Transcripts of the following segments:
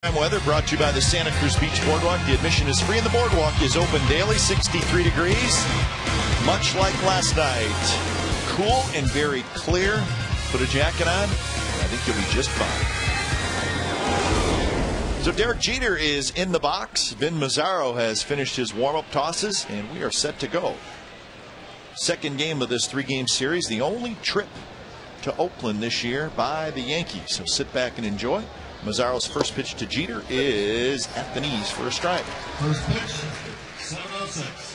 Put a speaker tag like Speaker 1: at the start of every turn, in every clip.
Speaker 1: Weather brought to you by the Santa Cruz Beach Boardwalk. The admission is free and the boardwalk is open daily. 63 degrees, much like last night. Cool and very clear. Put a jacket on, I think you'll be just fine. So Derek Jeter is in the box. Vin Mazzaro has finished his warm-up tosses, and we are set to go. Second game of this three-game series, the only trip to Oakland this year by the Yankees. So sit back and enjoy. Mazzaro's first pitch to Jeter is at the knees for a strike.
Speaker 2: First pitch, 7:06.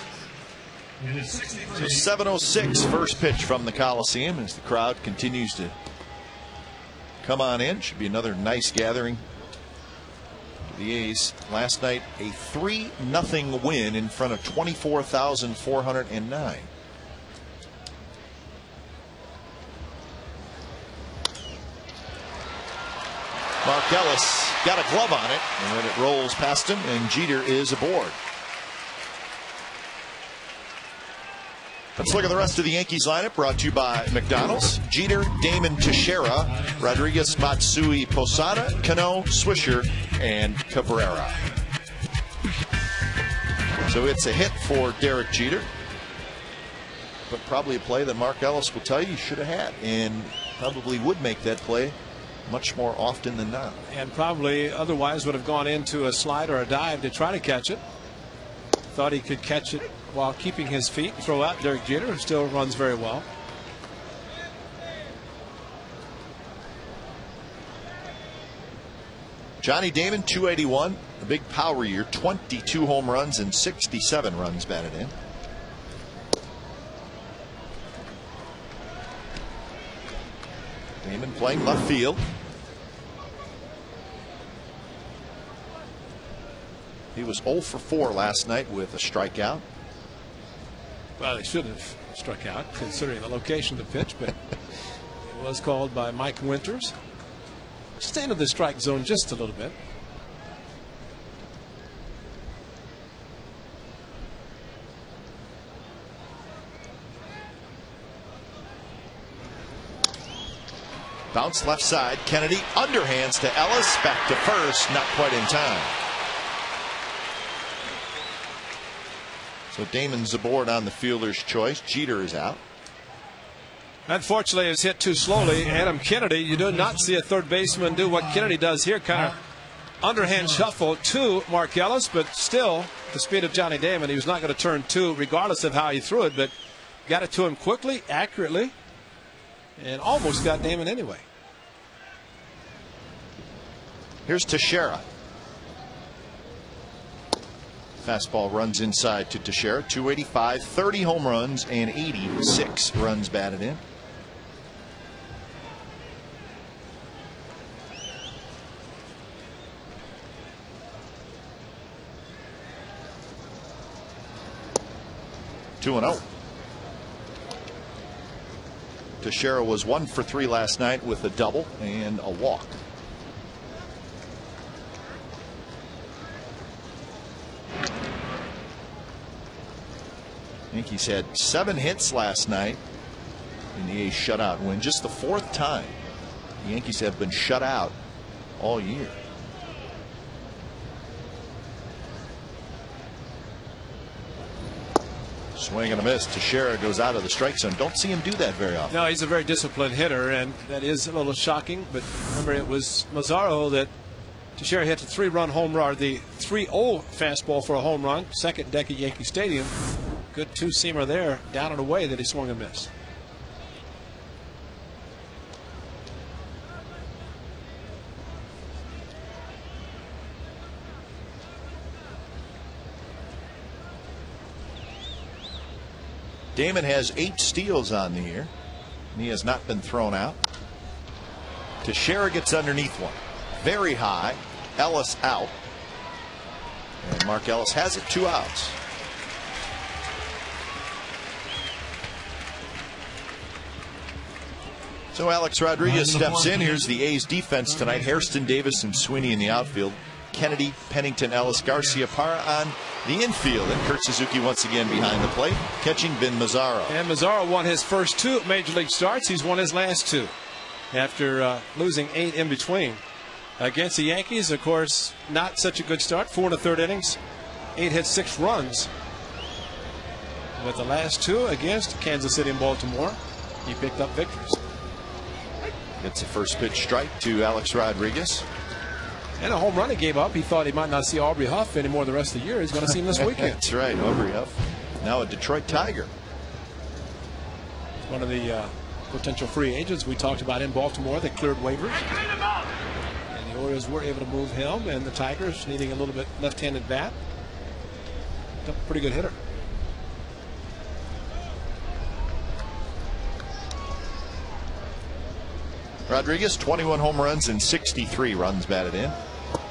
Speaker 2: It is 63.
Speaker 1: So 7:06 first pitch from the Coliseum as the crowd continues to come on in. Should be another nice gathering. The A's last night a 3-0 win in front of 24,409. Mark Ellis got a glove on it, and then it rolls past him, and Jeter is aboard. Let's look at the rest of the Yankees lineup, brought to you by McDonald's. Jeter, Damon, Teixeira, Rodriguez, Matsui, Posada, Cano, Swisher, and Cabrera. So it's a hit for Derek Jeter, but probably a play that Mark Ellis will tell you should have had, and probably would make that play much more often than not.
Speaker 3: And probably otherwise would have gone into a slide or a dive to try to catch it. Thought he could catch it while keeping his feet. Throw out Derek Jeter, who still runs very well.
Speaker 1: Johnny Damon, 281, a big power year, 22 home runs and 67 runs batted in. Damon playing left field. He was 0 for 4 last night with a strikeout.
Speaker 3: Well, he should have struck out considering the location of the pitch, but it was called by Mike Winters. Stay into the strike zone just a little bit.
Speaker 1: Bounce left side. Kennedy underhands to Ellis. Back to first. Not quite in time. So Damon's aboard on the fielder's choice. Jeter is out.
Speaker 3: Unfortunately, it's hit too slowly. Adam Kennedy, you do not see a third baseman do what Kennedy does here, kind of underhand shuffle to Mark Ellis, but still, the speed of Johnny Damon, he was not going to turn two regardless of how he threw it, but got it to him quickly, accurately, and almost got Damon anyway.
Speaker 1: Here's Teixeira. Fastball runs inside to Teixeira. 285, 30 home runs, and 86 runs batted in. Two and 0. Teixeira was 1 for 3 last night with a double and a walk. Yankees had 7 hits last night in the A's shutout win. Just the 4th time the Yankees have been shut out all year. Swing and a miss. Teixeira goes out of the strike zone. Don't see him do that very often.
Speaker 3: No, he's a very disciplined hitter, and that is a little shocking. But remember, it was Mazzaro that Teixeira hit the 3-run home run, the 3-0 fastball for a home run, second deck at Yankee Stadium. Good two-seamer there, down and away that he swung and missed.
Speaker 1: Damon has 8 steals on the year, and he has not been thrown out. Teixeira gets underneath one. Very high. Ellis out. And Mark Ellis has it. 2 outs. So Alex Rodriguez steps in. Here's the A's defense tonight. Hairston, Davis, and Sweeney in the outfield. Kennedy, Pennington, Ellis, Garcia, Parra on the infield. And Kurt Suzuki once again behind the plate, catching Vin Mazzaro.
Speaker 3: And Mazzaro won his first 2 major league starts. He's won his last 2 after losing 8 in between. Against the Yankees, of course, not such a good start. 4 1/3 innings, 8 hits, 6 runs. With the last 2 against Kansas City and Baltimore, he picked up victories.
Speaker 1: It's a first pitch strike to Alex Rodriguez.
Speaker 3: And a home run he gave up. He thought he might not see Aubrey Huff anymore the rest of the year. He's going to see him this weekend.
Speaker 1: That's right, Aubrey Huff. Now a Detroit Tiger.
Speaker 3: One of the potential free agents we talked about in Baltimore that cleared waivers. And the Orioles were able to move him, and the Tigers, needing a little bit left-handed bat, a pretty good hitter.
Speaker 1: Rodriguez, 21 home runs and 63 runs batted in.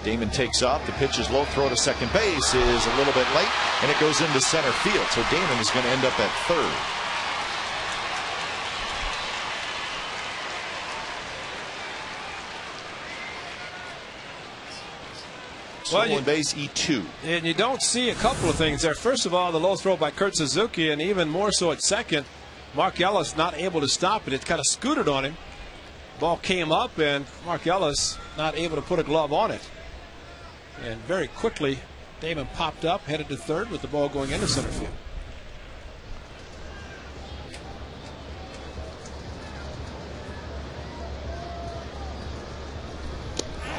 Speaker 1: Damon takes off. The pitch is low. Throw to second base is a little bit late, and it goes into center field. So Damon is going to end up at third. Stolen base, E2.
Speaker 3: And you don't see a couple of things there. First of all, the low throw by Kurt Suzuki, and even more so at second, Mark Ellis not able to stop it. It kind of scooted on him. Ball came up, and Mark Ellis not able to put a glove on it. And very quickly, Damon popped up, headed to third with the ball going into center field.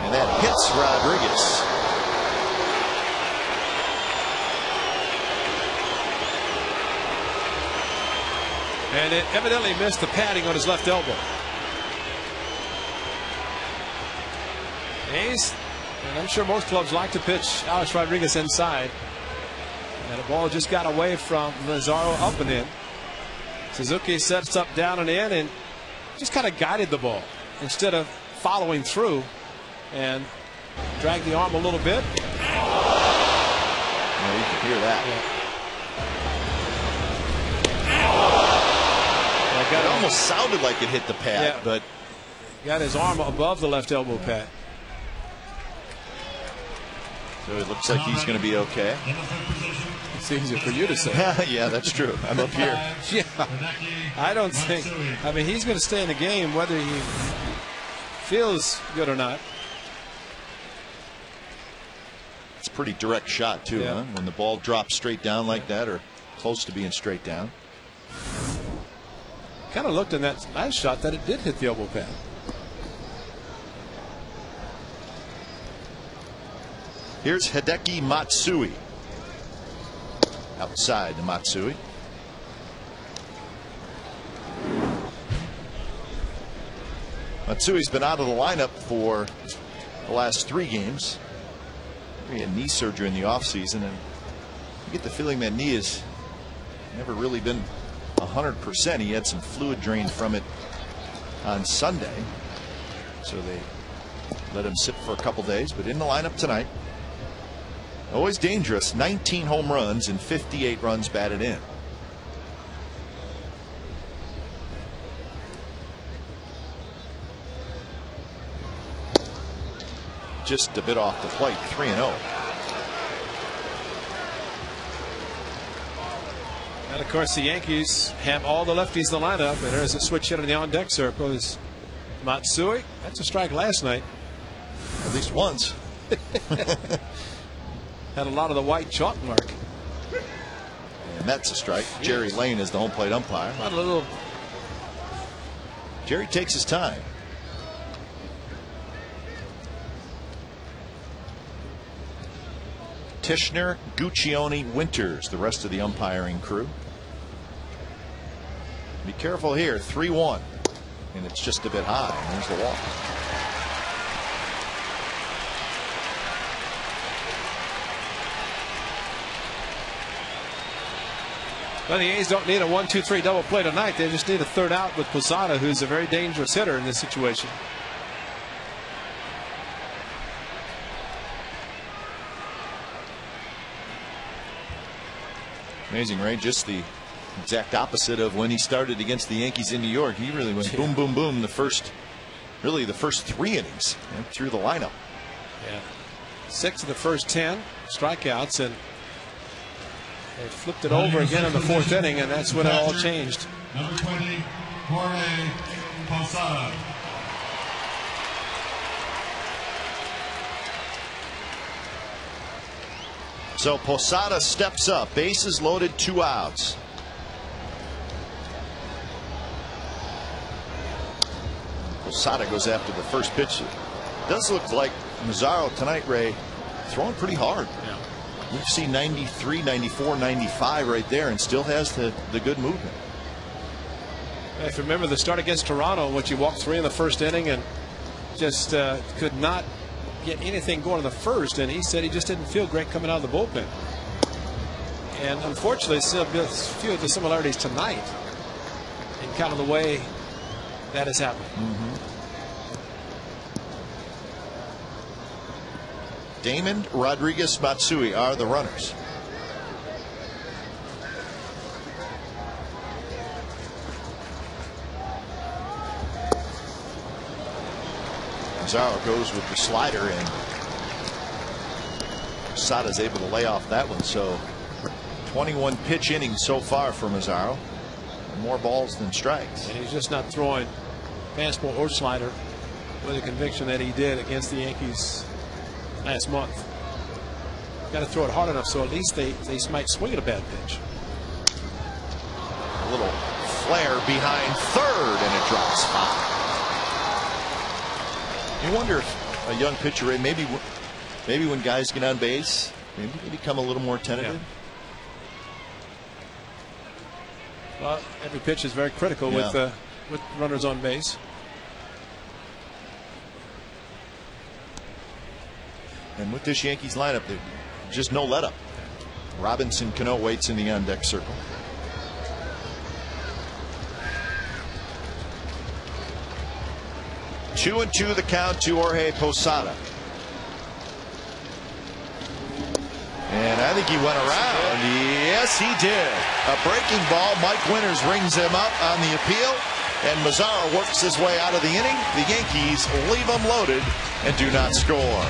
Speaker 1: And that hits Rodriguez.
Speaker 3: And it evidently missed the padding on his left elbow. Ace, and I'm sure most clubs like to pitch Alex Rodriguez inside. And the ball just got away from Lazaro up and in. Suzuki sets up down and in and just kind of guided the ball instead of following through, and dragged the arm a little bit.
Speaker 1: Yeah, you can hear that.
Speaker 3: Yeah.
Speaker 1: It almost sounded like it hit the pad, but
Speaker 3: got his arm above the left elbow pad.
Speaker 1: So it looks like he's going to be okay.
Speaker 3: It's easier for you to say.
Speaker 1: Yeah, that's true. I'm up here.
Speaker 3: Yeah, I don't think. I mean, he's going to stay in the game whether he feels good or not.
Speaker 1: It's a pretty direct shot too, huh? When the ball drops straight down like that, or close to being straight down.
Speaker 3: Kind of looked in that last shot that it did hit the elbow pad.
Speaker 1: Here's Hideki Matsui. Outside to Matsui. Matsui's been out of the lineup for the last 3 games. He had knee surgery in the offseason, and you get the feeling that knee has never really been 100%. He had some fluid drained from it on Sunday, so they let him sit for a couple days, but in the lineup tonight. Always dangerous. 19 home runs and 58 runs batted in. Just a bit off the plate. 3-0.
Speaker 3: And of course the Yankees have all the lefties in the lineup, and there's a switch hit in the on deck circle. Is Matsui. That's a strike last night.
Speaker 1: At least once.
Speaker 3: Had a lot of the white chalk mark.
Speaker 1: And that's a strike. Jerry Lane is the home plate umpire.
Speaker 3: Not a little.
Speaker 1: Jerry takes his time. Tishner, Guccione, Winters, the rest of the umpiring crew. Be careful here. 3-1. And it's just a bit high. And there's the walk.
Speaker 3: Well, the A's don't need a 1-2-3 double play tonight. They just need a third out with Posada, who's a very dangerous hitter in this situation.
Speaker 1: Amazing, right? Just the exact opposite of when he started against the Yankees in New York. He really went boom, boom, boom the first 3 innings through the lineup.
Speaker 3: Yeah. 6 of the first 10 strikeouts, and they flipped it over again in the 4th inning, and that's when it all changed.
Speaker 2: Number 20, Jorge Posada.
Speaker 1: So Posada steps up. Bases loaded, 2 outs. Posada goes after the first pitch. It does look like Mazzaro tonight, Ray, throwing pretty hard.
Speaker 3: Yeah.
Speaker 1: We've seen 93, 94, 95 right there, and still has the good movement.
Speaker 3: If you remember the start against Toronto, in which he walked 3 in the first inning and just could not get anything going in the first, and he said he just didn't feel great coming out of the bullpen. And unfortunately, still a few of the similarities tonight in kind of the way that has happened.
Speaker 1: Damon, Rodriguez, Matsui are the runners. Mazzaro goes with the slider, and Posada's able to lay off that one. So 21 pitch innings so far for Mazzaro. More balls than strikes.
Speaker 3: And he's just not throwing fastball or slider with the conviction that he did against the Yankees last month. Got to throw it hard enough so at least they might swing at a bad pitch.
Speaker 1: A little flare behind third, and it drops high. You wonder if a young pitcher, maybe when guys get on base, maybe they become a little more tentative.
Speaker 3: Yeah. Well, every pitch is very critical with runners on base.
Speaker 1: And with this Yankees lineup, just no let up. Robinson Cano waits in the on deck circle. Two and two the count to Jorge Posada. And I think he went around. Yes, he did. A breaking ball. Mike Winters rings him up on the appeal, and Mazzaro works his way out of the inning. The Yankees leave him loaded and do not score.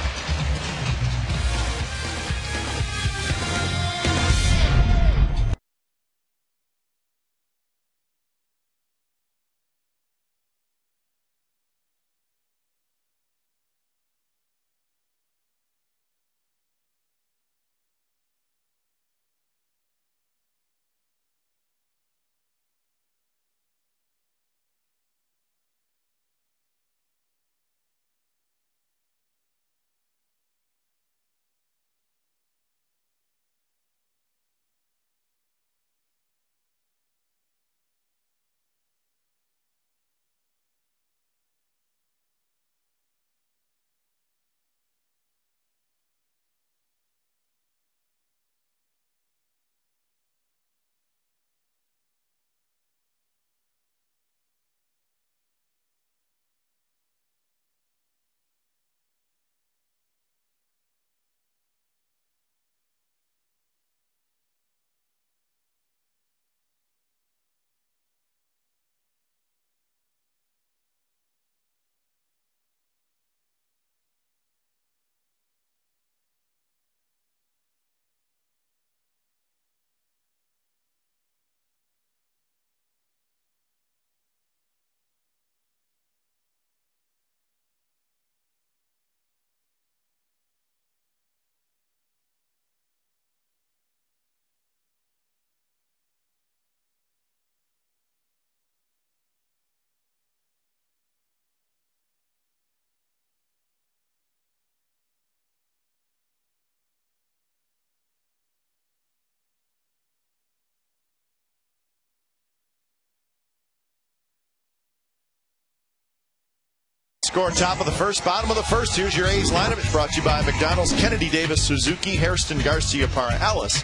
Speaker 1: Score top of the first, bottom of the first. Here's your A's lineup. It's brought to you by McDonald's, Kennedy Davis, Suzuki, Hairston, Garcia, Parra, Ellis,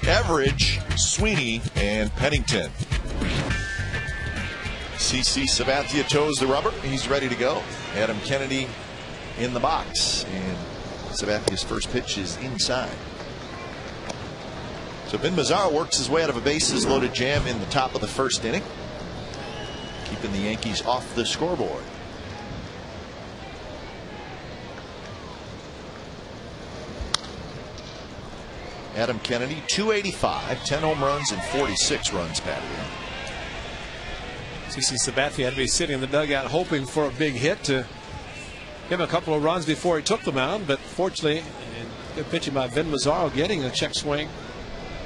Speaker 1: Everage, Sweeney, and Pennington. CC Sabathia toes the rubber. He's ready to go. Adam Kennedy in the box, and Sabathia's first pitch is inside. So Ben Mazzaro works his way out of a bases loaded jam in the top of the first inning, keeping the Yankees off the scoreboard. Adam Kennedy, 285, 10 home runs and 46 runs batted in.
Speaker 3: CC Sabathia had to be sitting in the dugout hoping for a big hit to give him a couple of runs before he took the mound, but fortunately Good pitching by Vin Mazzaro, getting a check swing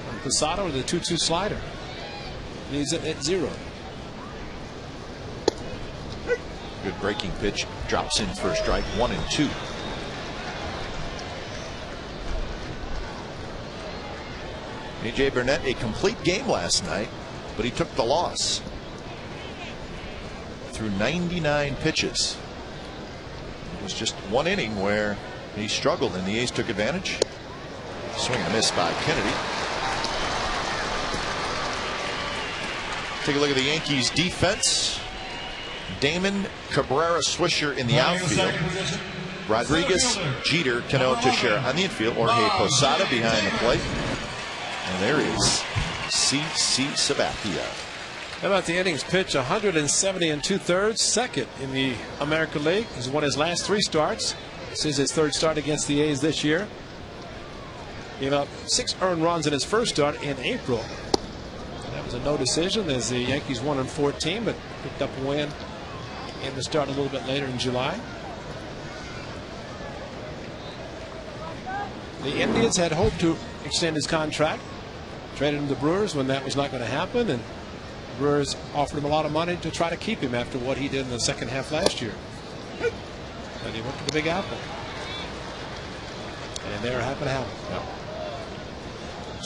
Speaker 3: from Posada with a 2-2 slider. He's at 0.
Speaker 1: Good breaking pitch, drops in for a strike, 1-2. A.J. Burnett, a complete game last night, but he took the loss through 99 pitches. It was just one inning where he struggled and the A's took advantage. Swing and a miss by Kennedy. Take a look at the Yankees defense. Damon, Cabrera, Swisher in the outfield. Rodriguez, Jeter, Cano, Teixeira on the infield. Jorge Posada behind the plate. And there is C.C. Sabathia.
Speaker 3: How about the innings pitch? 170 2/3, second in the American League. He's won his last 3 starts. This is his 3rd start against the A's this year. Gave up 6 earned runs in his first start in April. That was a no decision as the Yankees won in 14, but picked up a win in the start a little bit later in July. The Indians had hoped to extend his contract. Traded him to the Brewers when that was not going to happen, and the Brewers offered him a lot of money to try to keep him after what he did in the second half last year. But he went to the Big Apple, and there happened to happen.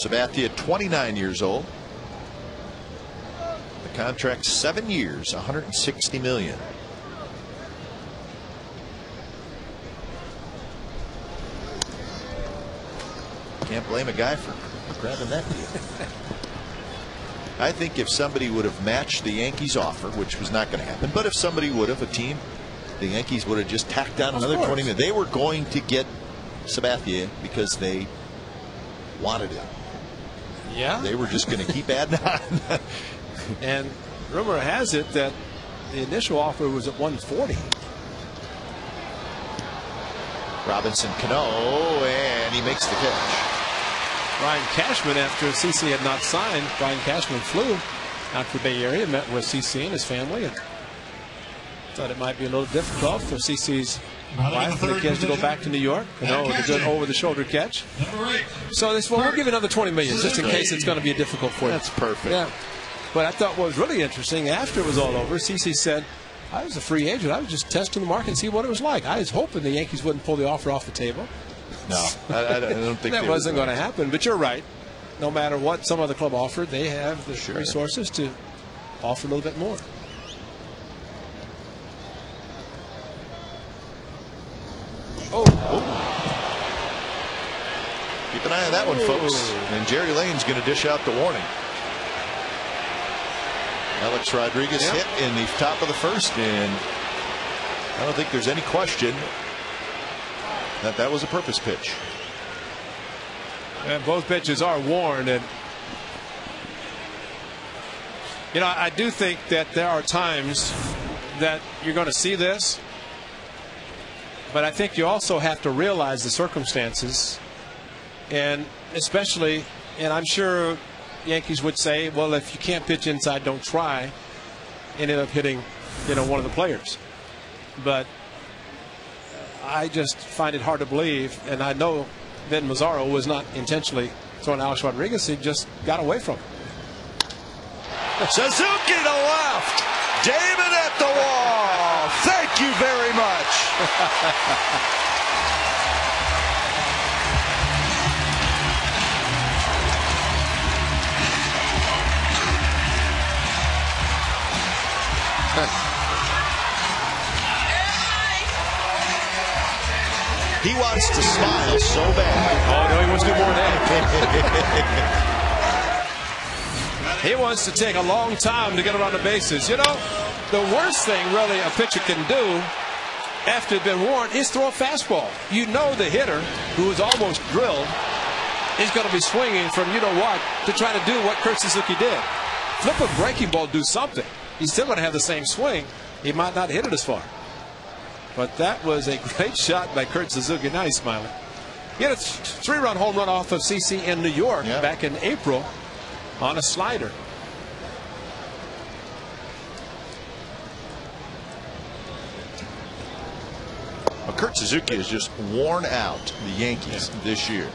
Speaker 1: Sabathia, 29 years old. The contract 7 years, $160 million. Can't blame a guy for grabbing that deal. I think if somebody would have matched the Yankees offer, which was not going to happen, but if somebody would have, a team, the Yankees would have just tacked on another 20 million. They were going to get Sabathia because they wanted him.
Speaker 3: Yeah.
Speaker 1: They were just going to keep adding on.
Speaker 3: And rumor has it that the initial offer was at 140.
Speaker 1: Robinson Cano, and he makes the catch.
Speaker 3: Brian Cashman, after CC had not signed, Brian Cashman flew out to the Bay Area, met with CC and his family, and thought it might be a little difficult for CC's wife and the kids to go back to New York. You know, with a good over-the-shoulder catch. So they said, well, we'll give you another $20 million just in case it's going to be difficult for you.
Speaker 1: That's perfect.
Speaker 3: Yeah. But I thought what was really interesting, after it was all over, CC said, I was a free agent. I was just testing the market and see what it was like. I was hoping the Yankees wouldn't pull the offer off the table.
Speaker 1: No, I don't think
Speaker 3: that wasn't going to happen. But you're right. No matter what some other club offered, they have the resources to offer a little bit more. Oh.
Speaker 1: Keep an eye on that one, folks. And Jerry Lane's going to dish out the warning. Alex Rodriguez hit in the top of the first, and I don't think there's any question that that was a purpose pitch.
Speaker 3: And both pitches are warned, and you know, I do think that there are times that you're going to see this, but I think you also have to realize the circumstances, and especially, and I'm sure Yankees would say, well, if you can't pitch inside, don't try, and end up hitting, you know, one of the players. But I just find it hard to believe, and I know that Mazzaro was not intentionally throwing Alex Rodriguez. He just got away from him.
Speaker 1: Suzuki to left. Damon at the wall. Thank you very much. He wants to smile so bad.
Speaker 3: Oh, no, he wants to do more than that. He wants to take a long time to get around the bases. You know, the worst thing really a pitcher can do after it's been warned is throw a fastball. You know the hitter, who is almost drilled, is going to be swinging from you know what to try to do what Kurt Suzuki did. Flip a breaking ball, do something. He's still going to have the same swing. He might not hit it as far. But that was a great shot by Kurt Suzuki. Now he's smiling. He had a 3-run home run off of CC in New York back in April on a slider.
Speaker 1: Kurt Suzuki has just worn out the Yankees this year.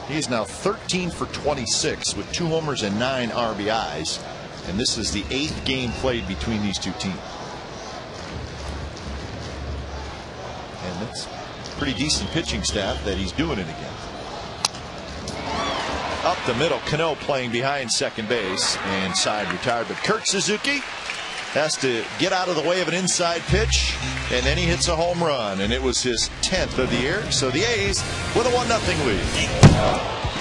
Speaker 1: He is now 13 for 26 with 2 homers and 9 RBIs. And this is the 8th game played between these two teams. And that's pretty decent pitching staff that he's doing it again. Up the middle, Cano playing behind second base and side retired. But Kurt Suzuki has to get out of the way of an inside pitch, and then he hits a home run, and it was his 10th of the year. So the A's with a 1-0 lead.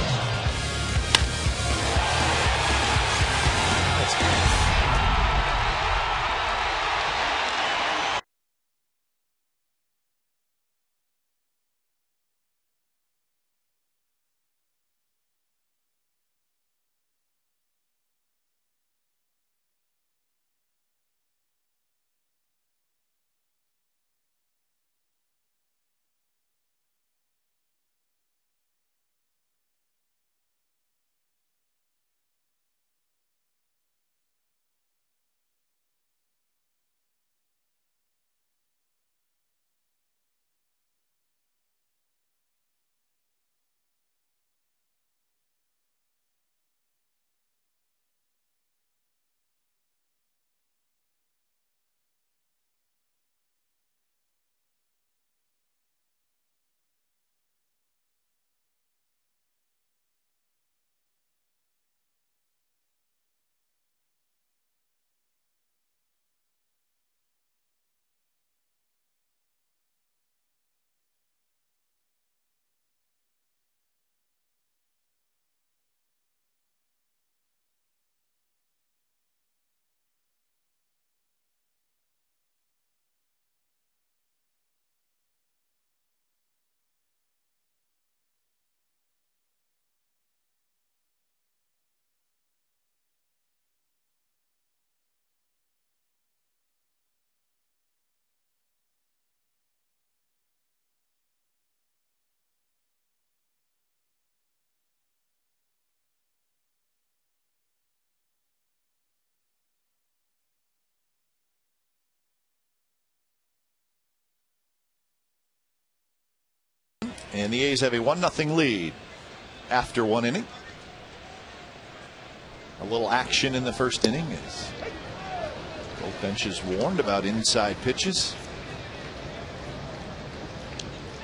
Speaker 1: And the A's have a 1-0 lead after 1 inning. A little action in the first inning as both benches warned about inside pitches.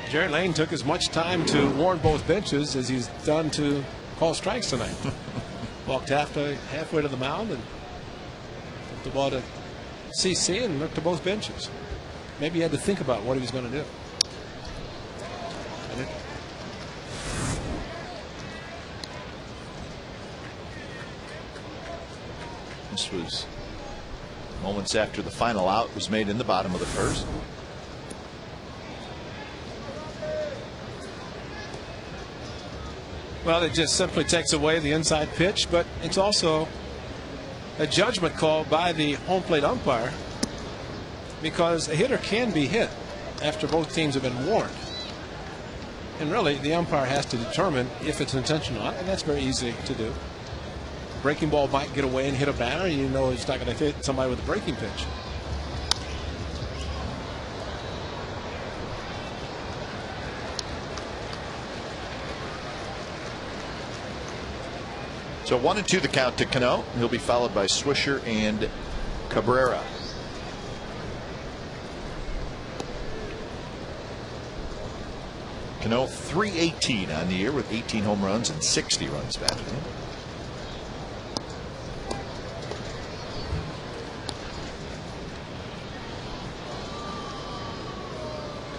Speaker 3: Jerry Lane took as much time to warn both benches as he's done to call strikes tonight. Walked halfway to the mound and took the ball to CC and looked to both benches. Maybe he had to think about what he was going to do.
Speaker 1: This was moments after the final out was made in the bottom of the first.
Speaker 3: Well, it just simply takes away the inside pitch, but it's also a judgment call by the home plate umpire, because a hitter can be hit after both teams have been warned. And really, the umpire has to determine if it's intentional or not, and that's very easy to do. Breaking ball might get away and hit a batter. You know he's not going to hit somebody with a breaking pitch.
Speaker 1: So 1-2 the count to Cano. He'll be followed by Swisher and Cabrera. Cano .318 on the year with 18 home runs and 60 runs batted in.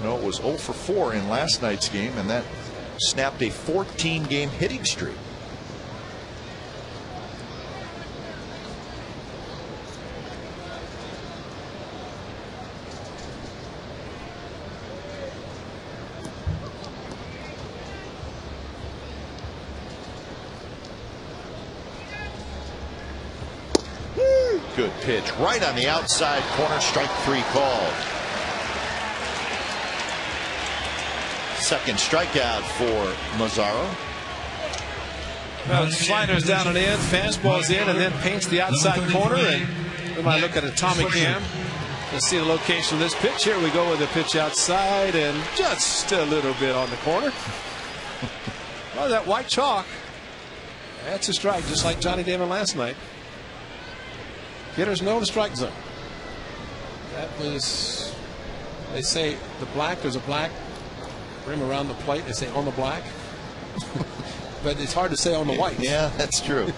Speaker 1: Cano was 0 for 4 in last night's game, and that snapped a 14-game hitting streak. Good pitch right on the outside corner, strike 3 called. Second strikeout for Mazzaro.
Speaker 3: Well, sliders down and in, fastballs in, and then paints the outside corner. And we might look at a Tommy Cam. Let's see the location of this pitch. Here we go with the pitch outside and just a little bit on the corner. Well, that white chalk. That's a strike, just like Johnny Damon last night. Hitters know the strike zone. That was, they say the black, there's a black rim around the plate. They say on the black. But it's hard to say on the white.
Speaker 1: Yeah, that's true.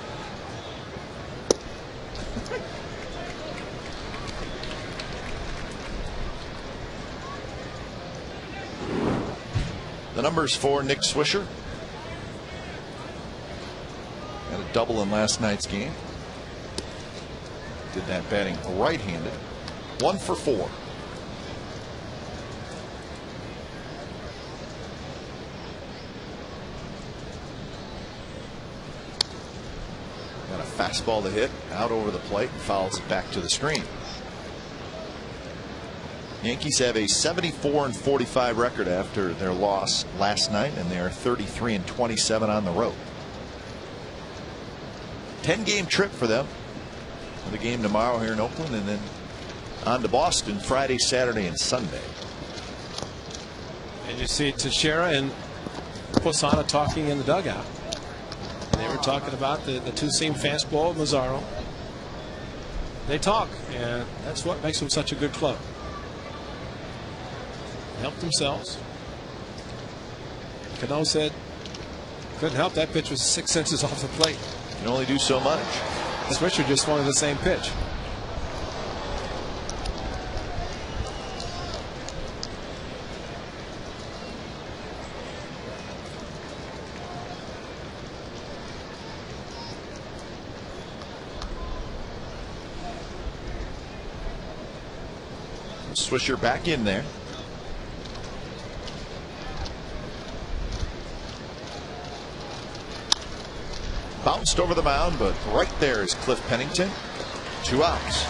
Speaker 1: The numbers for Nick Swisher. Had a double in last night's game. Did that batting right-handed. 1 for 4. Got a fastball to hit out over the plate and fouls it back to the screen. Yankees have a 74-45 record after their loss last night, and they are 33-27 on the road. 10-game trip for them. The game tomorrow here in Oakland, and then on to Boston Friday, Saturday, and Sunday.
Speaker 3: And you see Teixeira and Posada talking in the dugout. They were talking about the two-seam fastball of Mazzaro. They talk, and that's what makes them such a good club. Helped themselves. Cano said couldn't help, that pitch was 6 inches off the plate.
Speaker 1: You can only do so much.
Speaker 3: Swisher just wanted the same pitch.
Speaker 1: Swisher back in there. Bounced over the mound, but right there is Cliff Pennington. 2 outs.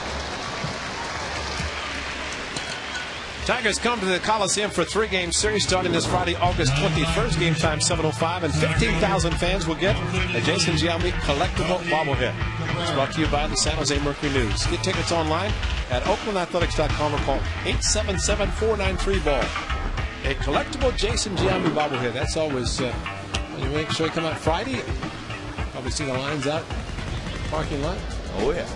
Speaker 3: Tigers come to the Coliseum for a 3-game series starting this Friday, August 21st. Game time 7:05, and 15,000 fans will get a Jason Giambi collectible bobblehead. It's brought to you by the San Jose Mercury News. Get tickets online at oaklandathletics.com or call 877-493-BALL. A collectible Jason Giambi bobblehead. That's always when you make sure you come out Friday. Probably see the lines out in the parking lot.
Speaker 1: Oh yeah.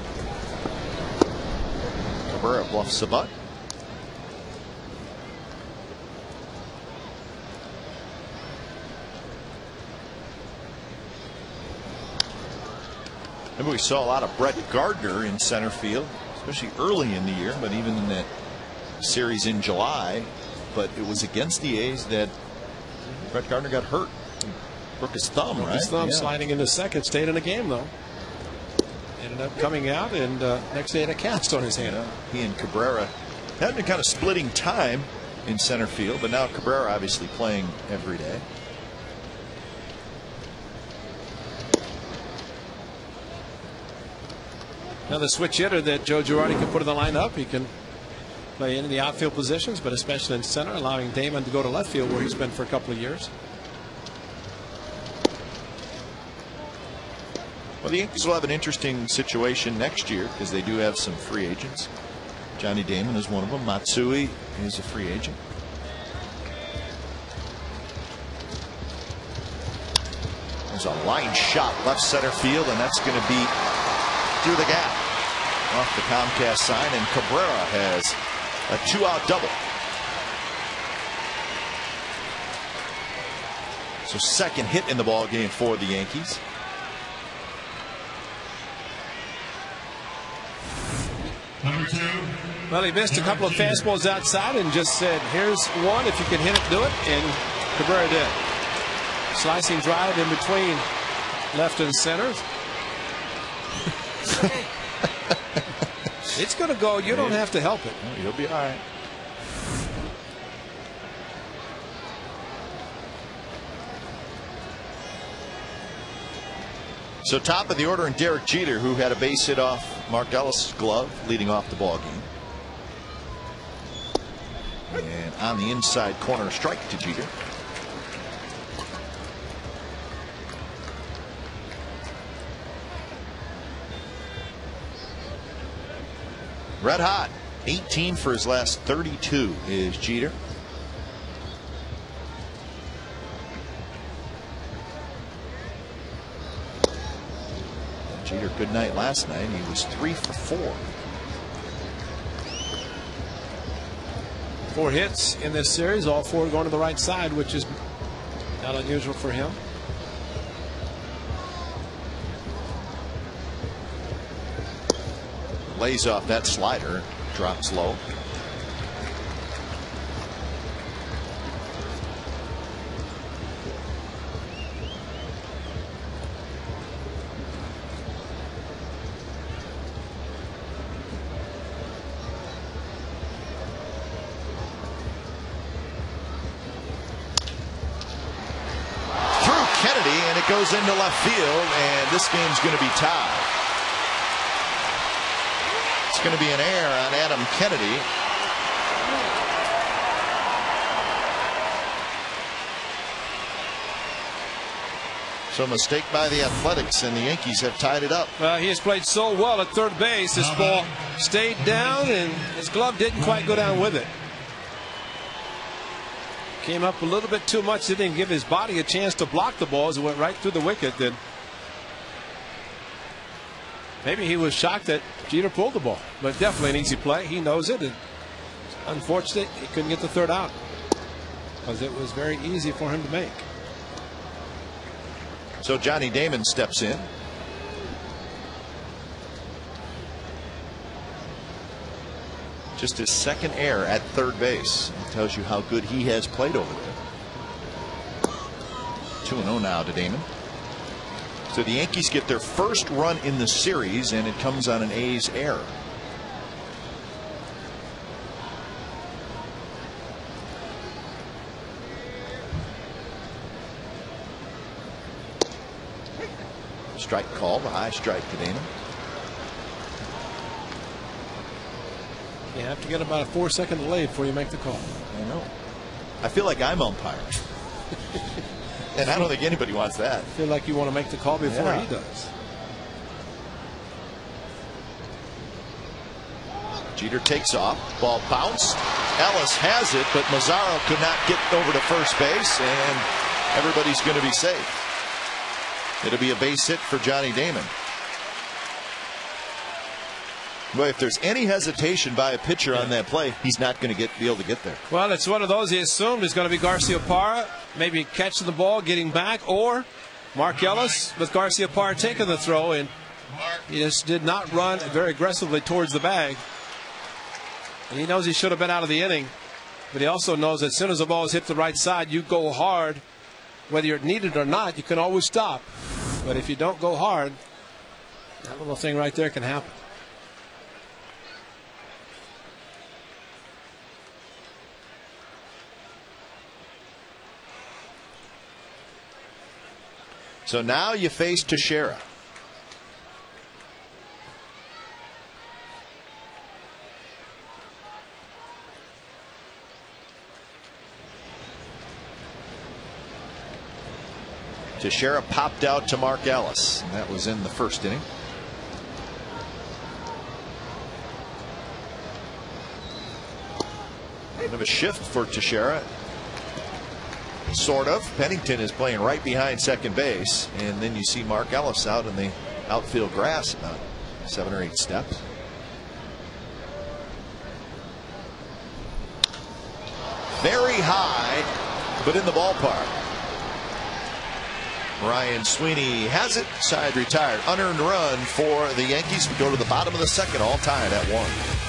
Speaker 1: Cabrera bluffs the butt. Remember, we saw a lot of Brett Gardner in center field, especially early in the year, but even in that series in July. But it was against the A's that Brett Gardner got hurt. Broke his thumb, right?
Speaker 3: His thumb, sliding into second. Stayed in the game, though. Ended up coming out, and next day had a cast on his hand.
Speaker 1: He and Cabrera had been kind of splitting time in center field, but now Cabrera obviously playing every day.
Speaker 3: Now the switch hitter that Joe Girardi can put in the lineup. He can play in the outfield positions, but especially in center, allowing Damon to go to left field where he's been for a couple of years.
Speaker 1: Well, the Yankees will have an interesting situation next year because they do have some free agents. Johnny Damon is one of them. Matsui is a free agent. There's a line shot left center field, and that's going to be through the gap off the Comcast sign, and Cabrera has a 2-out double. So second hit in the ball game for the Yankees.
Speaker 2: Number 2.
Speaker 3: Well, he missed a couple of fastballs outside and just said, here's one, if you can hit it, do it, and Cabrera did. Slicing drive in between left and center. It's going to go. You don't have to help it.
Speaker 1: You'll be all right. So top of the order, and Derek Jeter, who had a base hit off Mark Ellis' glove, leading off the ball game. And on the inside corner, strike to Jeter. Red hot. 18 for his last 32 is Jeter. Jeter, good night last night. He was 3 for 4.
Speaker 3: 4 hits in this series, all 4 going to the right side, which is not unusual for him.
Speaker 1: Lays off that slider, drops low.
Speaker 2: Kennedy, and it goes into left field, and this game's going to be tied. It's going to be an error on Adam Kennedy. So a mistake by the Athletics, and the Yankees have tied it up.
Speaker 3: He has played so well at third base. This ball stayed down, and his glove didn't quite go down with it. Came up a little bit too much. Didn't give his body a chance to block the ball as it went right through the wicket. Then maybe he was shocked that Jeter pulled the ball, but definitely an easy play. He knows it. And unfortunate he couldn't get the third out because it was very easy for him to make.
Speaker 1: So Johnny Damon steps in. Just his second error at third base. It tells you how good he has played over there. 2-0 now to Damon. So the Yankees get their first run in the series, and it comes on an A's error. Strike call, the high strike to Damon.
Speaker 3: You have to get about a 4-second delay before you make the call.
Speaker 1: I know. I feel like I'm umpire. And I don't think anybody wants that.
Speaker 3: I feel like you want to make the call before he does.
Speaker 1: Jeter takes off. Ball bounced. Ellis has it, but Mazzaro could not get over to first base, and everybody's going to be safe. It'll be a base hit for Johnny Damon. Well, if there's any hesitation by a pitcher on that play, he's not going to be able to get there.
Speaker 3: Well, it's one of those he assumed is going to be Garciaparra, maybe catching the ball, getting back, or Mark Ellis with Garciaparra taking the throw, and he just did not run very aggressively towards the bag. And he knows he should have been out of the inning, but he also knows that as soon as the ball is hit the right side, you go hard. Whether you're needed or not, you can always stop. But if you don't go hard, that little thing right there can happen.
Speaker 1: So now you face Teixeira. Teixeira popped out to Mark Ellis, and that was in the first inning. Bit of a shift for Teixeira. Sort of. Pennington is playing right behind second base, and then you see Mark Ellis out in the outfield grass about 7 or 8 steps. Very high, but in the ballpark. Ryan Sweeney has it. Side retired. Unearned run for the Yankees. We go to the bottom of the second, all tied at 1.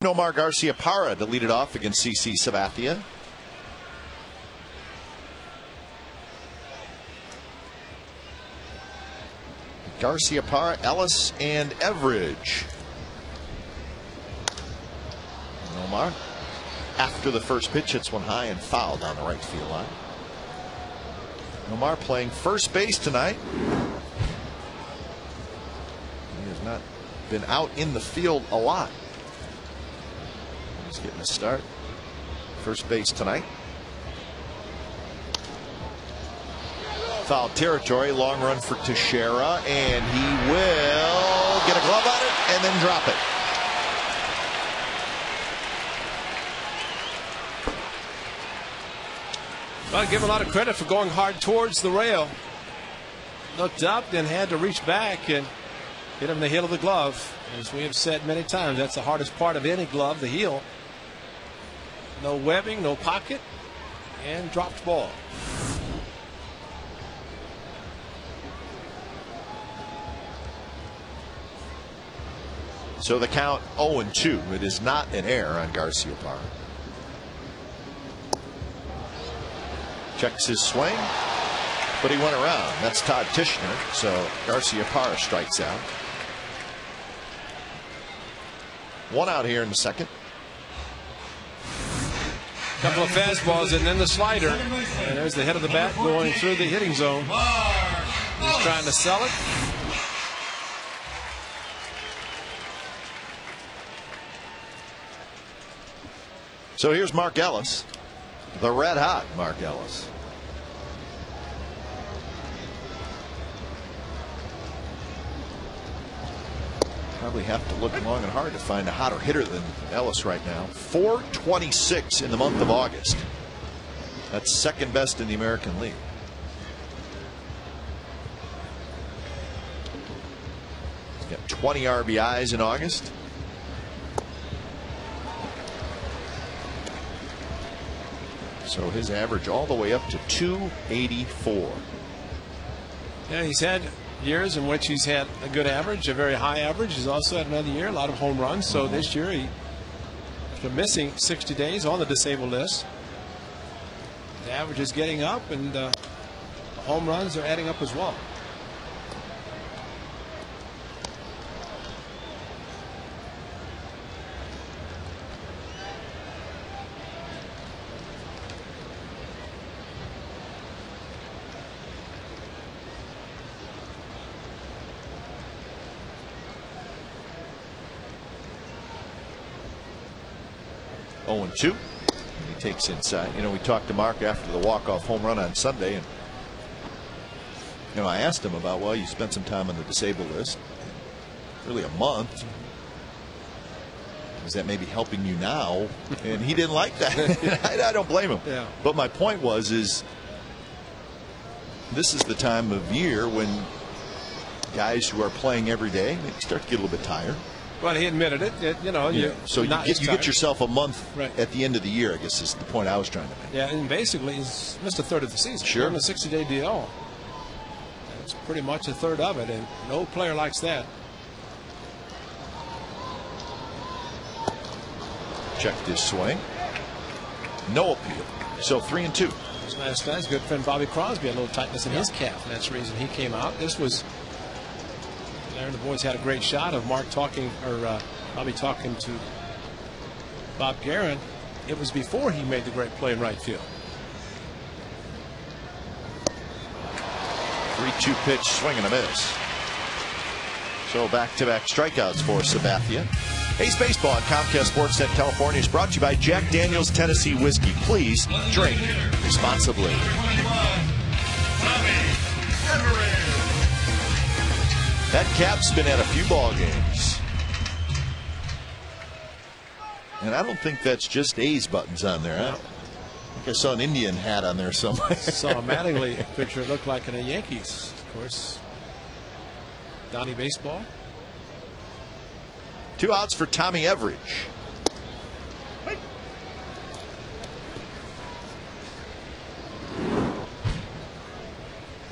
Speaker 1: Nomar Garciaparra to lead it off against CC Sabathia. Garciaparra, Ellis, and Everage. Nomar, after the first pitch, hits one high and fouled on the right field line. Nomar playing first base tonight. He has not been out in the field a lot. He's getting a start. First base tonight. Foul territory, long run for Teixeira, and he will get a glove on it and then drop it.
Speaker 3: Well, I give him a lot of credit for going hard towards the rail. Looked up, then had to reach back and hit him in the heel of the glove. As we have said many times, that's the hardest part of any glove, the heel. No webbing, no pocket, and dropped ball.
Speaker 1: So the count 0-2. It is not an error on Garciaparra. Checks his swing, but he went around. That's Todd Tishner. So Garciaparra strikes out. One out here in the second.
Speaker 3: Couple of fastballs and then the slider. And there's the head of the bat going through the hitting zone. He's trying to sell it.
Speaker 1: So here's Mark Ellis, the red hot Mark Ellis. Probably have to look long and hard to find a hotter hitter than Ellis right now. 426 in the month of August. That's second best in the American League. He's got 20 RBIs in August. So his average all the way up to 284.
Speaker 3: Yeah, he's had years in which he's had a good average, a very high average. He's also had another year, a lot of home runs. So this year, he, after missing 60 days on the disabled list, the average is getting up, and the home runs are adding up as well.
Speaker 1: Oh, 2. He takes inside. You know, we talked to Mark after the walk-off home run on Sunday, and you know, I asked him about, well, you spent some time on the disabled list, really a month. Is that maybe helping you now? And he didn't like that. I don't blame him.
Speaker 3: Yeah.
Speaker 1: But my point was, is this is the time of year when guys who are playing every day maybe start to get a little bit tired.
Speaker 3: Well, he admitted it. You know,
Speaker 1: yeah. So you get yourself a month
Speaker 3: right
Speaker 1: at the end of the year, I guess is the point I was trying to make.
Speaker 3: Yeah, and basically he's missed a third of the season.
Speaker 1: Sure.
Speaker 3: On a 60-day DL. It's pretty much a third of it, and no player likes that.
Speaker 1: Checked his swing. No appeal. So 3-2.
Speaker 3: Last night's good friend Bobby Crosby had a little tightness in his calf, and that's the reason he came out. This was there. The boys had a great shot of Mark talking, or Bobby talking to Bob Guerin. It was before he made the great play in right field.
Speaker 1: 3-2 pitch, swing and a miss. So back-to-back strikeouts for Sabathia. Ace Baseball on Comcast Sportsnet California is brought to you by Jack Daniel's Tennessee Whiskey. Please drink responsibly. That cap's been at a few ball games. And I don't think that's just A's buttons on there. I think I saw an Indian hat on there somewhere.
Speaker 3: Saw a Mattingly picture. It looked like in a Yankees, of course. Donnie Baseball.
Speaker 1: 2 outs for Tommy Everage.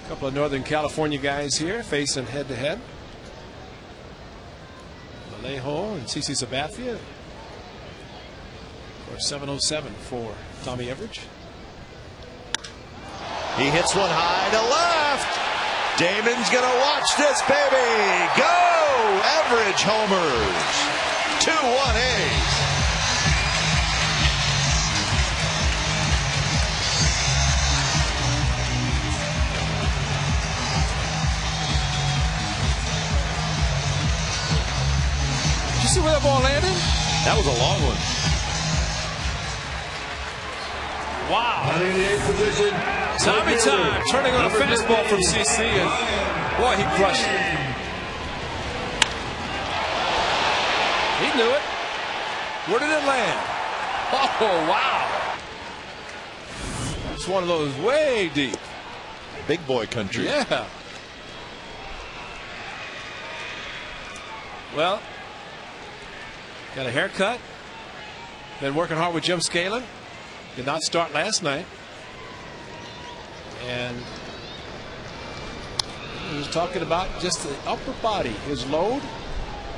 Speaker 3: A couple of Northern California guys here facing head-to-head. Vallejo and CC Sabathia. Or 707 for Tommy Everage.
Speaker 1: He hits one high to left. Damon's gonna watch this baby go. Everage homers. 2-1 A's.
Speaker 3: Did you see where that ball landed?
Speaker 1: That was a long one.
Speaker 3: Wow. Tommy time turning on a fastball from CC, and boy, he crushed it. He knew it. Where did it land? Oh, wow. It's one of those way deep.
Speaker 1: Big boy country.
Speaker 3: Yeah. Well, got a haircut. Been working hard with Jim Scaling. Did not start last night. And he was talking about just the upper body, his load,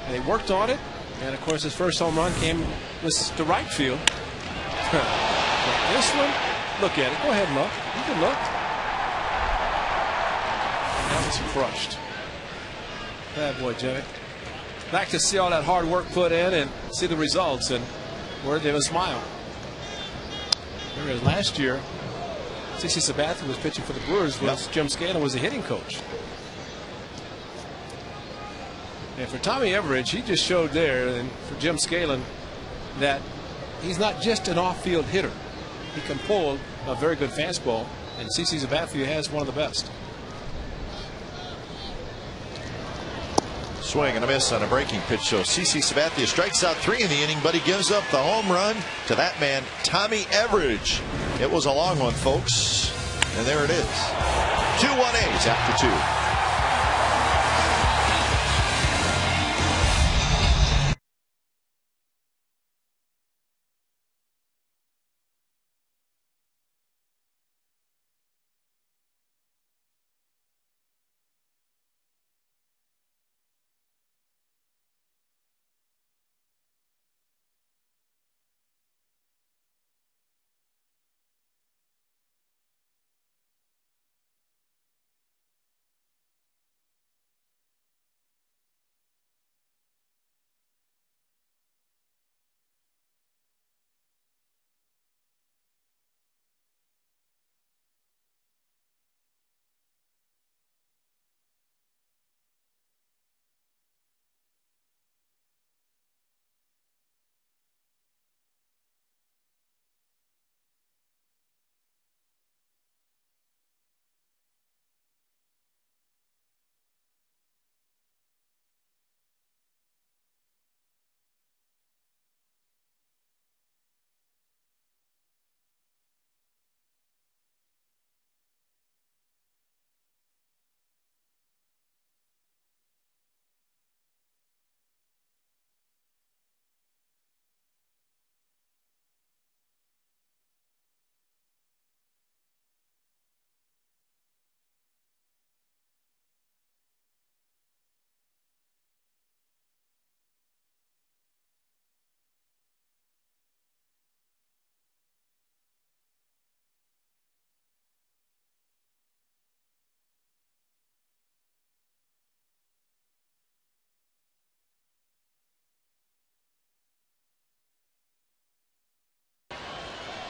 Speaker 3: and he worked on it. And of course, his first home run came to right field. This one, look at it. Go ahead and look. You can look. That was crushed. Bad boy, Jimmy. Back to see all that hard work put in and see the results, and worthy of a smile. Whereas last year, CC Sabathia was pitching for the Brewers, was Jim Scaling was the hitting coach. And for Tommy Everage, he just showed there, and for Jim Scaling, that he's not just an off-field hitter. He can pull a very good fastball, and CC Sabathia has one of the best.
Speaker 1: Swing and a miss on a breaking pitch. So CC Sabathia strikes out 3 in the inning, but he gives up the home run to that man, Tommy Everage. It was a long one, folks. And there it is. 2-1 A's after 2.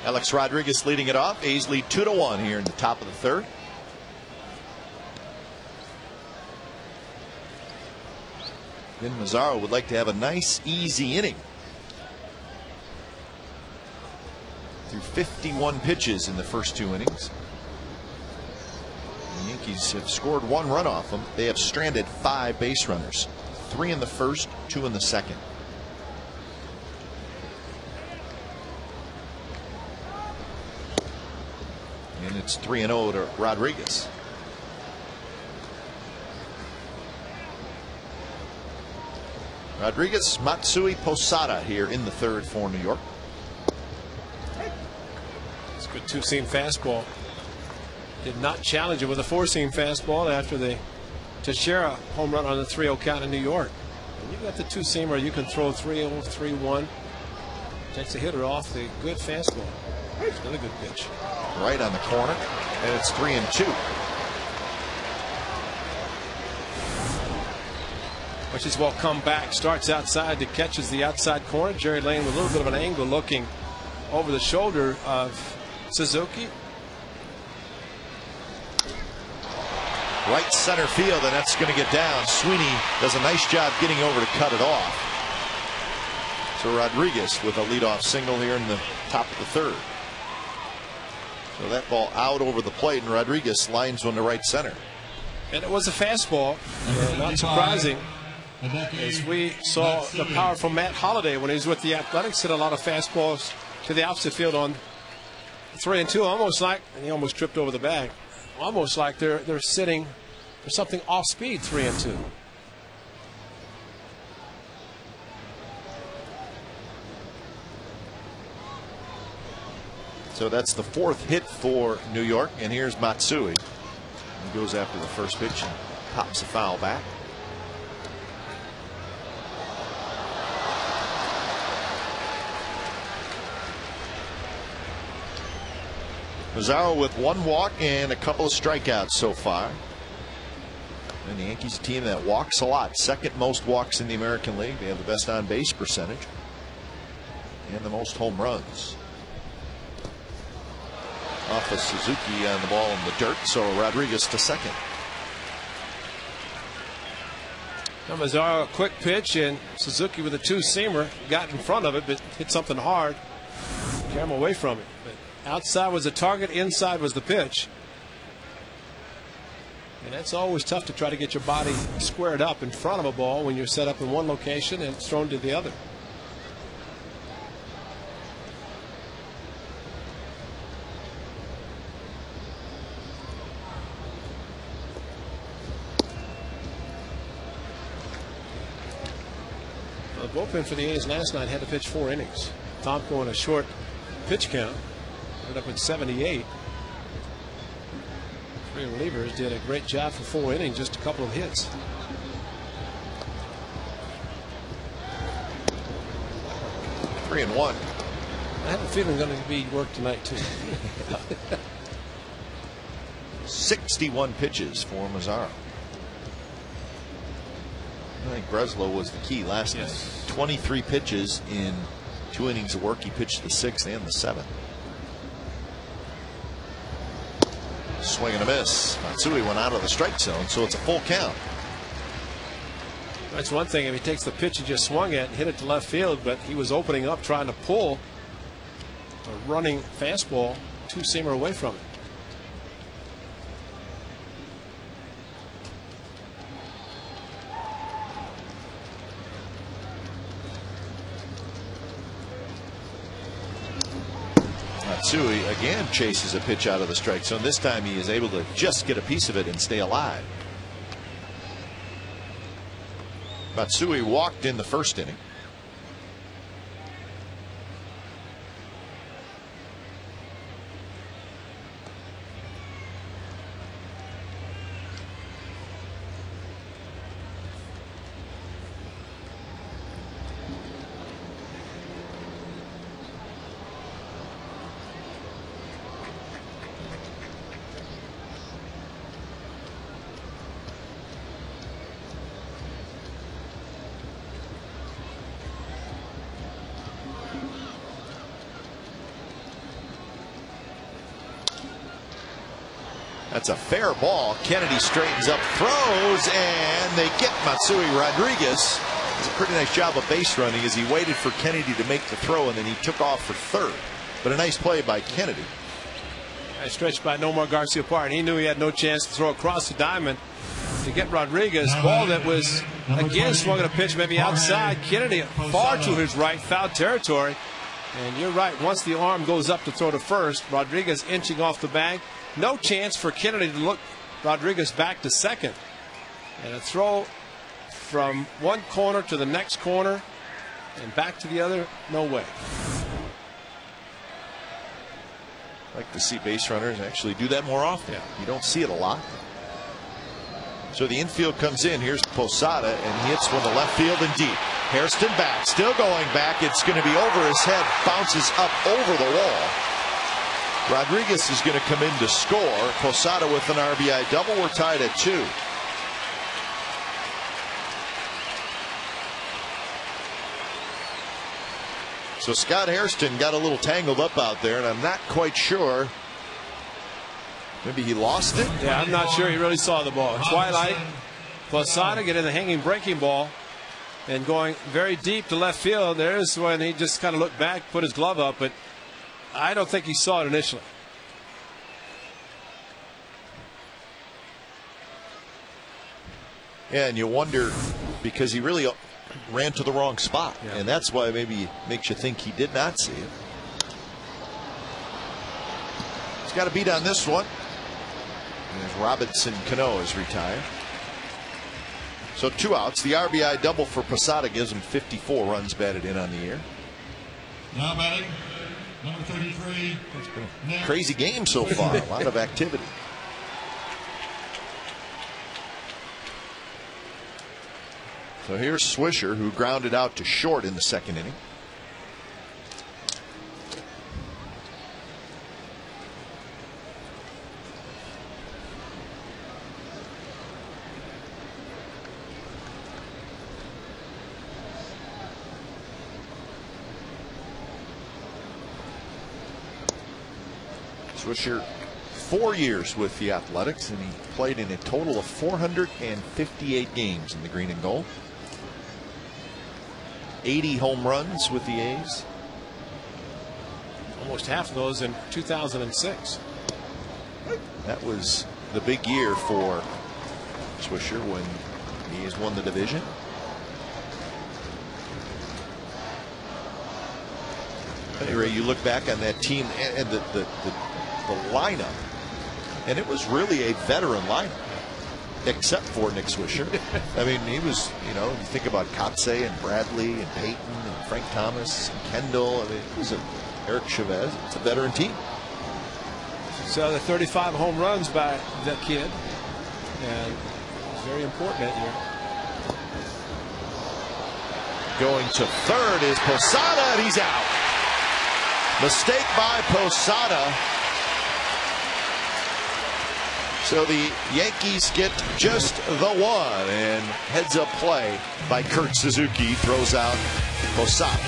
Speaker 1: Alex Rodriguez leading it off. A's lead 2-1 here in the top of the third. Vin Mazzaro would like to have a nice, easy inning. Through 51 pitches in the first 2 innings. The Yankees have scored 1 run off them. They have stranded 5 base runners. 3 in the first, 2 in the second. And it's 3-0 to Rodriguez. Rodriguez, Matsui, Posada here in the third for New York.
Speaker 3: It's a good 2-seam fastball. Did not challenge it with a 4-seam fastball after the Teixeira home run on the 3-0 count in New York. When you got the 2-seamer, you can throw 3-0, 3-1. Takes a hitter off the good fastball. It's another good pitch.
Speaker 1: Right on the corner, and it's 3-2.
Speaker 3: Which is well come back. Starts outside to catches the outside corner. Jerry Lane with a little bit of an angle looking over the shoulder of Suzuki.
Speaker 1: Right center field, and that's going to get down. Sweeney does a nice job getting over to cut it off. So Rodriguez with a leadoff single here in the top of the third. So that ball out over the plate, and Rodriguez lines one to right center.
Speaker 3: And it was a fastball, not surprising, as we saw the powerful Matt Holliday when he was with the Athletics hit a lot of fastballs to the opposite field on 3-2, almost like, and he almost tripped over the bag, almost like they're sitting for something off speed. 3-2.
Speaker 1: So that's the fourth hit for New York, and here's Matsui. He goes after the first pitch and pops a foul back. Mazzaro with one walk and a couple of strikeouts so far. And the Yankees, a team that walks a lot. Second most walks in the American League. They have the best on base percentage and the most home runs. Off of Suzuki on the ball in the dirt, so Rodriguez to second.
Speaker 3: Now Mazzaro, a quick pitch, and Suzuki with a two-seamer got in front of it, but hit something hard. Carry him away from it. But outside was the target, inside was the pitch. And that's always tough to try to get your body squared up in front of a ball when you're set up in one location and it's thrown to the other. The bullpen for the A's last night had to pitch 4 innings. Tomko in a short pitch count ended up at 78. Three relievers did a great job for 4 innings, just a couple of hits.
Speaker 1: Three and one.
Speaker 3: I have a feeling going to be work tonight too.
Speaker 1: 61 pitches for Mazzaro. I think Breslow was the key last night. 23 pitches in 2 innings of work. He pitched the 6th and the 7th. Swing and a miss. Matsui went out of the strike zone, so it's a full count.
Speaker 3: That's one thing if he takes the pitch he just swung at and hit it to left field, but he was opening up trying to pull a running fastball two-seamer away from it.
Speaker 1: Matsui again chases a pitch out of the strike zone. This time he is able to just get a piece of it and stay alive. Matsui walked in the first inning. That's a fair ball. Kennedy straightens up, throws, and they get Matsui. Rodriguez does a pretty nice job of base running as he waited for Kennedy to make the throw, and then he took off for third. But a nice play by Kennedy.
Speaker 3: Nice stretch by Nomar Garciaparra. He knew he had no chance to throw across the diamond to get Rodriguez. Ball that was again swung at a pitch maybe outside. Kennedy far to his right, foul territory. And you're right, once the arm goes up to throw to first, Rodriguez inching off the bag. No chance for Kennedy to look Rodriguez back to second. And a throw from one corner to the next corner and back to the other, no way.
Speaker 1: I like to see base runners actually do that more often. You don't see it a lot. So the infield comes in. Here's Posada, and he hits one to left field and deep. Hairston back, still going back. It's going to be over his head, bounces up over the wall. Rodriguez is going to come in to score. Posada with an RBI double. We're tied at 2. So Scott Hairston got a little tangled up out there, and I'm not quite sure. Maybe he lost it?
Speaker 3: Yeah, I'm not sure he really saw the ball. Twilight, Posada getting the hanging breaking ball and going very deep to left field. There's when he just kind of looked back, put his glove up, but I don't think he saw it initially.
Speaker 1: Yeah, and you wonder because he really ran to the wrong spot, and that's why maybe it makes you think he did not see it. He's got a beat on this one. As Robinson Cano is retired. So 2 outs. The RBI double for Posada gives him 54 runs batted in on the year.
Speaker 4: Now batting, number 33.
Speaker 1: It's been a crazy game so far. A lot of activity. So here's Swisher, who grounded out to short in the 2nd inning. Swisher 4 years with the Athletics, and he played in a total of 458 games in the green and gold. 80 home runs with the A's.
Speaker 3: Almost half of those in 2006.
Speaker 1: That was the big year for Swisher when the A's won the division. Anyway, you look back on that team and the lineup, and it was really a veteran lineup, except for Nick Swisher. I mean, he was, you know, you think about Kotsay and Bradley and Peyton and Frank Thomas and Kendall. I mean, it was Eric Chavez. It's a veteran team.
Speaker 3: So the 35 home runs by that kid, and very important that year.
Speaker 1: Going to third is Posada, and he's out. Mistake by Posada. So the Yankees get just the one, and heads up play by Kurt Suzuki throws out Posada.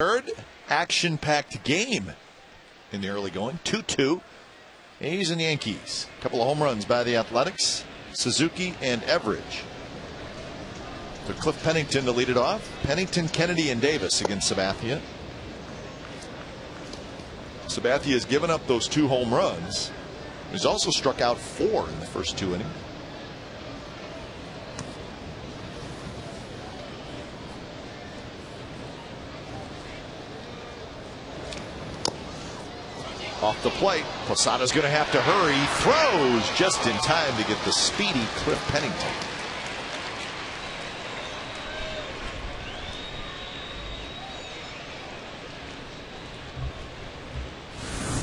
Speaker 1: Third action-packed game in the early going. 2-2. A's and Yankees. A couple of home runs by the Athletics. Suzuki and Everage. So Cliff Pennington to lead it off. Pennington, Kennedy, and Davis against Sabathia. Sabathia has given up those 2 home runs He's also struck out 4 in the first 2 innings. Off the plate, Posada's going to have to hurry. Throws just in time to get the speedy Cliff Pennington.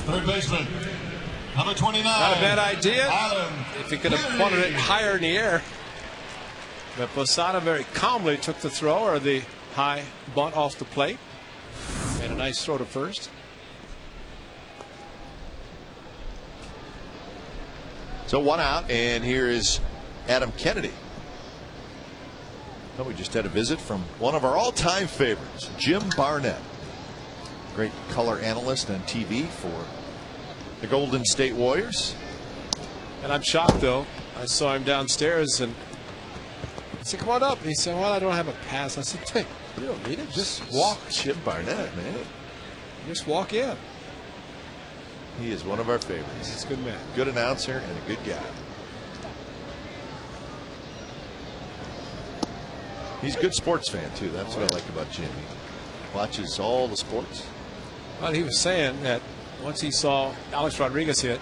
Speaker 4: Third baseman, number 29.
Speaker 3: Not a bad idea.
Speaker 4: Adam
Speaker 3: If he could have pointed it higher in the air. But Posada very calmly took the throw, or the high bunt off the plate. Made a nice throw to first.
Speaker 1: So 1 out, and here is Adam Kennedy. Well, we just had a visit from one of our all-time favorites, Jim Barnett. Great color analyst on TV for the Golden State Warriors.
Speaker 3: And I'm shocked, though. I saw him downstairs, and I said, come on up. And he said, well, I don't have a pass. I said, hey, you don't need it. Just walk.
Speaker 1: Jim Barnett, man.
Speaker 3: Just walk in.
Speaker 1: He is one of our favorites.
Speaker 3: He's a good man.
Speaker 1: Good announcer and a good guy. He's a good sports fan, too. That's what I like about Jim. He watches all the sports.
Speaker 3: Well, he was saying that once he saw Alex Rodriguez hit,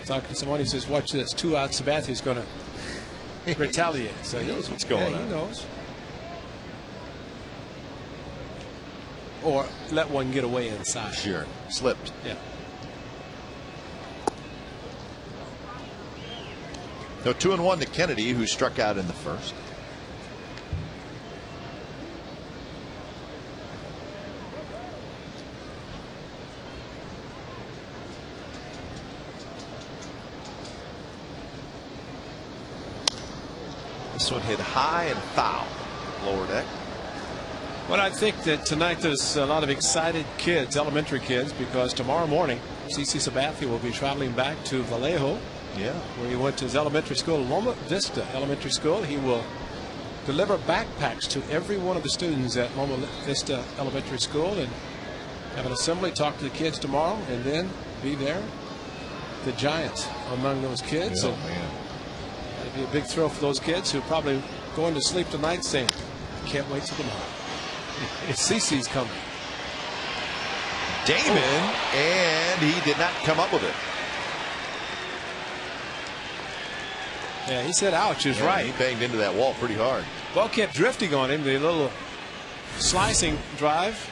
Speaker 3: talking to someone, he says, watch this, 2 out, Sabathia's going to retaliate. So he knows what's going on. He knows. Or let one get away inside.
Speaker 1: Sure. Slipped.
Speaker 3: Yeah.
Speaker 1: So 2-1 to Kennedy, who struck out in the first. This one hit high and foul. Lower deck.
Speaker 3: Well, I think that tonight there's a lot of excited kids, elementary kids, because tomorrow morning CC Sabathia will be traveling back to Vallejo, where he went to his elementary school, Loma Vista Elementary School. He will deliver backpacks to every one of the students at Loma Vista Elementary School and have an assembly, talk to the kids tomorrow, and then be there. The Giants among those kids.
Speaker 1: Oh, man.
Speaker 3: It'll be a big thrill for those kids who are probably going to sleep tonight saying, can't wait till tomorrow. CC's coming.
Speaker 1: Damon, and he did not come up with it.
Speaker 3: Yeah, he said ouch is right.
Speaker 1: He banged into that wall pretty hard.
Speaker 3: Ball kept drifting on him. The little slicing drive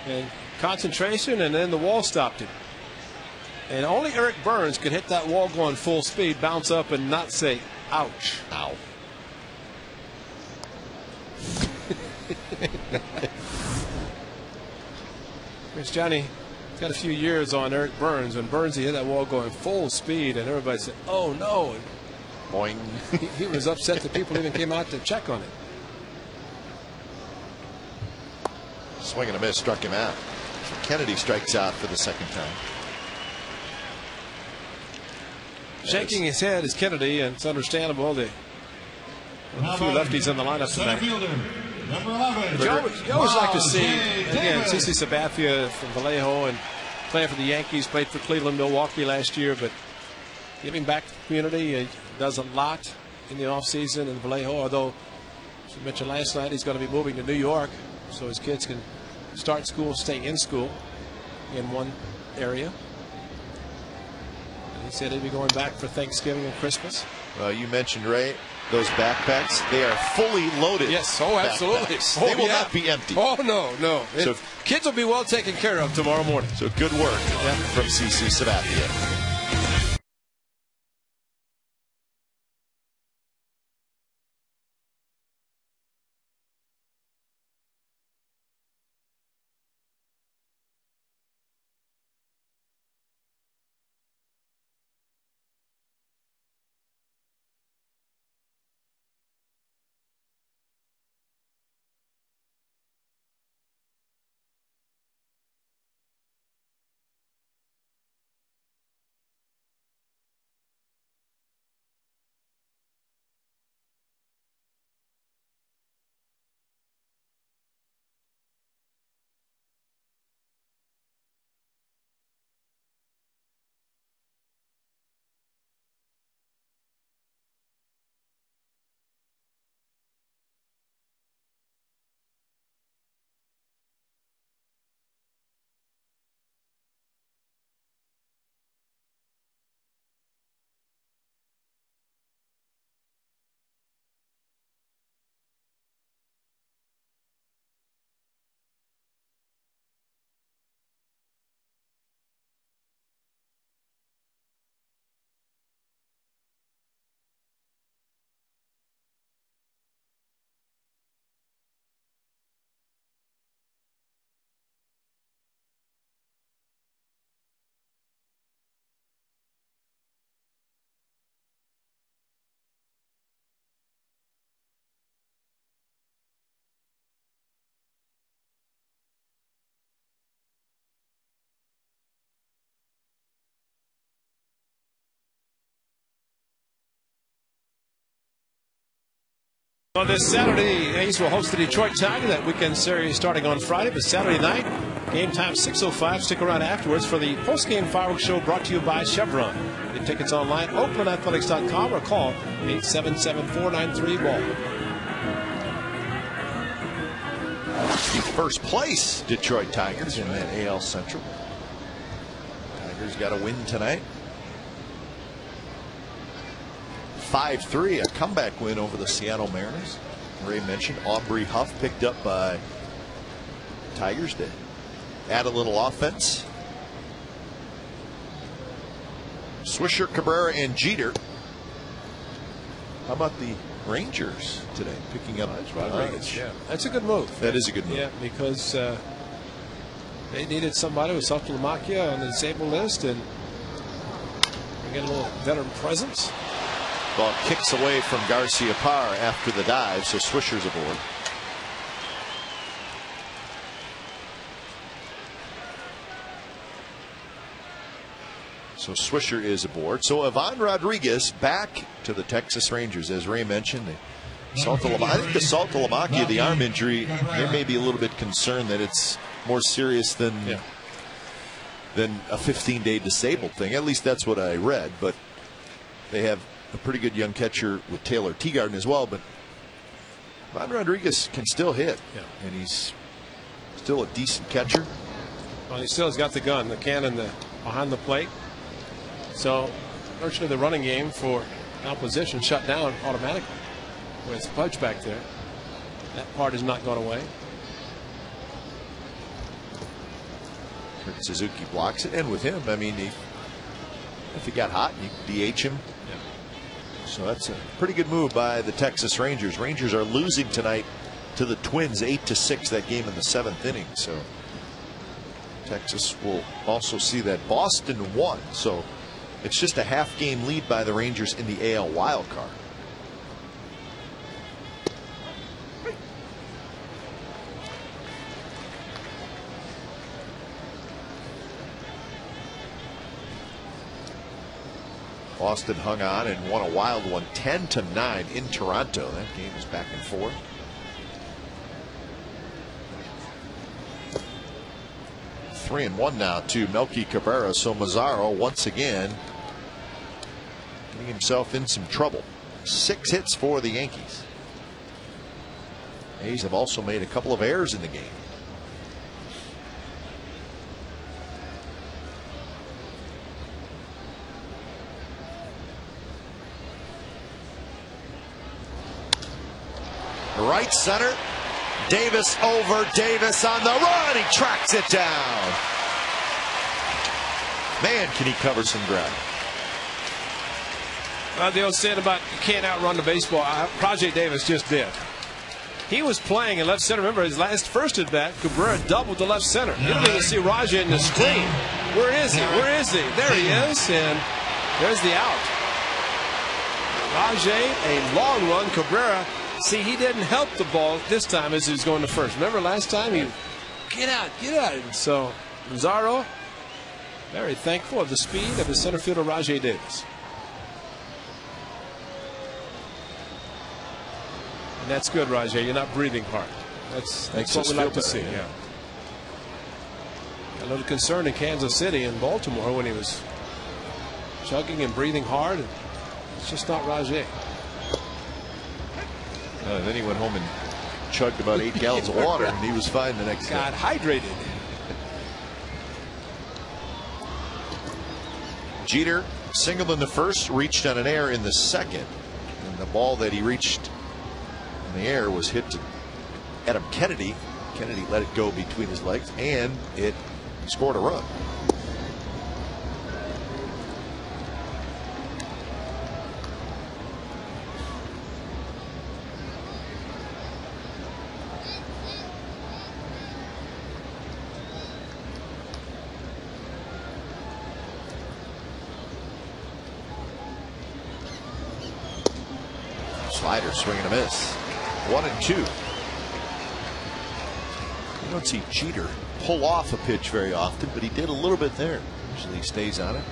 Speaker 3: and concentration, and then the wall stopped him. And only Eric Burns could hit that wall going full speed, bounce up, and not say ouch.
Speaker 1: Ow.
Speaker 3: Here's Johnny. He's got a few years on Eric Burns. When Burns, he hit that wall going full speed, and everybody said, oh no. And
Speaker 1: boing.
Speaker 3: he was upset that people even came out to check on it.
Speaker 1: Swing and a miss struck him out. So Kennedy strikes out for the second time.
Speaker 3: Shaking his head is Kennedy, and it's understandable. The a few lefties in the lineup tonight.
Speaker 4: Number 11.
Speaker 3: You always like to see, again, CC Sabathia from Vallejo and playing for the Yankees, played for Cleveland, Milwaukee last year, but giving back to the community. He does a lot in the offseason in Vallejo, although, as we mentioned last night, he's going to be moving to New York so his kids can start school, stay in school in one area. And he said he'd be going back for Thanksgiving and Christmas.
Speaker 1: Well, you mentioned, Ray, those backpacks, they are fully loaded.
Speaker 3: Yes, oh, absolutely.
Speaker 1: Oh, they will not be empty.
Speaker 3: Oh, no.
Speaker 1: So
Speaker 3: kids will be well taken care of tomorrow morning.
Speaker 1: So good work from CC Sabathia.
Speaker 3: On this Saturday, Yankees will host the Detroit Tigers. That weekend series starting on Friday, but Saturday night, game time 6:05. Stick around afterwards for the post-game fireworks show brought to you by Chevron. Get tickets online, OaklandAthletics.com, or call 877-493-BALL.
Speaker 1: First place Detroit Tigers in that AL Central. Tigers got a win tonight. 5-3, a comeback win over the Seattle Mariners. Ray mentioned Aubrey Huff picked up by Tigers to add a little offense. Swisher, Cabrera, and Jeter. How about the Rangers today picking up
Speaker 3: Rodriguez? Yeah, that's a good move.
Speaker 1: That is a good move.
Speaker 3: Yeah, because they needed somebody with Sabathia on the disabled list, and we get a little veteran presence.
Speaker 1: Ball kicks away from Garcia Parr after the dive, so Swisher's aboard. So Swisher is aboard. So Ivan Rodriguez back to the Texas Rangers, as Ray mentioned. I think the Saltalamacchia, the arm injury, they may be a little bit concerned that it's more serious than a 15-day disabled thing. At least that's what I read. But they have a pretty good young catcher with Taylor Teagarden as well. But Ivan Rodriguez can still hit, and he's still a decent catcher.
Speaker 3: Well, he still has got the gun, the cannon behind the plate. So virtually the running game for opposition shut down automatically with Pudge back there. That part has not gone away.
Speaker 1: Suzuki blocks it, and with him, I mean, if he got hot, you could DH him. So that's a pretty good move by the Texas Rangers. Rangers are losing tonight to the Twins 8-6, that game in the 7th inning. So Texas will also see that. Boston won, so it's just a half-game lead by the Rangers in the AL wild card. Boston hung on and won a wild one 10-9 in Toronto. That game is back and forth. Three and one now to Melky Cabrera. So Mazzaro once again getting himself in some trouble. 6 hits for the Yankees. A's have also made a couple of errors in the game. Right center. Davis over. Davis on the run. He tracks it down. Man, can he cover some ground.
Speaker 3: Well, the old saying about you can't outrun the baseball. Rajai Davis just did. He was playing in left center. Remember his first at bat, Cabrera doubled to left center. You don't even see Rajai in the screen. Where is he? Where is he? There he is, and there's the out. Rajai, a long run. Cabrera. See, he didn't help the ball this time as he was going to first. Remember last time he get out. And so Mazzaro very thankful of the speed of the center fielder Rajai Davis. And that's good, Rajai. You're not breathing hard. That's what we like to see. Yeah. A little concern in Kansas City and Baltimore when he was chugging and breathing hard. It's just not Rajai.
Speaker 1: Then he went home and chugged about 8 gallons of water, and he was fine the next day.
Speaker 3: Got hydrated.
Speaker 1: Jeter singled in the first, reached on an error in the second, and the ball that he reached in the air was hit to Adam Kennedy. Kennedy let it go between his legs, and it scored a run. Slider, swing and a miss. 1-2. You don't see Jeter pull off a pitch very often, but he did a little bit there. Usually he stays on it.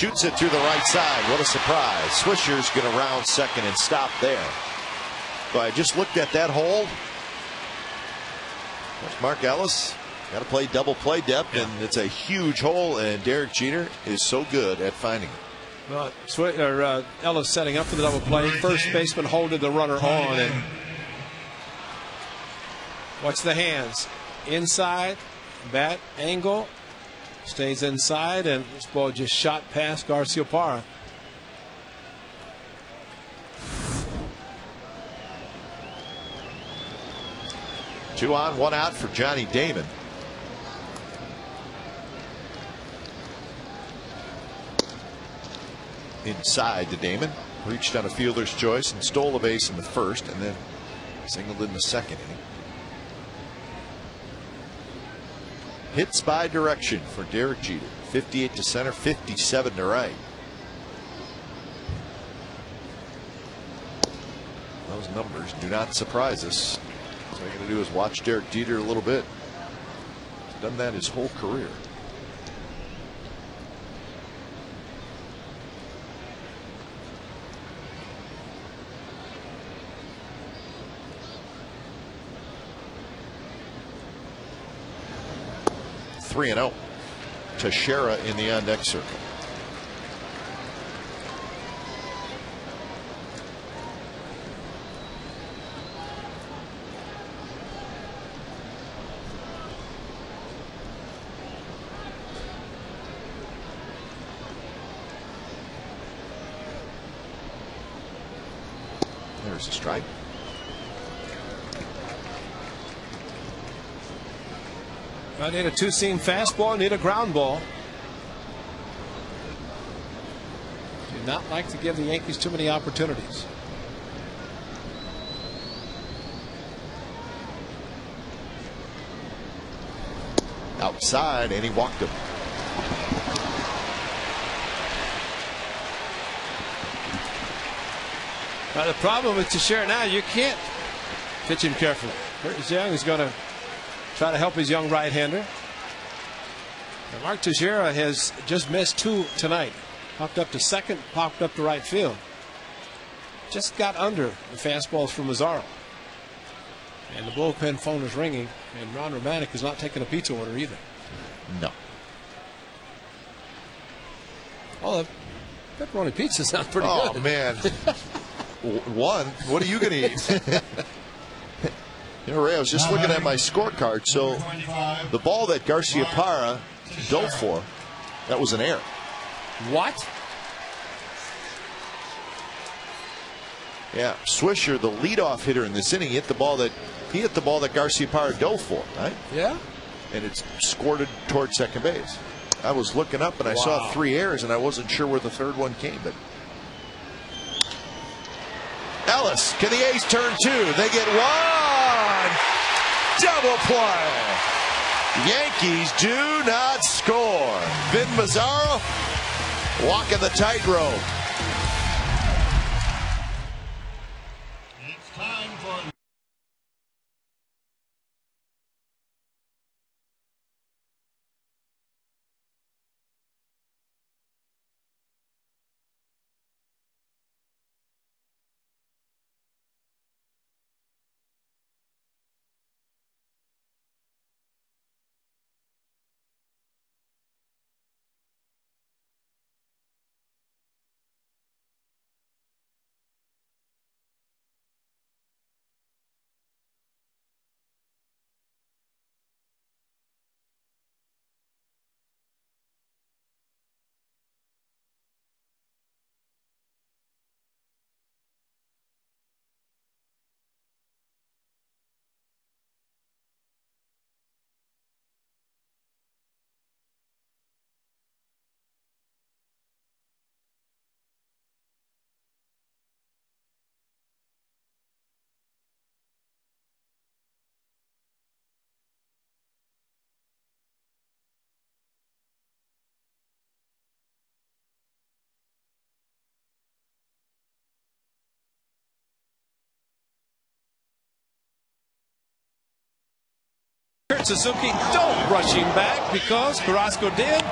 Speaker 1: shoots it through the right side. What a surprise. Swisher's going to round second and stop there. But I just looked at that hole. There's Mark Ellis. Got to play double play depth, and it's a huge hole, and Derek Jeter is so good at finding it.
Speaker 3: Well, Ellis setting up for the double play. First baseman holding the runner on. And watch the hands. Inside, bat angle. Stays inside, and this ball just shot past Garciaparra.
Speaker 1: Two on, one out for Johnny Damon. Inside to Damon. Reached on a fielder's choice and stole a base in the first, and then singled in the second inning. Hits by direction for Derek Jeter. 58 to center, 57 to right. Those numbers do not surprise us. So all you got to do is watch Derek Jeter a little bit. He's done that his whole career. Three and 0. Teixeira in the on deck circle. There's a strike.
Speaker 3: I need a two-seam fastball, need a ground ball. Do not like to give the Yankees too many opportunities.
Speaker 1: Outside, and he walked him.
Speaker 3: Now the problem with Teixeira now, you can't pitch him carefully. Curtis Young is going to try to help his young right-hander. Mark Teixeira has just missed two tonight. Popped up to second, popped up to right field. Just got under the fastballs from Mazzaro. And the bullpen phone is ringing, and Ron Romanek is not taking a pizza order either.
Speaker 1: No.
Speaker 3: Oh, the pepperoni pizza sounds pretty good.
Speaker 1: Oh, man. One. What are you going to eat? You know, Ray, I was just looking at my scorecard. So the ball that Garciaparra dove for, that was an error.
Speaker 3: What?
Speaker 1: Yeah, Swisher, the leadoff hitter in this inning, hit the ball that Garciaparra dove for, right?
Speaker 3: Yeah.
Speaker 1: And it's squirted towards second base. I was looking up and I saw three errors, and I wasn't sure where the third one came, but Ellis, can the A's turn two? They get one. Double play. Yankees do not score. Vin Mazzaro walking the tightrope.
Speaker 4: It's time for
Speaker 3: Suzuki, don't rush him back because Carrasco did.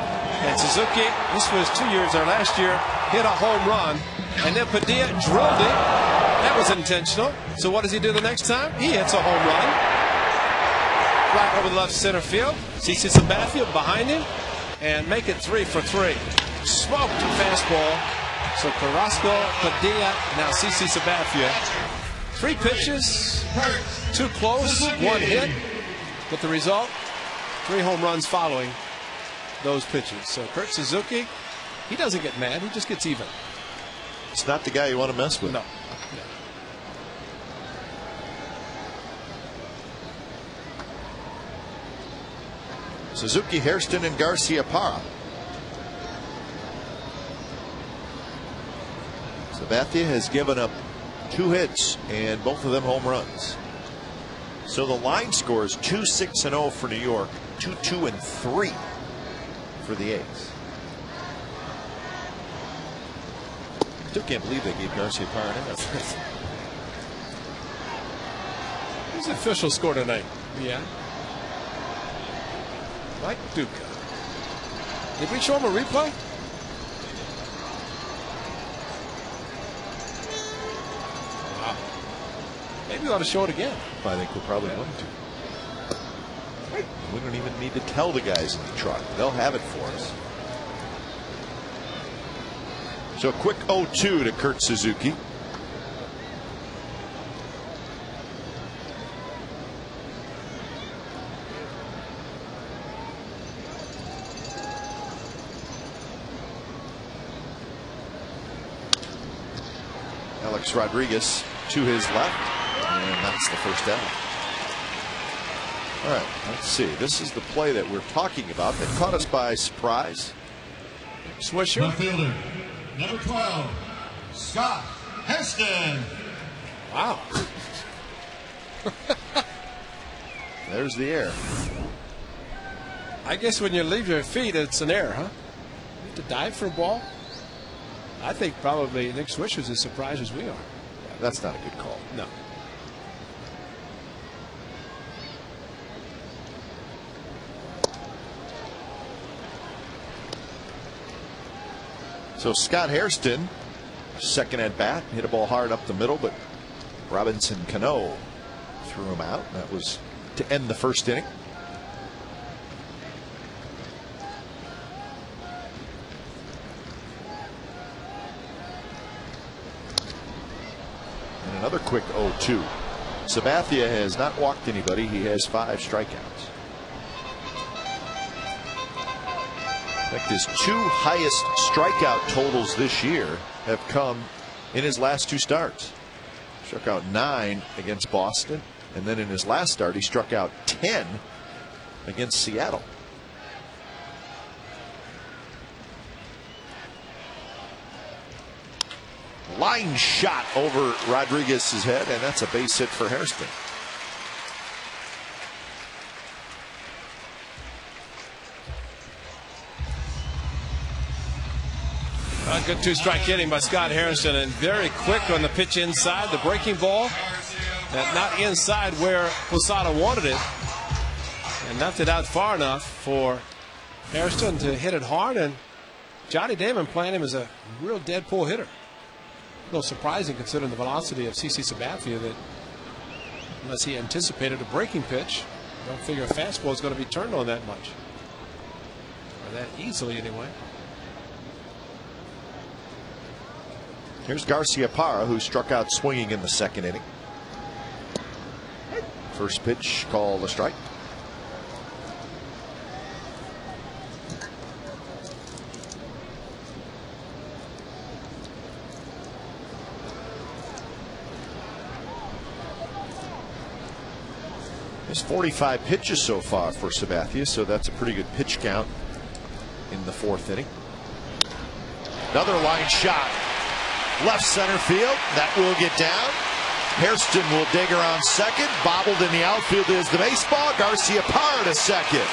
Speaker 3: And Suzuki, this was 2 years or last year, hit a home run. And then Padilla drilled it. That was intentional. So what does he do the next time? He hits a home run. Right over the left center field. CC Sabathia behind him. And make it 3 for 3. Smoked fastball. So Carrasco, Padilla, now CC Sabathia. 3 pitches, 2 close, 1 hit. But the result, 3 home runs following those pitches. So Kurt Suzuki, he doesn't get mad. He just gets even.
Speaker 1: It's not the guy you want to mess with.
Speaker 3: No.
Speaker 1: Suzuki, Hairston, and Garcia Parra. Sabathia has given up 2 hits and both of them home runs. So the line score is 2-6-0 for New York, 2-2-3 for the A's. Still can't believe they gave Garcia Parra an out.
Speaker 3: Who's the official score tonight? Yeah. Mike Duca. Did we show him a replay? Wow. Maybe we ought to show it again.
Speaker 1: I think we're probably going to. We don't even need to tell the guys in the truck. They'll have it for us. So a quick 0-2 to Kurt Suzuki. Alex Rodriguez to his left, and that's the first down. All right, let's see. This is the play that we're talking about that caught us by surprise.
Speaker 3: Swisher.
Speaker 4: Left fielder, number 12, Scott Hairston.
Speaker 3: Wow.
Speaker 1: There's the air.
Speaker 3: I guess when you leave your feet, it's an error, huh? You have to dive for a ball. I think probably Nick Swisher's as surprised as we are.
Speaker 1: That's not a good call.
Speaker 3: No.
Speaker 1: So Scott Hairston, second at bat, hit a ball hard up the middle, but Robinson Cano threw him out. That was to end the first inning. And another quick 0-2. Sabathia has not walked anybody. He has 5 strikeouts. In fact, his 2 highest strikeout totals this year have come in his last 2 starts. Struck out 9 against Boston, and then in his last start he struck out 10 against Seattle. Line shot over Rodriguez's head, and that's a base hit for Hairston.
Speaker 3: A good 2-strike inning by Scott Hairston, and very quick on the pitch inside, the breaking ball. Not inside where Posada wanted it, and knocked it out far enough for Hairston to hit it hard. And Johnny Damon playing him as a real dead pull hitter. A little surprising considering the velocity of CC Sabathia, that unless he anticipated a breaking pitch, I don't figure a fastball is going to be turned on that much, or that easily anyway.
Speaker 1: Here's Garcia Parra, who struck out swinging in the second inning. First pitch called a strike. There's 45 pitches so far for Sabathia, so that's a pretty good pitch count in the 4th inning. Another line shot. Left center field. That will get down. Hairston will dig around second. Bobbled in the outfield is the baseball. Garcia Parra to second.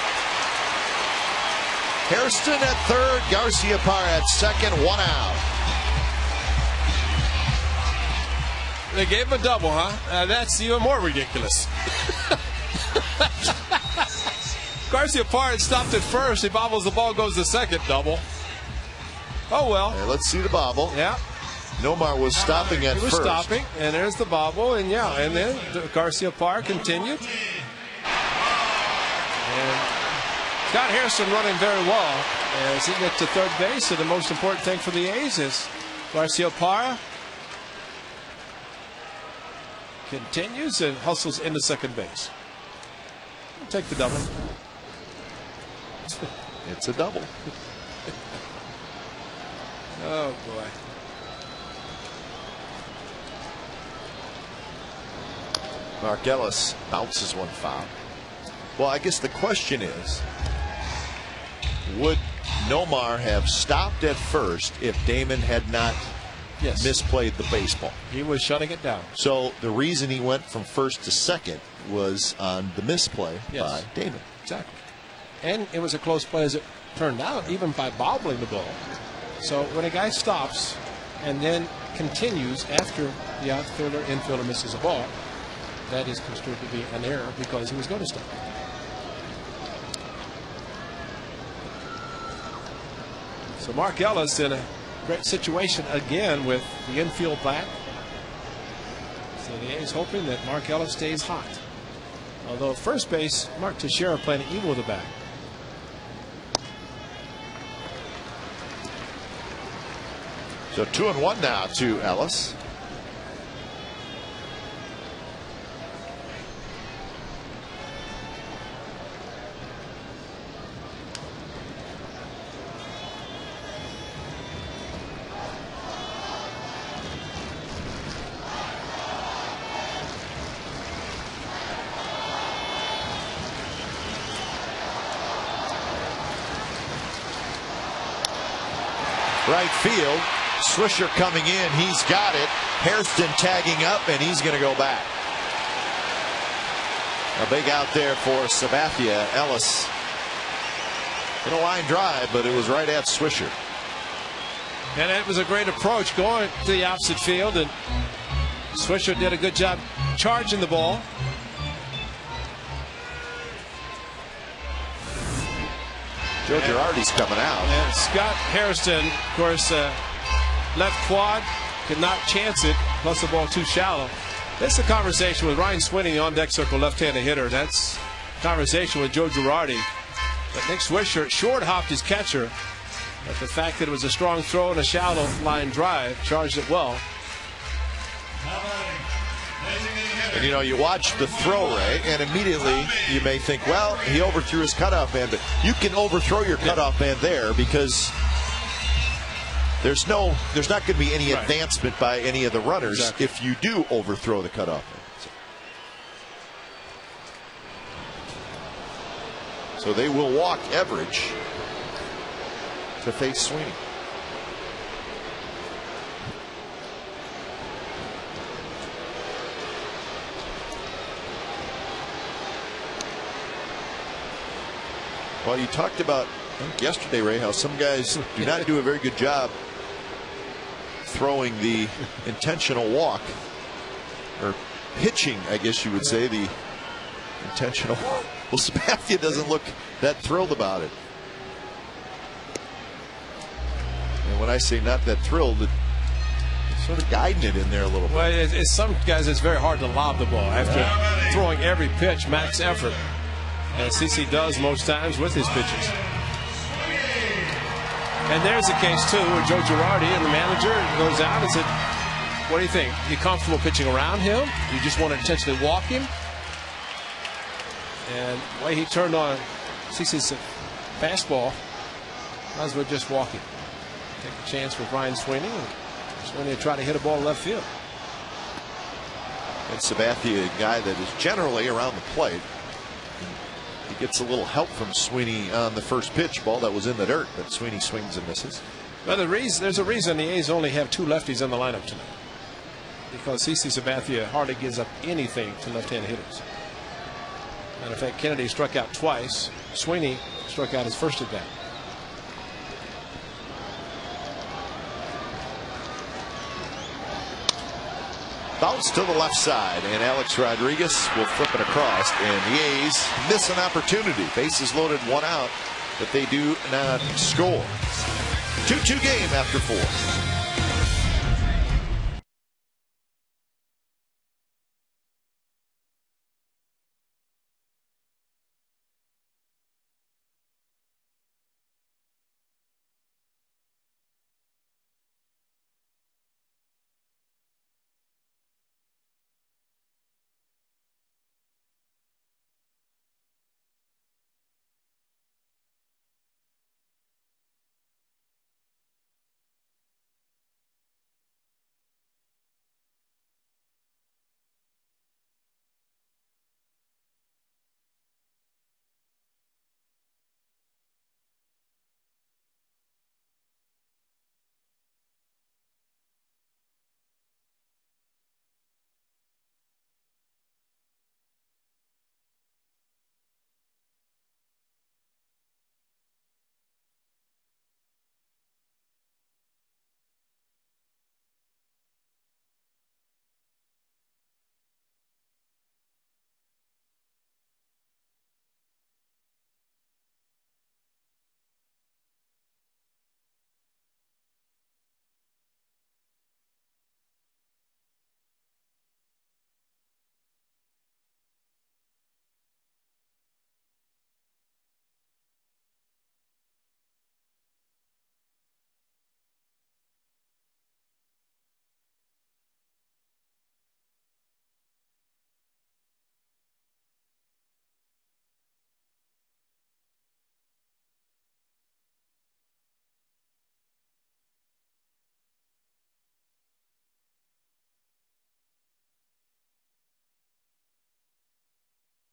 Speaker 1: Hairston at third. Garcia Parra at second. 1 out.
Speaker 3: They gave him a double, huh? That's even more ridiculous. Garciaparra had stopped at first. He bobbles the ball, goes to second. Double. Oh, well.
Speaker 1: Hey, let's see the bobble.
Speaker 3: Yeah.
Speaker 1: Nomar was stopping at first.
Speaker 3: He was stopping, and there's the bobble, and yeah, and then Garciaparra continued. And Scott Harrison running very well as he gets to third base, and the most important thing for the A's is Garciaparra continues and hustles into second base. We'll take the double.
Speaker 1: It's a double.
Speaker 3: Oh, boy.
Speaker 1: Mark Ellis bounces one foul. Well, I guess the question is, would Nomar have stopped at first if Damon had not misplayed the baseball?
Speaker 3: He was shutting it down.
Speaker 1: So the reason he went from first to second was on the misplay by Damon.
Speaker 3: Exactly. And it was a close play as it turned out, even by bobbling the ball. So when a guy stops and then continues after the outfielder, infielder misses a ball, that is construed to be an error because he was going to stop. So Mark Ellis in a great situation again with the infield back. So the A's hoping that Mark Ellis stays hot. Although at first base, Mark Teixeira playing evil with the bat.
Speaker 1: So 2-1 now to Ellis. Right field. Swisher coming in. He's got it. Hairston tagging up, and he's going to go back. A big out there for Sabathia. Ellis in a line drive, but it was right at Swisher.
Speaker 3: And it was a great approach going to the opposite field, and Swisher did a good job charging the ball.
Speaker 1: Joe Girardi's coming out.
Speaker 3: And Scott Hairston, of course, left quad, could not chance it, plus the ball too shallow. This is a conversation with Ryan Sweeney, the on-deck circle left-handed hitter. That's a conversation with Joe Girardi. But Nick Swisher short-hopped his catcher. But the fact that it was a strong throw and a shallow line drive, charged it well.
Speaker 1: And you know, you watch the throw, Ray, and immediately you may think, well, he overthrew his cutoff man, but you can overthrow your cutoff man there because there's not going to be any advancement by any of the runners if you do overthrow the cutoff man. So they will walk Everage to face Sweeney. Well, you talked about, I think yesterday, Ray, how some guys do not do a very good job throwing the intentional walk, or pitching, I guess you would say, the intentional. Well, Sabathia doesn't look that thrilled about it. And when I say not that thrilled, it's sort of guiding it in there a little bit.
Speaker 3: Well, it's some guys, it's very hard to lob the ball after throwing every pitch, max effort, as CC does most times with his pitches. And there's the case, too, where Joe Girardi and the manager goes out and said, what do you think? You comfortable pitching around him? You just want to intentionally walk him? And the way he turned on CC's fastball, might as well just walk him. Take a chance with Ryan Sweeney. Sweeney try to hit a ball left field.
Speaker 1: And Sabathia, a guy that is generally around the plate. He gets a little help from Sweeney on the first pitch ball that was in the dirt, but Sweeney swings and misses.
Speaker 3: Well, there's a reason the A's only have two lefties in the lineup tonight, because CC Sabathia hardly gives up anything to left-handed hitters. Matter of fact, Kennedy struck out twice. Sweeney struck out his first at bat.
Speaker 1: Bounce to the left side, and Alex Rodriguez will flip it across, and the A's miss an opportunity. Bases loaded, 1 out, but they do not score. 2-2 game after 4.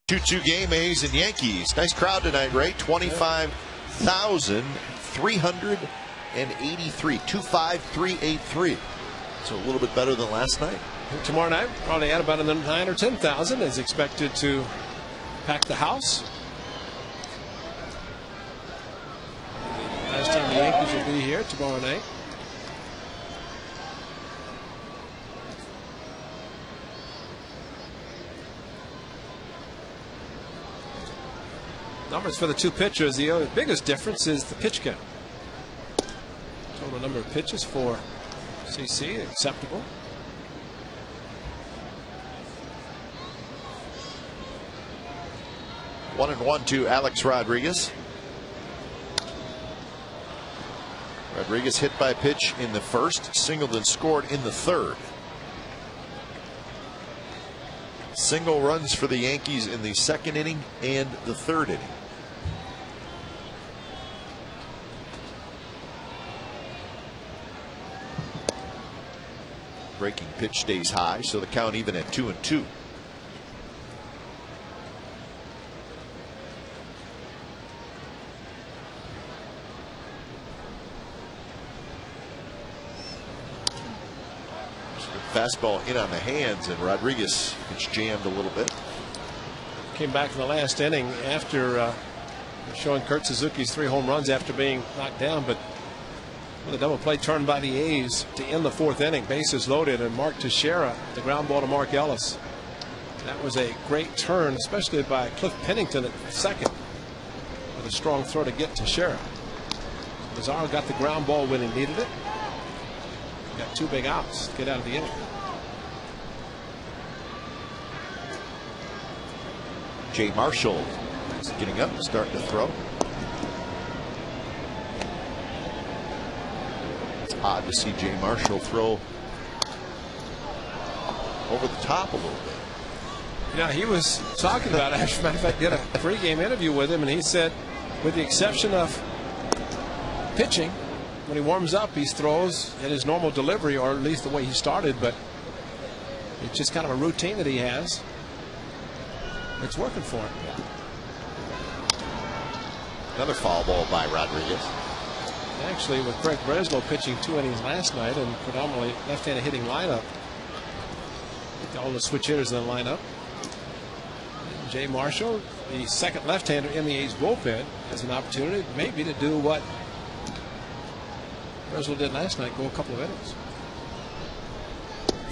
Speaker 1: Two game, A's and Yankees. Nice crowd tonight, Ray. 25,383. 25,383. So a little bit better than last night.
Speaker 3: Tomorrow night, probably at about 9 or 10,000 is expected to pack the house. Last time the Yankees will be here tomorrow night. Numbers for the two pitchers. The biggest difference is the pitch count. Total number of pitches for CC acceptable.
Speaker 1: One and one to Alex Rodriguez. Rodriguez hit by a pitch in the first, singled and scored in the third. Single runs for the Yankees in the second inning and the third inning. Breaking pitch stays high, so the count even at 2-2. Fastball in on the hands, and Rodriguez gets jammed a little bit.
Speaker 3: Came back in the last inning after showing Kurt Suzuki's 3 home runs after being knocked down, but with a double play turned by the A's to end the 4th inning. Bases loaded, and Mark Teixeira, the ground ball to Mark Ellis. That was a great turn, especially by Cliff Pennington at second, with a strong throw to get Teixeira. Mazzaro got the ground ball when he needed it. Got 2 big outs to get out of the inning.
Speaker 1: Jay Marshall is getting up, starting to throw. It's odd to see Jay Marshall throw over the top a little bit.
Speaker 3: Yeah, he was talking about it. As a matter of fact, did a pregame interview with him, and he said, with the exception of pitching, when he warms up, he throws at his normal delivery, or at least the way he started, but it's just kind of a routine that he has. It's working for him.
Speaker 1: Yeah. Another foul ball by Rodriguez.
Speaker 3: Actually, with Greg Breslow pitching 2 innings last night and predominantly left-handed hitting lineup, all the switch hitters in the lineup. And Jay Marshall, the second left-hander in the A's bullpen, has an opportunity maybe to do what Breslow did last night, go a couple of innings.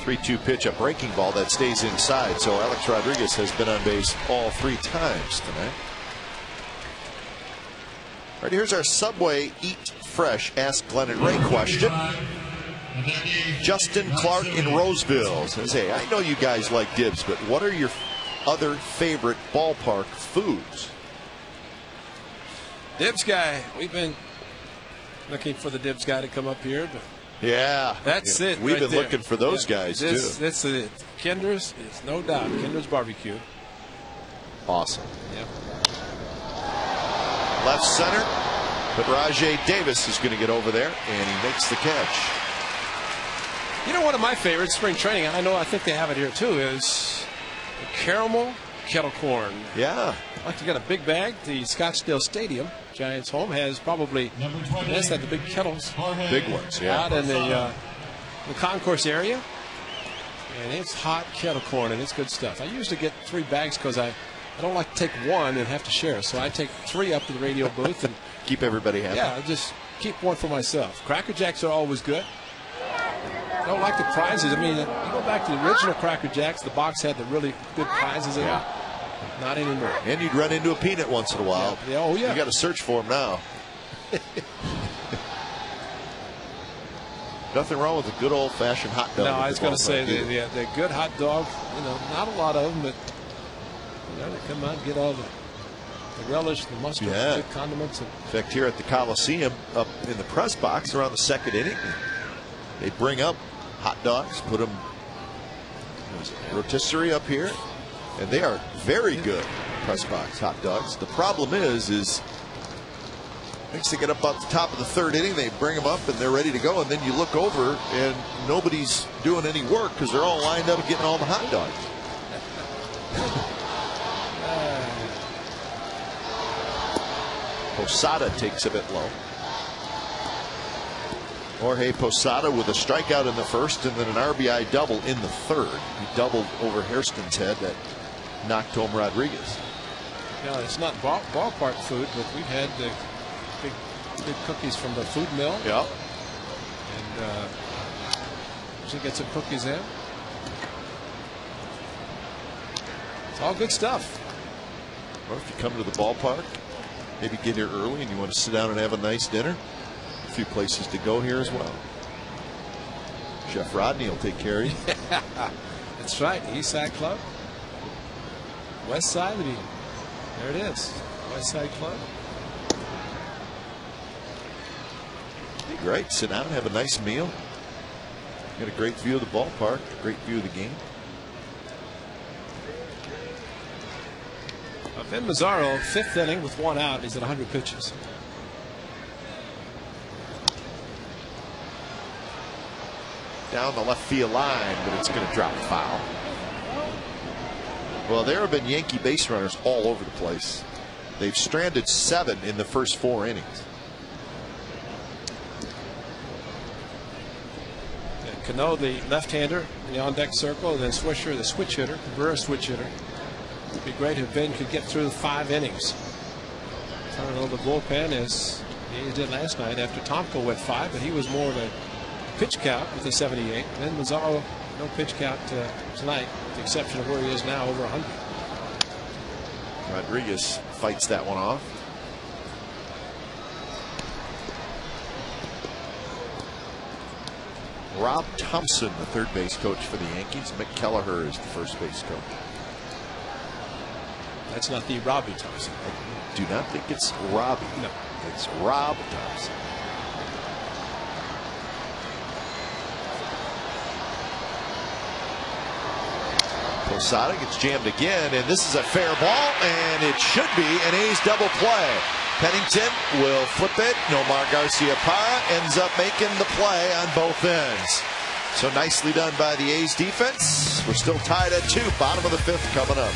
Speaker 1: 3-2 pitch, a breaking ball that stays inside. So Alex Rodriguez has been on base all 3 times tonight. All right, here's our Subway Eat Fresh Ask Glenn and Ray question. Justin Clark in Roseville says, hey, I know you guys like dibs, but what are your other favorite ballpark foods?
Speaker 3: Dibs guy, we've been looking for the Dibs guy to come up here, but
Speaker 1: yeah,
Speaker 3: that's it.
Speaker 1: We've been
Speaker 3: there.
Speaker 1: looking for those guys too.
Speaker 3: That's it. Kinder's is no doubt. Kinder's barbecue.
Speaker 1: Awesome.
Speaker 3: Yep.
Speaker 1: Left center, but Rajay Davis is going to get over there, and he makes the catch.
Speaker 3: You know, one of my favorites, spring training, I think they have it here too, is the caramel kettle corn.
Speaker 1: Yeah.
Speaker 3: I'd like to get a big bag. The Scottsdale Stadium, Giants home, has probably had the big kettles.
Speaker 1: Big ones, yeah.
Speaker 3: Out in the concourse area. And it's hot kettle corn, and it's good stuff. I usually get 3 bags because I don't like to take one and have to share. So I take 3 up to the radio booth and
Speaker 1: keep everybody happy.
Speaker 3: Yeah, I just keep one for myself. Cracker Jacks are always good. I don't like the prizes. I mean, you go back to the original Cracker Jacks, the box had the really good prizes in it. Not anymore.
Speaker 1: And you'd run into a peanut once in a while.
Speaker 3: Yeah. Oh, yeah.
Speaker 1: You got to search for them now. Nothing wrong with a good old-fashioned hot dog.
Speaker 3: No, I was going to say the good hot dog. You know, not a lot of them, but they come out and get all the relish, the mustard, the good condiments.
Speaker 1: In fact, here at the Coliseum, up in the press box around the 2nd inning, they bring up hot dogs, put them rotisserie up here, and they are very good press box hot dogs. The problem is once they get up about the top of the 3rd inning, they bring them up and they're ready to go, and then you look over and nobody's doing any work because they're all lined up getting all the hot dogs. Posada takes a bit low. Jorge Posada with a strikeout in the 1st and then an RBI double in the 3rd. He doubled over Hairston's head that knocked home Rodriguez.
Speaker 3: Yeah, it's not ballpark food, but we've had the big cookies from the food mill.
Speaker 1: Yeah.
Speaker 3: And usually get some cookies in. It's all good stuff.
Speaker 1: Well, if you come to the ballpark, maybe get here early and you want to sit down and have a nice dinner, a few places to go here as well. Chef Rodney will take care of you.
Speaker 3: That's right. East Side Club. West Side. There it is. West Side Club.
Speaker 1: Be great. Sit down and have a nice meal. Got a great view of the ballpark, a great view of the game.
Speaker 3: Ben Mazzaro, 5th inning with 1 out. He's at 100 pitches.
Speaker 1: Down the left field line, but it's going to drop foul. Well, there have been Yankee base runners all over the place. They've stranded 7 in the first 4 innings.
Speaker 3: Cano, the left-hander in the on-deck circle, and then Swisher, the switch hitter, Cabrera switch hitter. It'd be great if Ben could get through 5 innings. I don't know the bullpen as he did last night after Tomko went 5, but he was more of a pitch count with the 78. Ben Mazzaro, no pitch count tonight, with the exception of where he is now, over 100.
Speaker 1: Rodriguez fights that one off. Rob Thompson, the 3rd base coach for the Yankees. Mick Kelleher is the 1st base coach.
Speaker 3: That's not the Robbie Thompson.
Speaker 1: I do not think it's Robbie.
Speaker 3: No.
Speaker 1: It's Rob Thompson. Posada gets jammed again, and this is a fair ball, and it should be an A's double play. Pennington will flip it. Nomar Garcia-Parra ends up making the play on both ends. So nicely done by the A's defense. We're still tied at 2. Bottom of the 5th coming up.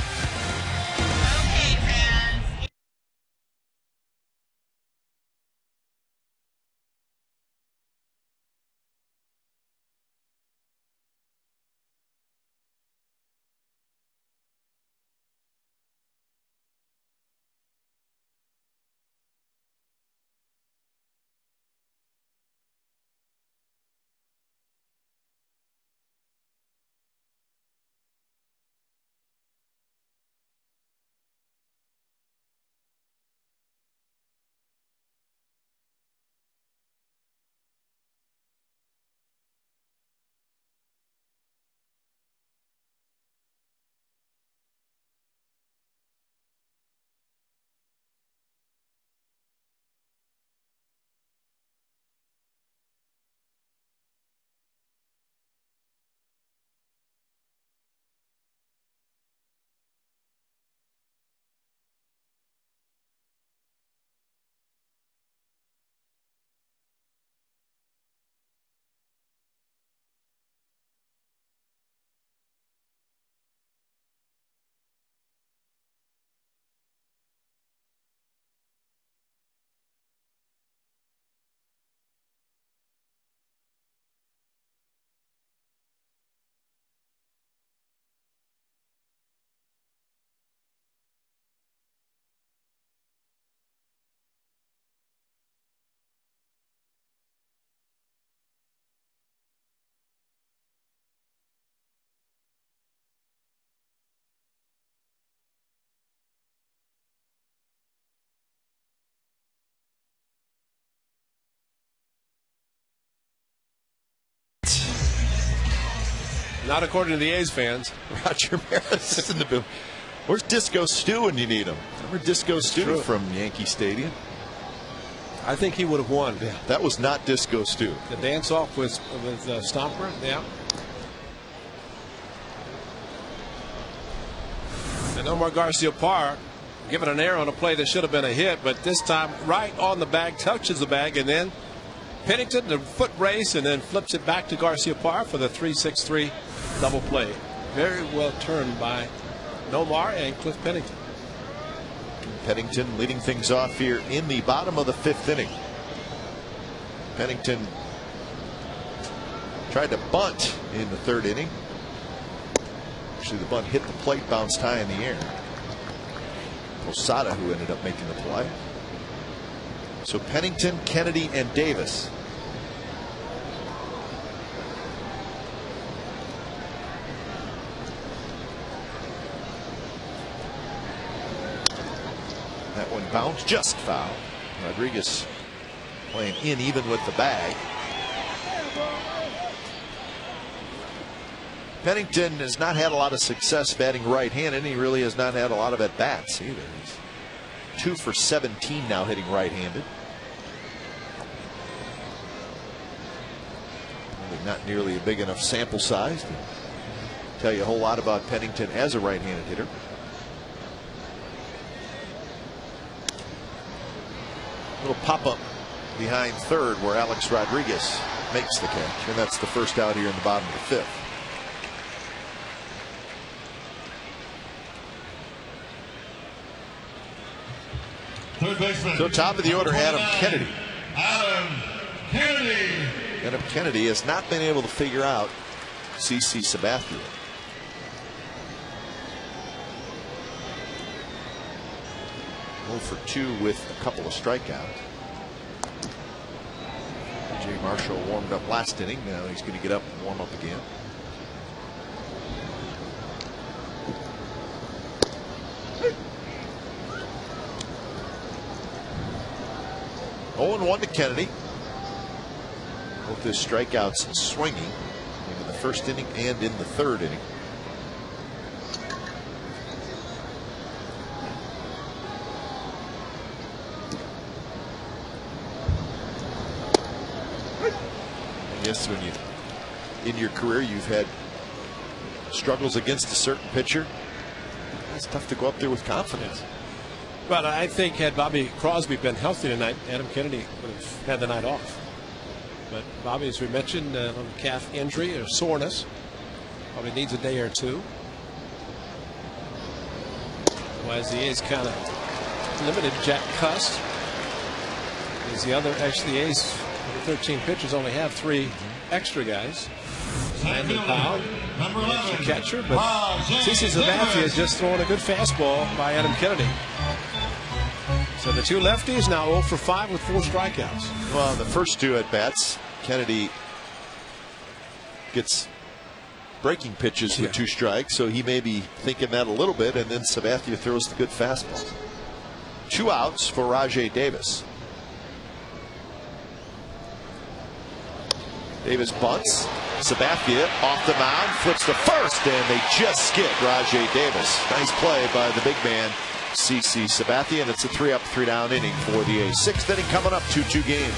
Speaker 3: Not according to the A's fans.
Speaker 1: Roger Maris is in the booth. Where's Disco Stu when you need him? Remember Disco Stu from Yankee Stadium?
Speaker 3: I think he would have won.
Speaker 1: Yeah, that was not Disco Stu.
Speaker 3: The dance off with Stomper. Yeah. And Omar Garcia-Parr given an error on a play that should have been a hit, but this time right on the bag, touches the bag, and then Pennington, the foot brace, and then flips it back to Garcia-Parr for the 3-6-3 double play. Very well turned by Nomar and Cliff Pennington.
Speaker 1: Pennington leading things off here in the bottom of the 5th inning. Pennington tried to bunt in the 3rd inning. Actually, the bunt hit the plate, bounced high in the air. Posada who ended up making the play. So Pennington, Kennedy, and Davis. That one bounced just foul. Rodriguez playing in even with the bag. Pennington has not had a lot of success batting right-handed, and he really has not had a lot of at-bats either. He's 2 for 17 now hitting right-handed. Not nearly a big enough sample size to tell you a whole lot about Pennington as a right-handed hitter. Little pop-up behind 3rd where Alex Rodriguez makes the catch, and that's the first out here in the bottom of the 5th.
Speaker 4: Third baseman.
Speaker 1: So top of the order, Adam Kennedy.
Speaker 4: Adam Kennedy.
Speaker 1: Adam Kennedy has not been able to figure out CC Sabathia. For 2 with a couple of strikeouts. Jay Marshall warmed up last inning. Now he's going to get up and warm up again. Oh, 0-1 to Kennedy. Both his strikeouts swinging in the 1st inning and in the 3rd inning. Yes, when you in your career you've had struggles against a certain pitcher, it's tough to go up there with confidence.
Speaker 3: Well, I think had Bobby Crosby been healthy tonight, Adam Kennedy would have had the night off. But Bobby, as we mentioned, on calf injury or soreness, probably needs a day or 2. Otherwise, the A's kind of limited Jack Cuss. Is the other, actually, the A's, the 13 pitchers only have 3 extra guys. Landon Powell, extra catcher, but CC Sabathia is just throwing a good fastball by Adam Kennedy. So the 2 lefties now 0 for 5 with 4 strikeouts.
Speaker 1: Well, the first 2 at bats, Kennedy gets breaking pitches with 2 strikes, so he may be thinking that a little bit, and then Sabathia throws the good fastball. 2 outs for Rajai Davis. Davis bunts. Sabathia off the mound, flips to first, and they just skip Rajai Davis. Nice play by the big man, CC Sabathia, and it's a 3-up, 3-down inning for the A's. 6th inning coming up, 2-2 game.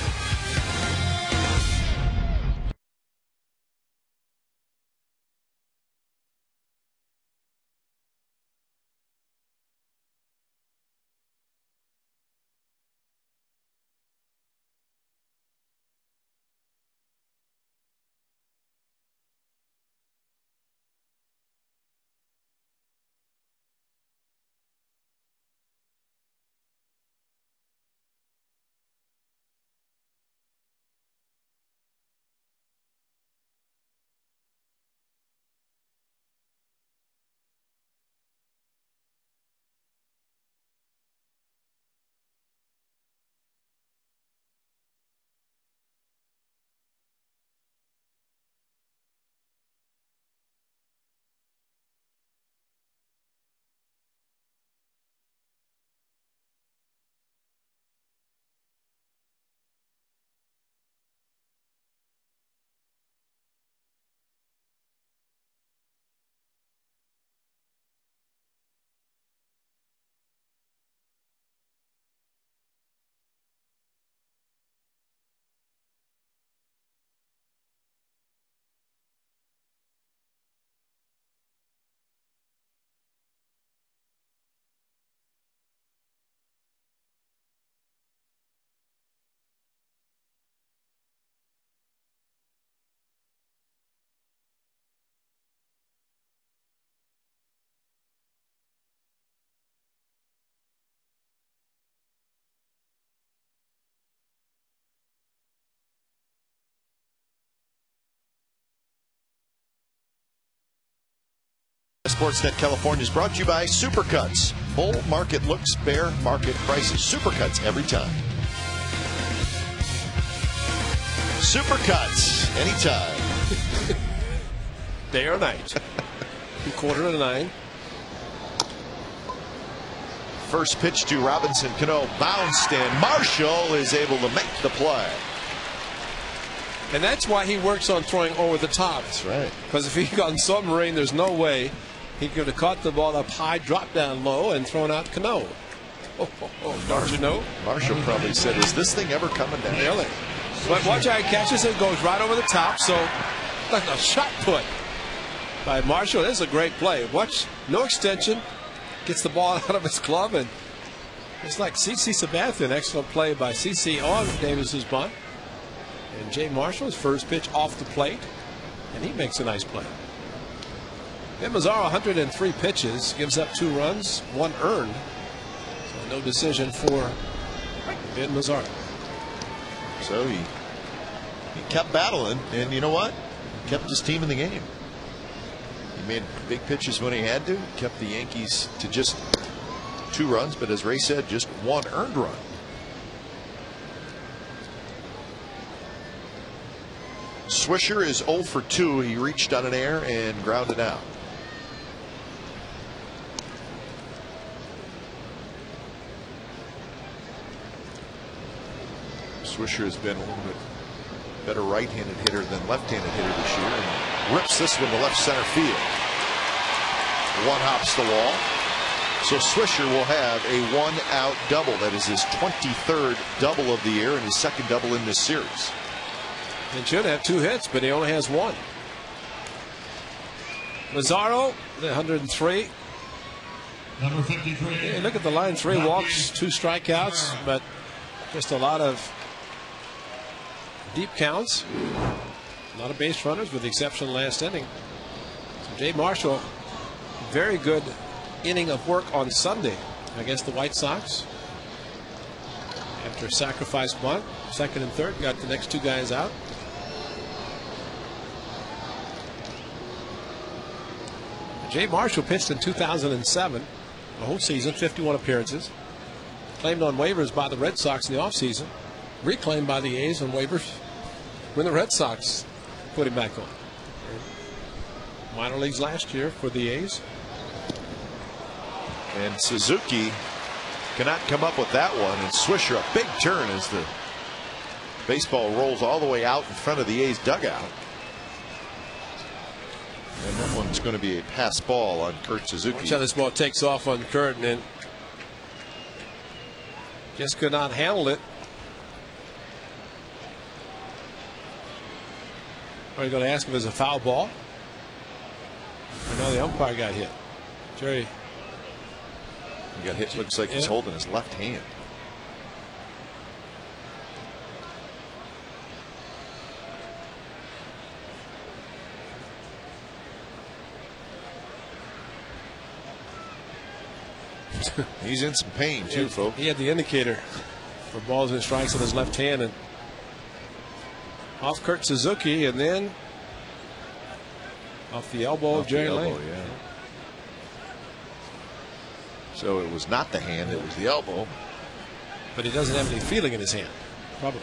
Speaker 1: Sportsnet California is brought to you by Supercuts. Bull market looks, bear market prices. Supercuts every time. Supercuts anytime.
Speaker 3: Day or night. 8:45.
Speaker 1: First pitch to Robinson Cano, bounced, and Marshall is able to make the play.
Speaker 3: And that's why he works on throwing over the top.
Speaker 1: That's right.
Speaker 3: Because if he got on submarine, there's no way he could have caught the ball up high, dropped down low, and thrown out Cano. Don't you know?
Speaker 1: Marshall probably said, "Is this thing ever coming down?"
Speaker 3: Really? But watch how he catches it, goes right over the top. So, like a shot put by Marshall. This is a great play. Watch, no extension, gets the ball out of his glove, and it's like CC Sabathia. An excellent play by CC on Davis's bunt. And Jay Marshall's first pitch off the plate, and he makes a nice play. Ben Mazzaro, 103 pitches, gives up 2 runs, 1 earned. So no decision for Ben Mazzaro.
Speaker 1: So he kept battling, and you know what? He kept his team in the game. He made big pitches when he had to, kept the Yankees to just 2 runs, but as Ray said, just 1 earned run. Swisher is 0 for 2. He reached on an error and grounded out. Swisher has been a little bit better right-handed hitter than left-handed hitter this year, and rips this one to left center field. One hops the wall. So Swisher will have a 1-out double. That is his 23rd double of the year and his 2nd double in this series.
Speaker 3: And should have 2 hits, but he only has 1. Mazzaro, the 103.
Speaker 4: Number 53.
Speaker 3: Hey, look at the line: 3 walks, 2 strikeouts, but just a lot of deep counts. A lot of base runners, with the exception of the last inning. So Jay Marshall, very good inning of work on Sunday against the White Sox. After a sacrifice bunt, 2nd and 3rd, got the next 2 guys out. Jay Marshall pitched in 2007, the whole season, 51 appearances. Claimed on waivers by the Red Sox in the offseason. Reclaimed by the A's on waivers when the Red Sox put him back on. Minor leagues last year for the A's.
Speaker 1: And Suzuki cannot come up with that one. And Swisher, a big turn as the baseball rolls all the way out in front of the A's dugout. And that one's going to be a pass ball on Kurt Suzuki.
Speaker 3: Watch how this ball takes off on Kurt, and then just could not handle it. Are you going to ask if it's a foul ball? I know the umpire got hit. Jerry.
Speaker 1: He got hit. Looks like he's holding his left hand. He's in some pain too, folks.
Speaker 3: He had the indicator for balls and strikes on his left hand, and off Kurt Suzuki, and then off the elbow of Jerry Lane.
Speaker 1: Yeah. So it was not the hand, it was the elbow.
Speaker 3: But he doesn't have any feeling in his hand, probably.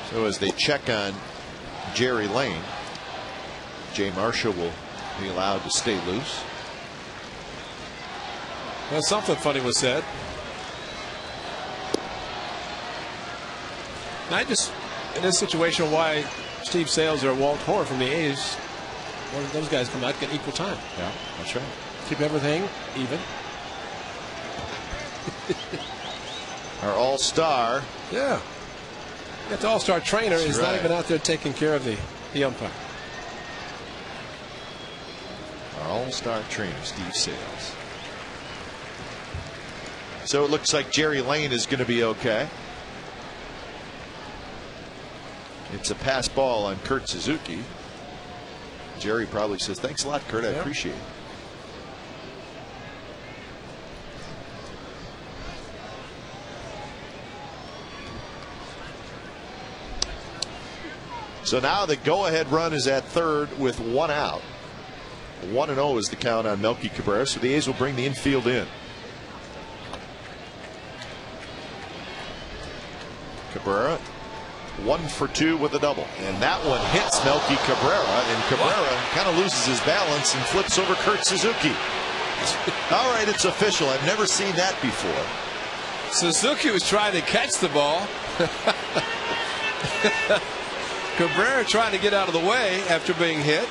Speaker 1: So as they check on Jerry Lane, Jay Marshall will be allowed to stay loose.
Speaker 3: Well, something funny was said. I just, in this situation, why Steve Sales or Walt Hoare from the A's, one of those guys come out, get equal time.
Speaker 1: Yeah, that's right.
Speaker 3: Keep everything even.
Speaker 1: Our all-star.
Speaker 3: Yeah. Got the all-star trainer is not even out there taking care of the umpire.
Speaker 1: Our all-star trainer, Steve Sales. So it looks like Jerry Lane is going to be okay. It's a pass ball on Kurt Suzuki. Jerry probably says, thanks a lot, Kurt. I appreciate it. So now the go-ahead run is at third with 1 out. 1-0 is the count on Melky Cabrera. So the A's will bring the infield in. Cabrera 1 for 2 with a double, and that one hits Melky Cabrera, and Cabrera kind of loses his balance and flips over Kurt Suzuki. All right, it's official. I've never seen that before.
Speaker 3: Suzuki was trying to catch the ball. Cabrera trying to get out of the way after being hit.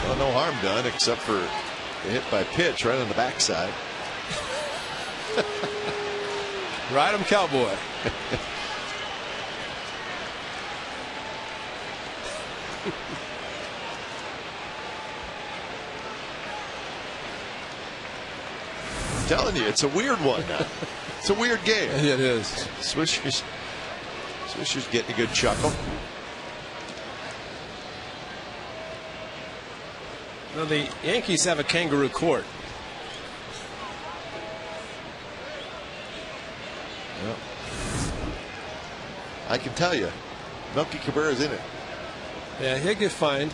Speaker 1: Well, no harm done except for a hit by pitch right on the backside.
Speaker 3: Ride 'em, cowboy.
Speaker 1: I'm telling you, it's a weird one. It's a weird game.
Speaker 3: It is.
Speaker 1: Swisher's getting a good chuckle.
Speaker 3: Well, the Yankees have a kangaroo court.
Speaker 1: Well, I can tell you, Melky Cabrera's in it.
Speaker 3: Yeah, he'll get fined.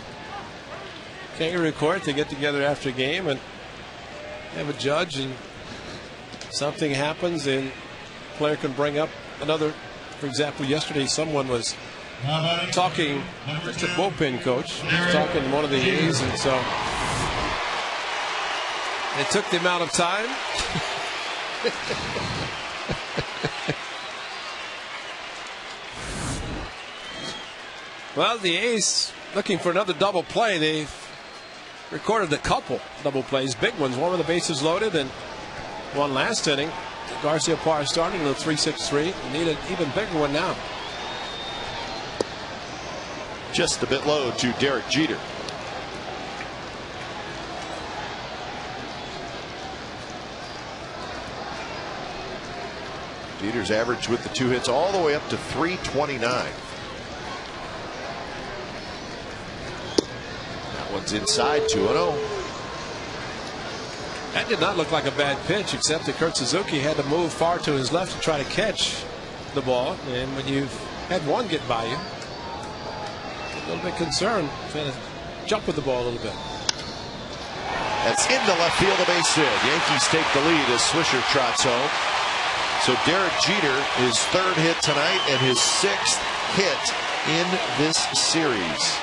Speaker 3: Kangaroo court, they get together after a game and have a judge, and something happens and player can bring up another. For example, yesterday someone was talking, just a bullpen coach, was talking to one of the A's, and so it took the amount of time. Well, the A's looking for another double play. They've recorded a couple double plays, big ones, one with the bases loaded and one last inning. Garcia Parr starting with a 3-6-3. Need an even bigger one now.
Speaker 1: Just a bit low to Derek Jeter. Jeter's average with the 2 hits all the way up to 329. That one's inside, 2-0.
Speaker 3: That did not look like a bad pitch, except that Kurt Suzuki had to move far to his left to try to catch the ball. And when you've had one get by you, a little bit concerned, trying to jump with the ball a little bit.
Speaker 1: That's into left field, a base hit. Yankees take the lead as Swisher trots home. So Derek Jeter, his 3rd hit tonight and his 6th hit in this series.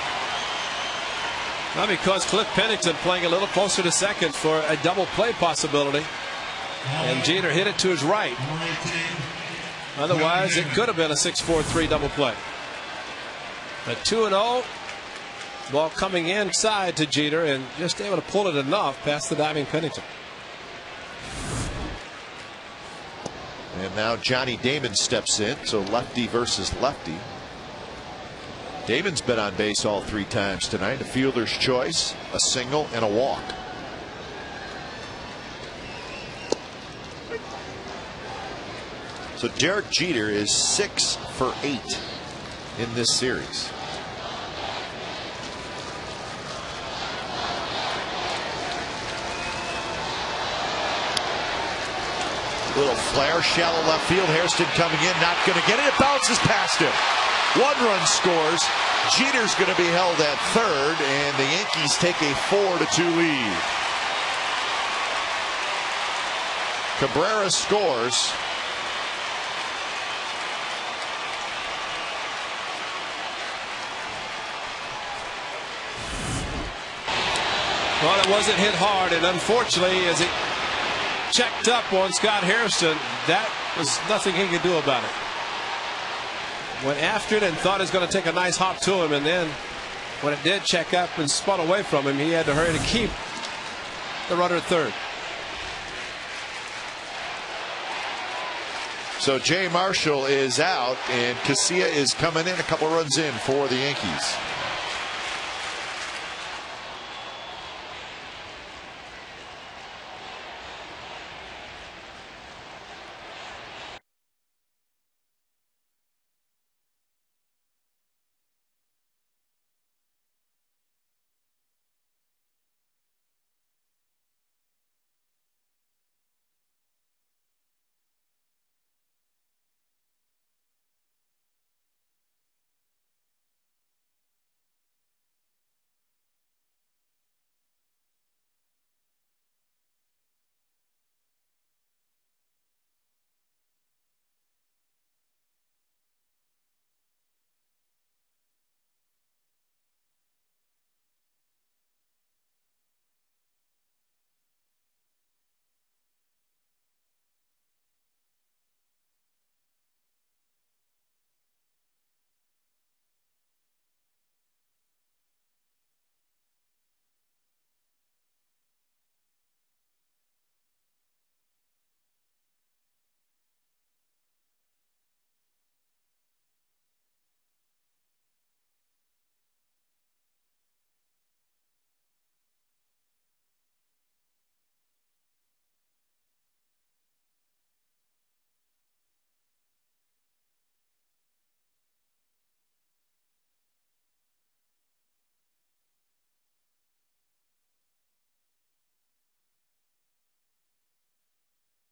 Speaker 3: Now, because Cliff Pennington playing a little closer to second for a double play possibility, and Jeter hit it to his right. Otherwise, it could have been a 6-4-3 double play. A 2-0 ball coming inside to Jeter, and just able to pull it enough past the diving Pennington.
Speaker 1: And now Johnny Damon steps in, so lefty versus lefty. Damon's been on base all 3 times tonight. A fielder's choice, a single, and a walk. So Derek Jeter is 6 for 8 in this series. Little flare, shallow left field. Hairston coming in, not going to get it. It bounces past him. 1 run scores. Jeter's going to be held at third, and the Yankees take a 4-2 lead. Cabrera scores.
Speaker 3: Well, it wasn't hit hard, and unfortunately, as it checked up on Scott Hairston, that was nothing he could do about it. Went after it and thought it was going to take a nice hop to him, and then when it did check up and spun away from him, he had to hurry to keep the runner at third.
Speaker 1: So Jay Marshall is out, and Casilla is coming in, a couple runs in for the Yankees.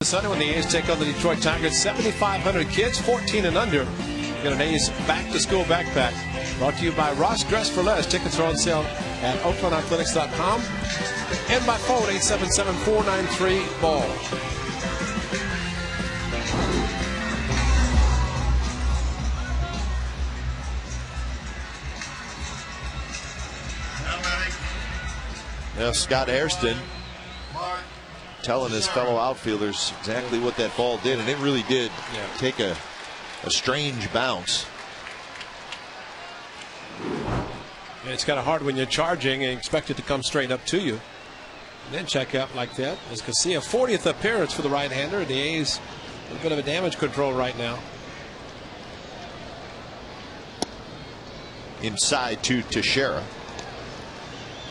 Speaker 3: Sunday when the A's take on the Detroit Tigers. 7,500 kids, 14 and under, get an A's back to school backpack. Brought to you by Ross Dress for Less. Tickets are on sale at oaklandathletics.com and by phone 877-493-BALL.
Speaker 1: Now Scott Hairston telling his fellow outfielders exactly what that ball did, and it really did take a strange bounce.
Speaker 3: And it's kind of hard when you're charging and expect it to come straight up to you. And then check out like that. As Casilla, 40th appearance for the right-hander. The A's a bit of a damage control right now.
Speaker 1: Inside to Teixeira.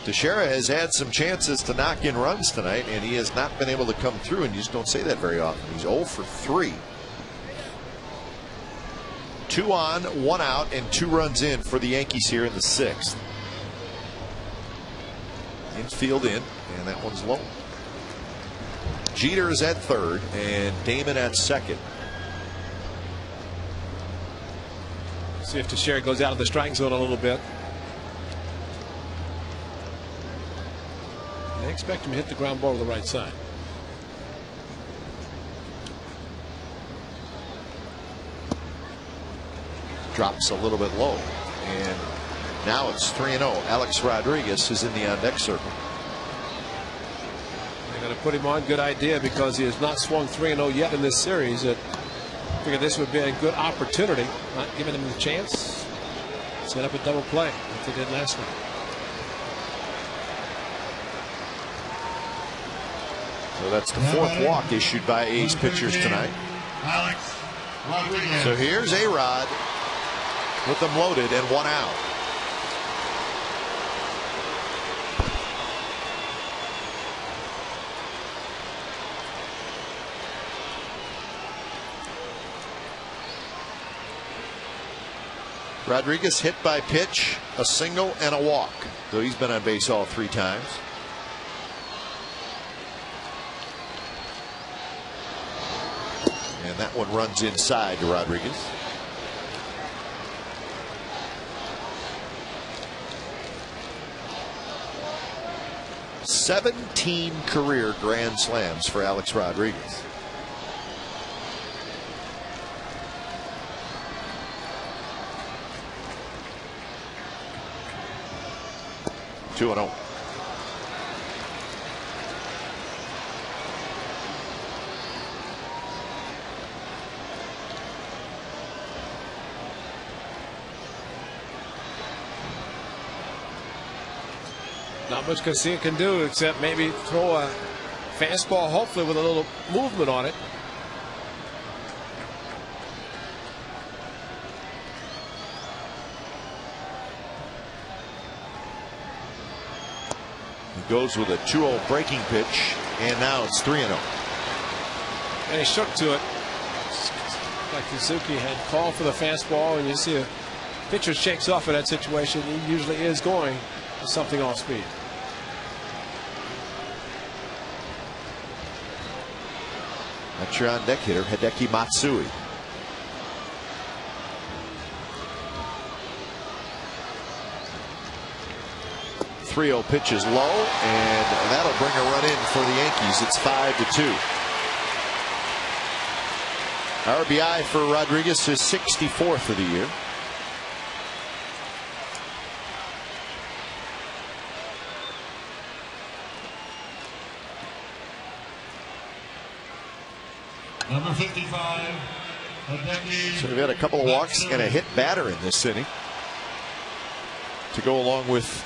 Speaker 1: Teixeira has had some chances to knock in runs tonight, and he has not been able to come through, and you just don't say that very often. He's 0 for 3. 2 on, 1 out, and 2 runs in for the Yankees here in the 6th. Infield in, and that one's low. Jeter is at third, and Damon at second.
Speaker 3: See if Teixeira goes out of the strike zone a little bit. They expect him to hit the ground ball to the right side.
Speaker 1: Drops a little bit low, and now it's 3-0. Alex Rodriguez is in the on-deck circle.
Speaker 3: They're going to put him on. Good idea, because he has not swung 3-0 yet in this series. I figured this would be a good opportunity, not giving him the chance. Set up a double play like they did last night.
Speaker 1: So that's the 4th walk issued by A's pitchers tonight.
Speaker 4: Alex Rodriguez.
Speaker 1: So here's A-Rod with them loaded and 1 out. Rodriguez hit by pitch, a single, and a walk. So he's been on base all 3 times. And that one runs inside to Rodriguez. "17 career grand slams for Alex Rodriguez." Two and 0.
Speaker 3: Not much Casilla can do except maybe throw a fastball, hopefully with a little movement on it.
Speaker 1: He goes with a 2-0 breaking pitch, and now it's 3-0.
Speaker 3: And he shook to it. Like Suzuki had called for the fastball, and you see a pitcher shakes off in that situation. He usually is going for something off speed.
Speaker 1: That's your on-deck hitter, Hideki Matsui. .30 pitch is low, and that'll bring a run in for the Yankees. It's 5-2. RBI for Rodriguez, his 64th of the year.
Speaker 4: Number 55.
Speaker 1: So we've had a couple of walks and a hit batter in this inning to go along with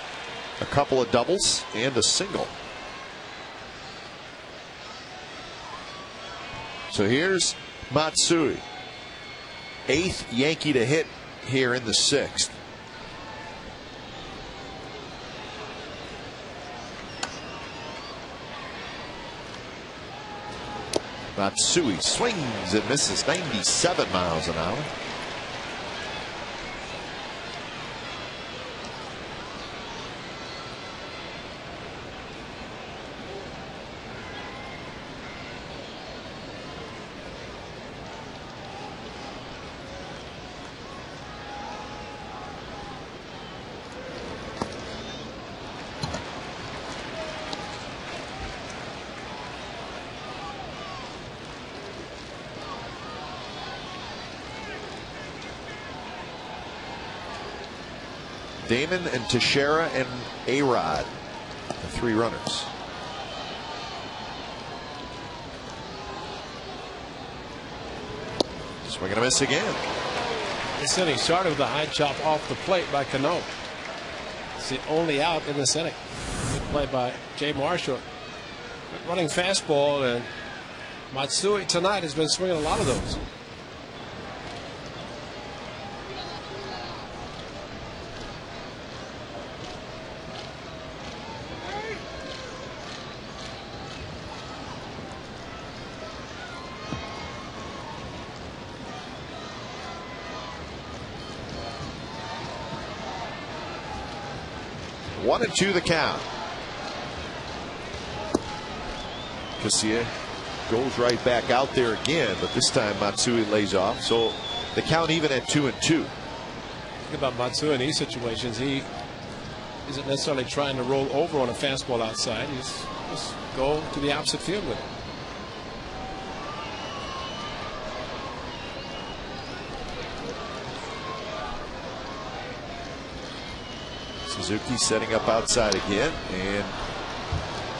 Speaker 1: a couple of doubles and a single. So here's Matsui, 8th Yankee to hit here in the 6th. Matsui swings and misses, 97 miles an hour.
Speaker 2: Damon and Teixeira and A-Rod, the 3 runners. Swing and a miss again.
Speaker 3: This inning started with a high chop off the plate by Cano. It's the only out in this inning. Good play by Jay Marshall. Good running fastball, and Matsui tonight has been swinging a lot of those.
Speaker 2: One and 2 the count. Casilla goes right back out there again, but this time Matsui lays off. So the count even at 2 and 2.
Speaker 3: Think about Matsui in these situations. He isn't necessarily trying to roll over on a fastball outside. He's just go to the opposite field with it.
Speaker 2: Suzuki setting up outside again, and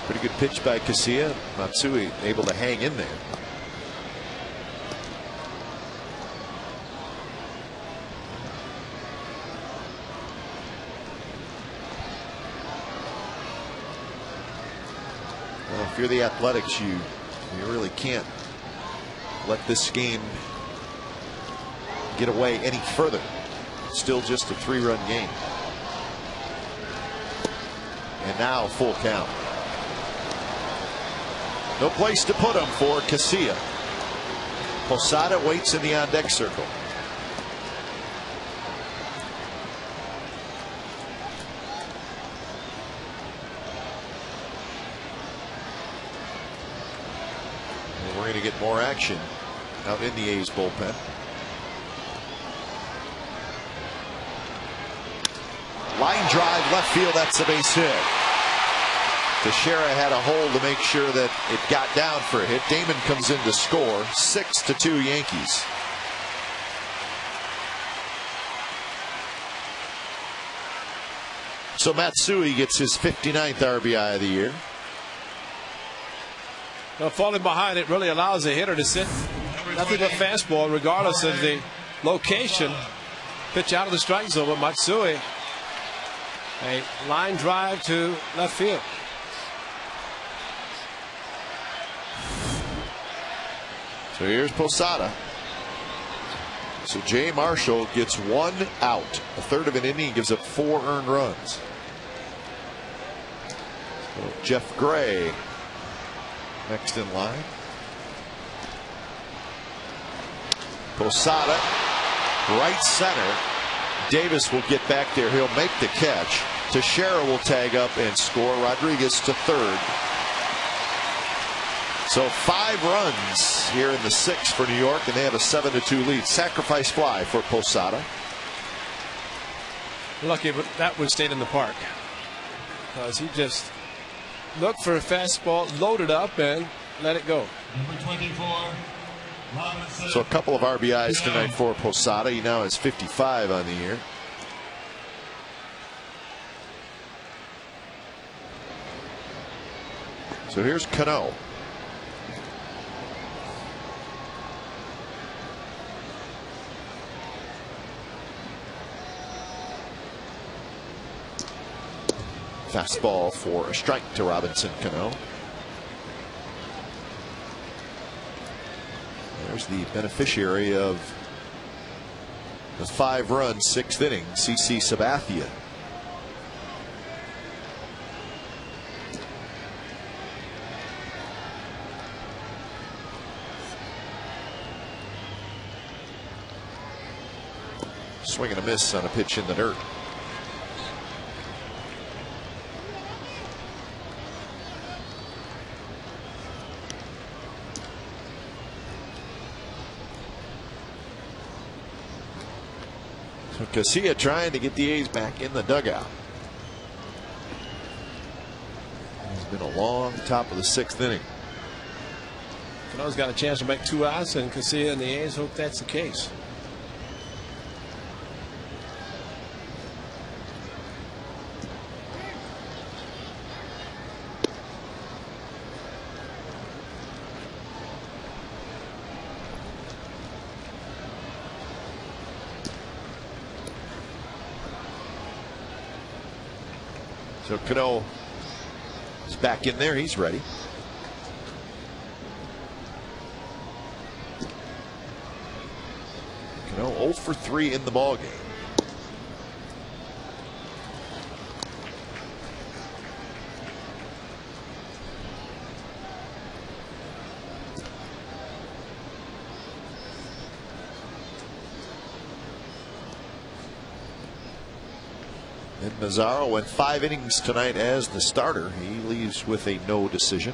Speaker 2: pretty good pitch by Casilla. Matsui able to hang in there. Well, if you're the Athletics, you really can't let this game get away any further. It's still just a 3-run game. And now full count. No place to put him for Casilla. Posada waits in the on deck circle. And we're going to get more action out in the A's bullpen. Line drive left field. That's a base hit. Teixeira had a hole to make sure that it got down for a hit. Damon comes in to score. 6-2 Yankees. So Matsui gets his 59th RBI of the year.
Speaker 3: Now, falling behind, it really allows a hitter to sit nothing but fastball regardless of the location. Pitch out of the strike zone, but Matsui, a line drive to left field.
Speaker 2: So here's Posada. So Jay Marshall gets 1 out. A third of an inning, gives up 4 earned runs. So Jeff Gray next in line. Posada, right center. Davis will get back there. He'll make the catch. Teixeira will tag up and score. Rodriguez to third. So 5 runs here in the 6th for New York, and they have a 7-2 lead. Sacrifice fly for Posada.
Speaker 3: Lucky, but that would stay in the park because he just looked for a fastball, loaded up, and let it go.
Speaker 4: Number 24.
Speaker 2: So a couple of RBIs tonight for Posada. He now has 55 on the year. So here's Cano. Fastball for a strike to Robinson Cano. There's the beneficiary of the 5-run 6th inning, CC Sabathia. Swing and a miss on a pitch in the dirt. So Casilla trying to get the A's back in the dugout. It's been a long top of the 6th inning.
Speaker 3: Cano's got a chance to make 2 outs, and Casilla and the A's hope that's the case.
Speaker 2: So Cano is back in there. He's ready. Cano 0 for 3 in the ball game. And Mazzaro went 5 innings tonight as the starter. He leaves with a no decision.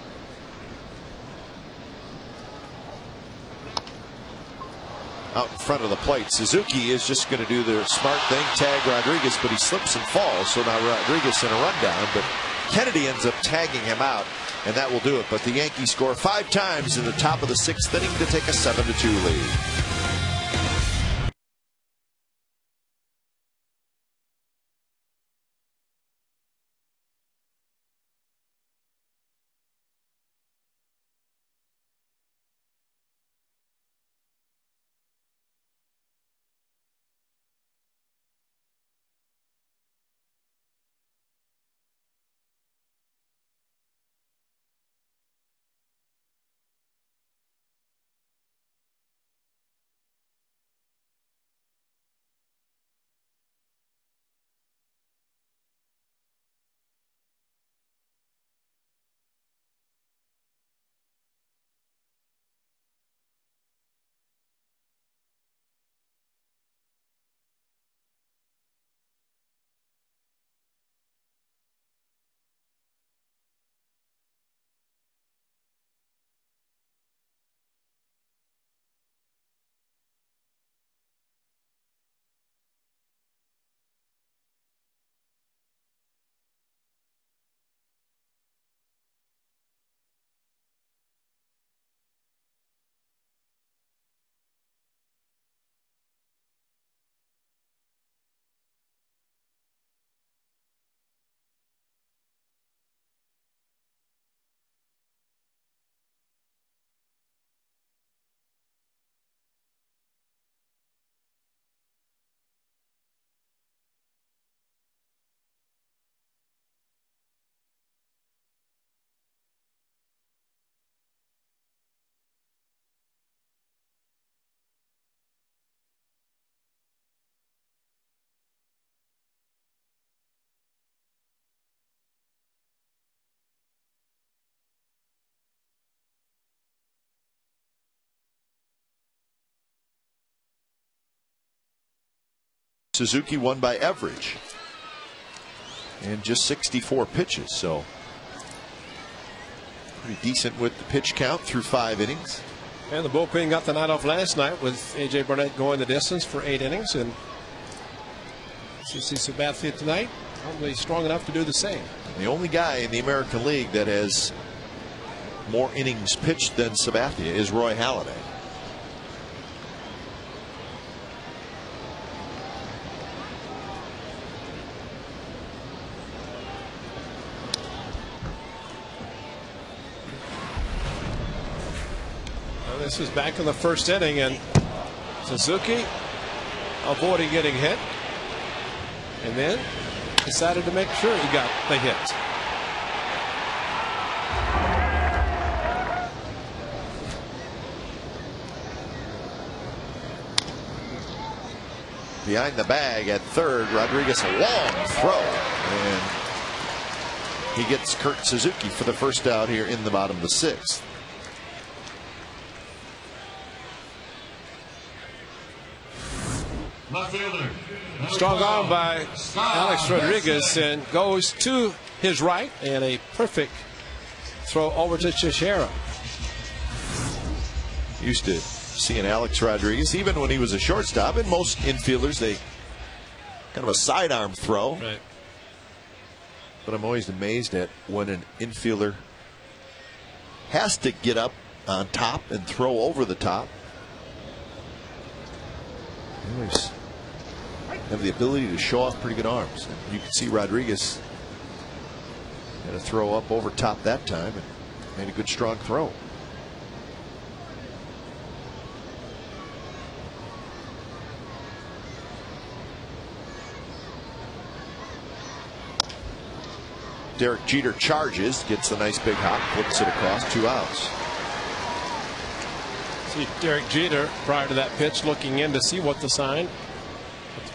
Speaker 2: Out in front of the plate, Suzuki is just going to do the smart thing, tag Rodriguez, but he slips and falls. So now Rodriguez in a rundown, but Kennedy ends up tagging him out, and that will do it. But the Yankees score 5 times in the top of the 6th inning to take a 7-2 lead. Suzuki won by Everage, and just 64 pitches, so pretty decent with the pitch count through 5 innings.
Speaker 3: And the bullpen got the night off last night with A.J. Burnett going the distance for 8 innings, and C.C. Sabathia tonight probably strong enough to do the same.
Speaker 2: The only guy in the American League that has more innings pitched than Sabathia is Roy Halladay.
Speaker 3: This is back in the 1st inning, and Suzuki avoiding getting hit, and then decided to make sure he got the hit.
Speaker 2: Behind the bag at 3rd, Rodriguez, a long throw, and he gets Kurt Suzuki for the first out here in the bottom of the 6th.
Speaker 3: Strong arm by Alex Rodriguez, and goes to his right, and a perfect throw over to Teixeira.
Speaker 2: Used to seeing Alex Rodriguez, even when he was a shortstop, and most infielders, they kind of a sidearm throw.
Speaker 3: Right.
Speaker 2: But I'm always amazed at when an infielder has to get up on top and throw over the top. They always have the ability to show off pretty good arms. And you can see Rodriguez had a throw up over top that time and made a good strong throw. Derek Jeter charges, gets a nice big hop, flips it across, 2 outs.
Speaker 3: See Derek Jeter prior to that pitch looking in to see what the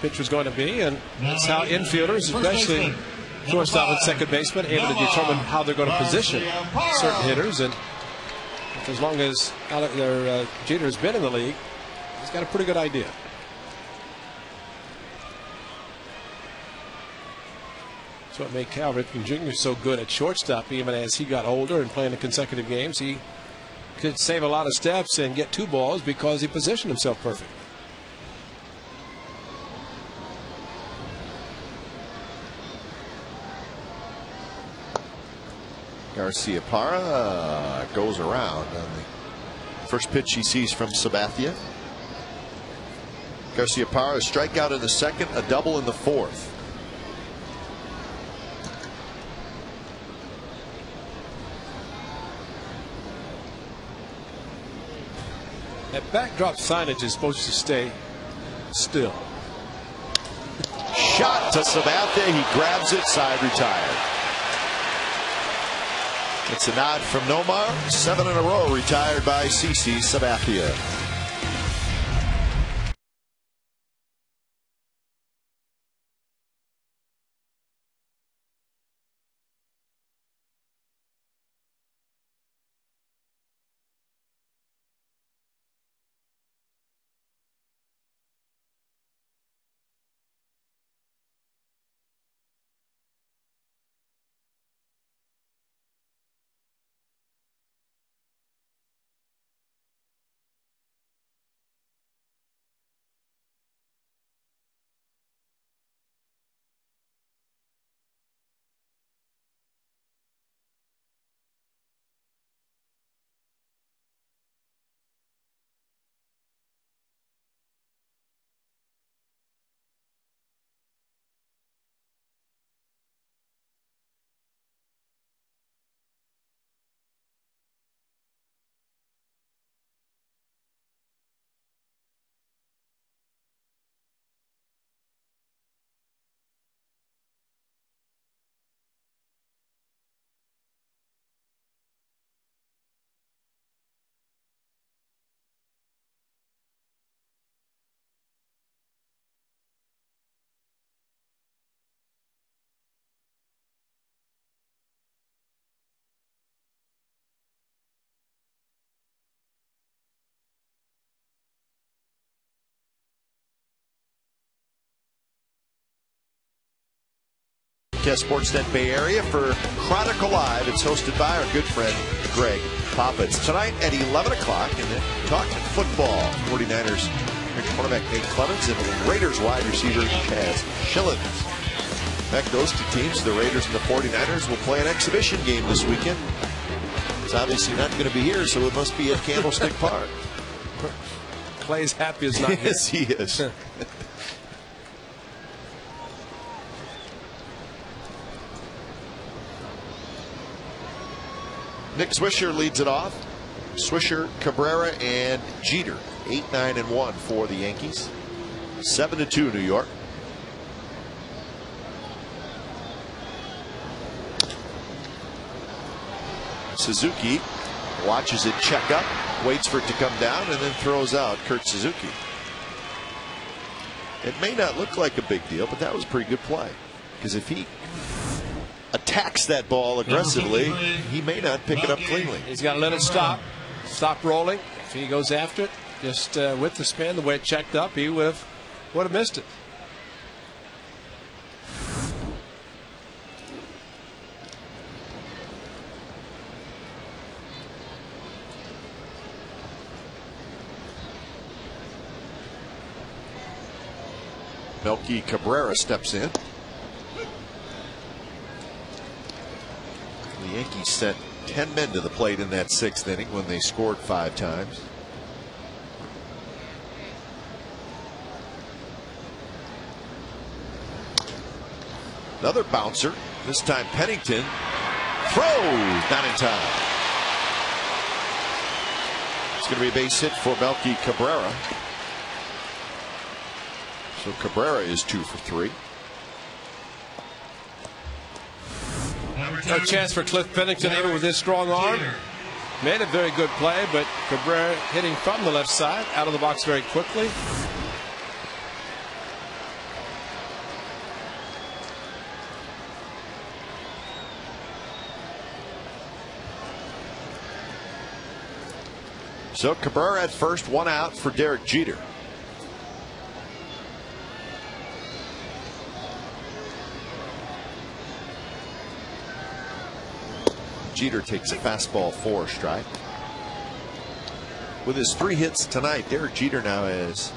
Speaker 3: pitch was going to be, and that's how infielders, especially shortstop and second baseman, able to determine how they're going to position certain hitters. And as long as Jeter's been in the league, he's got a pretty good idea. That's what made Cal Ripken Jr. so good at shortstop. Even as he got older and playing the consecutive games, he could save a lot of steps and get 2 balls because he positioned himself perfect.
Speaker 2: Garciaparra goes around on the first pitch he sees from Sabathia. Garciaparra, a strikeout in the second, a double in the fourth.
Speaker 3: That backdrop signage is supposed to stay still.
Speaker 2: Shot to Sabathia. He grabs it, side retired. It's a nod from Nomar. 7 in a row retired by CC Sabathia. Sportsnet Bay Area for Chronicle Live. It's hosted by our good friend Greg Poppins. Tonight at 11 o'clock, and then talking football. 49ers quarterback Nate Clemens and Raiders wide receiver Chaz Schillens. Heck, those 2 teams, the Raiders and the 49ers, will play an exhibition game this weekend. It's obviously not going to be here, so it must be at Candlestick Park.
Speaker 3: Clay's happy as not here.
Speaker 2: Yes, he is. Nick Swisher leads it off. Swisher, Cabrera, and Jeter. 8, 9, and 1 for the Yankees. 7-2 New York. Suzuki watches it check up, waits for it to come down, and then throws out Kurt Suzuki. It may not look like a big deal, but that was a pretty good play. Because if he attacks that ball aggressively, he may not pick it up cleanly.
Speaker 3: He's got to let it stop rolling. If he goes after it, just with the spin, the way it checked up, he would have missed it.
Speaker 2: Melky Cabrera steps in. The Yankees sent 10 men to the plate in that 6th inning when they scored 5 times. Another bouncer, this time Pennington throws, not in time. It's going to be a base hit for Melky Cabrera. So Cabrera is 2 for 3.
Speaker 4: Number
Speaker 3: a chance for Cliff Pennington, even with his strong arm. Made a very good play, but Cabrera hitting from the left side, out of the box very quickly.
Speaker 2: So Cabrera at first, one out for Derek Jeter. Jeter takes a fastball for a strike. With his 3 hits tonight, Derek Jeter now has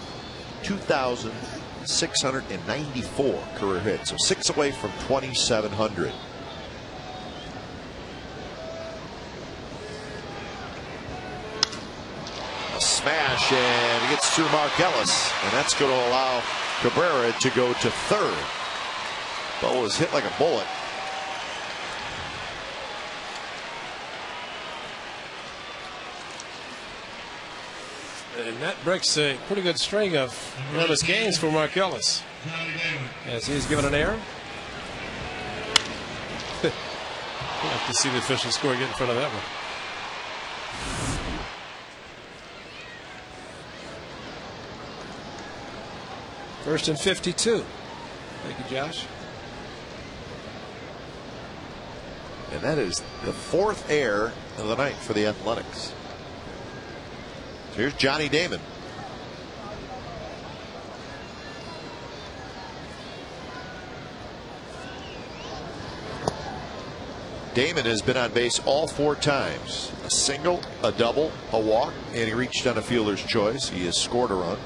Speaker 2: 2,694 career hits, so 6 away from 2,700. Smash, and he gets through Mark Ellis, and that's going to allow Cabrera to go to third. Ball was hit like a bullet.
Speaker 3: And that breaks a pretty good string of earnest gains for Mark Ellis, as he's given an error. You have to see the official score get in front of that one. First and 52. Thank you, Josh.
Speaker 2: And that is the 4th error of the night for the Athletics. So here's Johnny Damon. Damon has been on base all 4 times. A single, a double, a walk, and he reached on a fielder's choice. He has scored a run,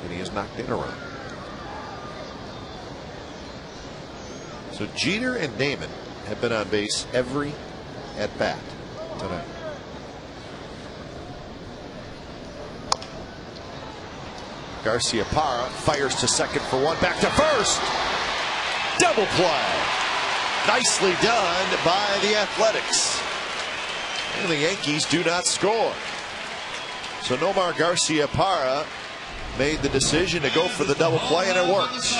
Speaker 2: and he has knocked in a run. So Jeter and Damon have been on base every at bat tonight. Garcia Parra fires to second for 1, back to first. Double play. Nicely done by the Athletics. And the Yankees do not score. So Nomar Garcia Parra made the decision to go for the double play, and it worked.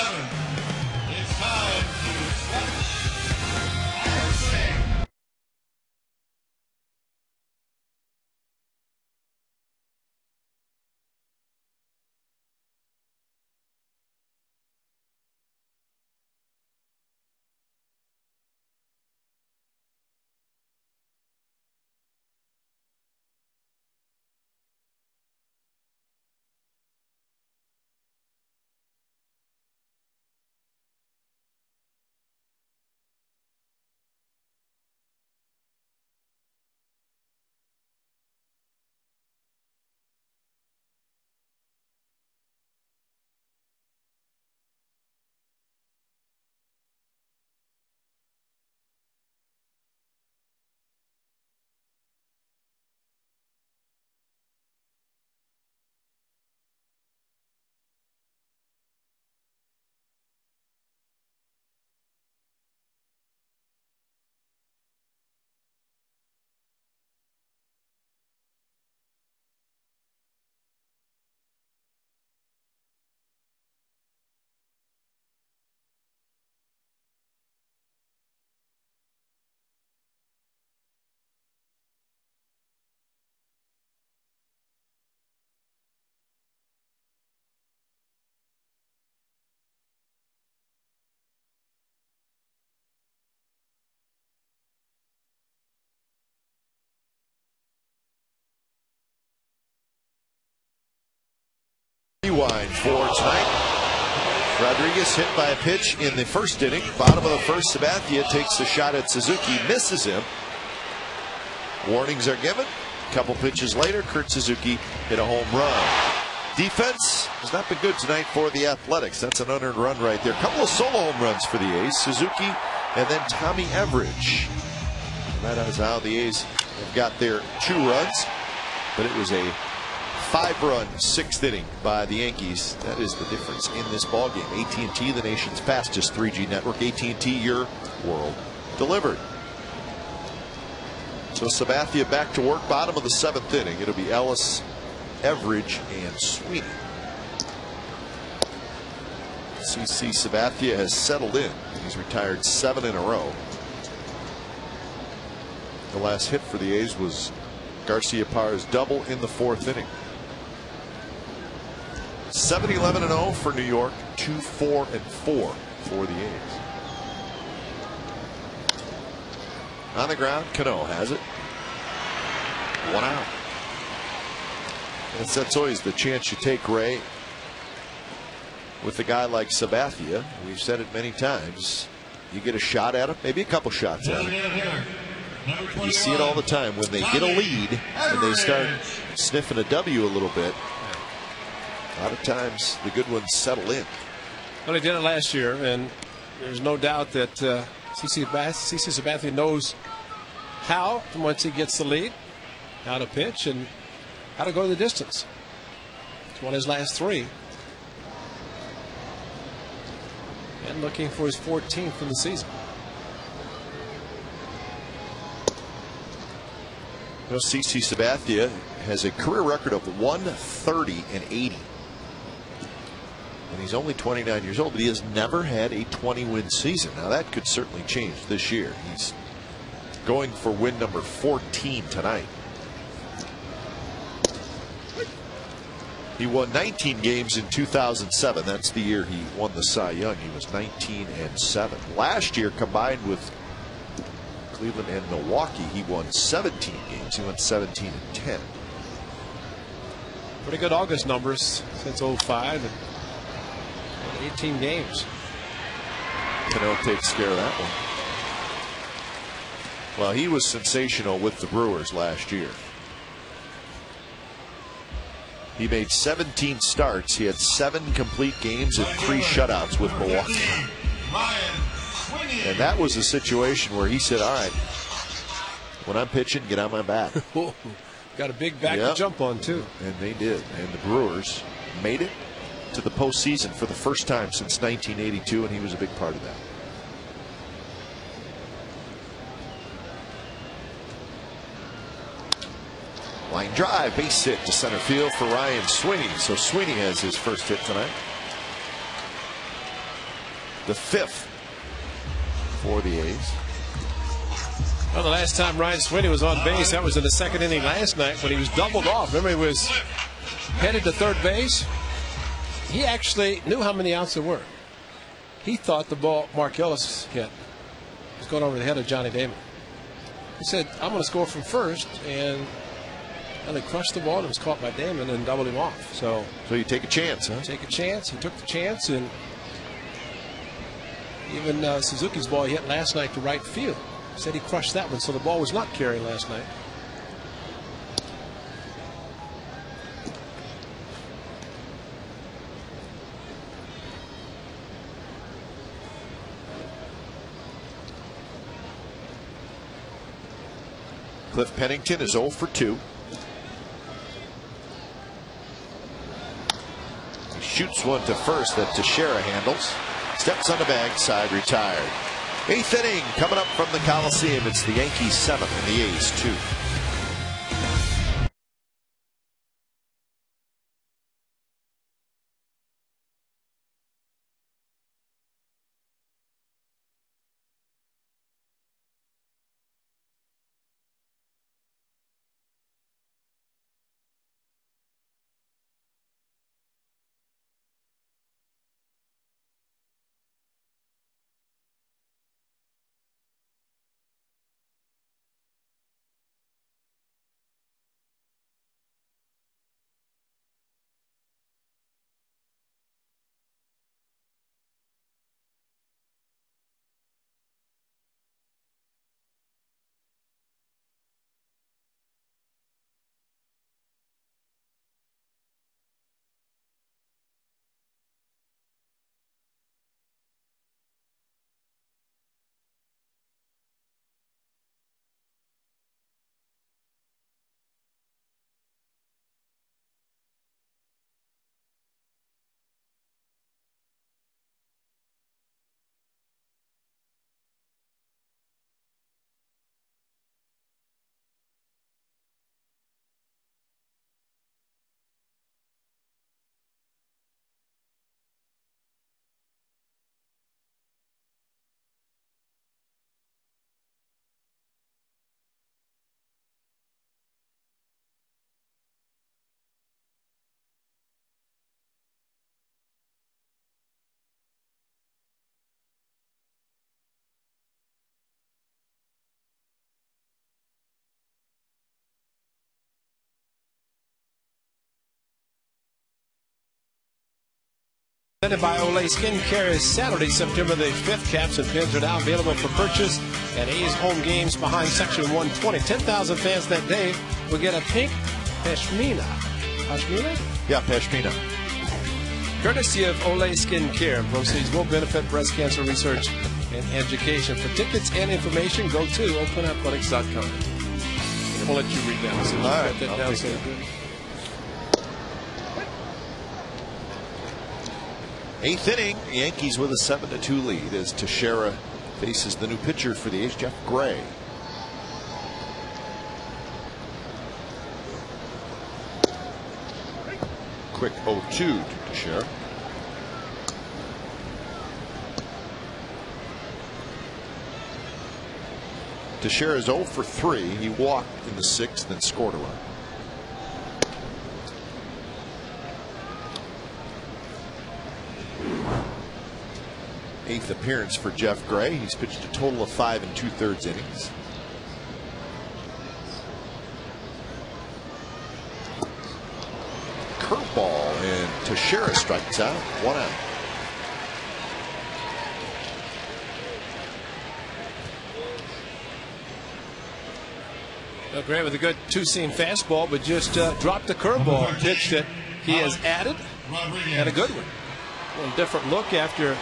Speaker 2: Rewind for tonight. Rodriguez hit by a pitch in the first inning. Bottom of the first, Sabathia takes a shot at Suzuki, misses him. Warnings are given. A couple pitches later, Kurt Suzuki hit a home run. Defense has not been good tonight for the Athletics. That's an unearned run right there. A couple of solo home runs for the A's. Suzuki and then Tommy Everage. That is how the A's have got their 2 runs. But it was a 5-run 6th inning by the Yankees. That is the difference in this ballgame. AT&T, the nation's fastest 3G network. AT&T, your world delivered. So Sabathia back to work, bottom of the 7th inning. It'll be Ellis, Everage, and Sweeney. CC Sabathia has settled in. He's retired 7 in a row. The last hit for the A's was Garcia Parra's double in the 4th inning. 7-11-0 for New York, 2-4-4 for the A's. On the ground, Cano has it. 1 out. And that's always the chance you take, Ray. With a guy like Sabathia, we've said it many times, you get a shot at him, maybe a couple shots at him. You see it all the time when they get a lead and they start sniffing a W a little bit. A lot of times the good ones settle in.
Speaker 3: Well, he did it last year, and there's no doubt that CC Sabathia knows how, once he gets the lead, how to pitch and how to go the distance. He's won his last 3. And looking for his 14th in the season.
Speaker 2: You know, CC Sabathia has a career record of 130 and 80. And he's only 29 years old, but he has never had a 20-win season. Now that could certainly change this year. He's going for win number 14 tonight. He won 19 games in 2007. That's the year he won the Cy Young. He was 19-7. Last year, combined with Cleveland and Milwaukee, he won 17 games. He went 17-10.
Speaker 3: Pretty good August numbers since 05 and 18 games.
Speaker 2: Cano takes care of that one. Well, he was sensational with the Brewers last year. He made 17 starts. He had 7 complete games and 3 shutouts with Milwaukee. And that was a situation where he said, all right, when I'm pitching, get on my bat.
Speaker 3: Got a big back to jump on, too.
Speaker 2: And they did. And the Brewers made it to the postseason for the first time since 1982, and he was a big part of that. Line drive, base hit to center field for Ryan Sweeney. So Sweeney has his first hit tonight. The 5th for the A's.
Speaker 3: Well, the last time Ryan Sweeney was on base, that was in the 2nd inning last night when he was doubled off. Remember, he was headed to third base. He actually knew how many outs there were. He thought the ball Mark Ellis hit was going over the head of Johnny Damon. He said, I'm going to score from first, and they crushed the ball and it was caught by Damon and doubled him off. So
Speaker 2: you take a chance, huh?
Speaker 3: Take a chance. He took the chance, and even Suzuki's ball he hit last night to right field. Said he crushed that one, so the ball was not carrying last night.
Speaker 2: Cliff Pennington is 0 for 2. He shoots one to first that Teixeira handles. Steps on the bag, side retired. 8th inning coming up from the Coliseum. It's the Yankees 7 and the A's 2.
Speaker 3: Presented by Olay Skincare is Saturday, September the 5th. Caps and pins are now available for purchase at A's home games behind Section 120. 10,000 fans that day will get a pink pashmina. Pashmina?
Speaker 2: Yeah, pashmina.
Speaker 3: Courtesy of Olay Skincare. Proceeds will benefit breast cancer research and education. For tickets and information, go to oaklandathletics.com. We'll let you read that. So
Speaker 2: all right,
Speaker 3: that down so good.
Speaker 2: Eighth inning, Yankees with a 7-2 lead as Teixeira faces the new pitcher for the A's, Jeff Gray. Quick 0-2 to Teixeira. Teixeira is 0 for 3. He walked in the 6th and scored a run. Eighth appearance for Jeff Gray. He's pitched a total of 5 2/3 innings. Curveball, and Teixeira strikes out. 1 out.
Speaker 3: Gray with a good two-seam fastball, but just dropped the curveball pitch that he has added, and a good one. A little different look after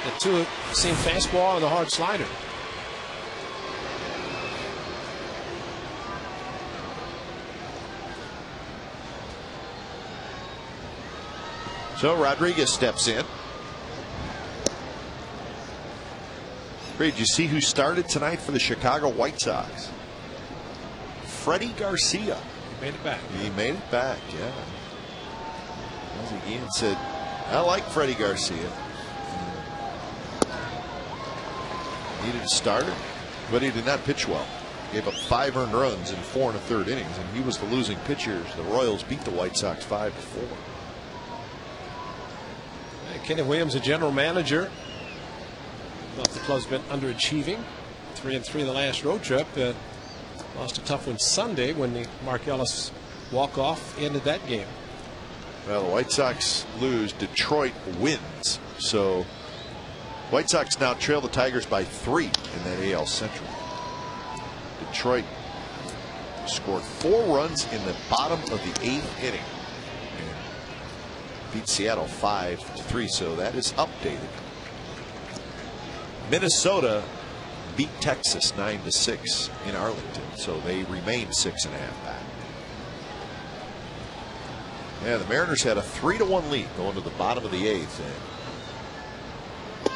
Speaker 3: the two-seam fastball and the hard slider.
Speaker 2: So Rodriguez steps in. Ray, did you see who started tonight for the Chicago White Sox? Freddie Garcia.
Speaker 3: He made it back.
Speaker 2: He made it back, yeah. As Ian said, I like Freddie Garcia. Needed a starter, but he did not pitch well. Gave up 5 earned runs in 4 1/3 innings, and he was the losing pitcher. The Royals beat the White Sox 5-4.
Speaker 3: Kenny Williams, a general manager. Thought the club's been underachieving. 3-3 the last road trip. Lost a tough one Sunday when the Mark Ellis walk-off ended that game.
Speaker 2: Well, the White Sox lose. Detroit wins. So White Sox now trail the Tigers by 3 in that AL Central. Detroit scored 4 runs in the bottom of the 8th inning. And beat Seattle 5-3. So that is updated. Minnesota beat Texas 9-6 in Arlington, so they remain 6.5 back. Yeah, the Mariners had a 3-1 lead going to the bottom of the 8th, and the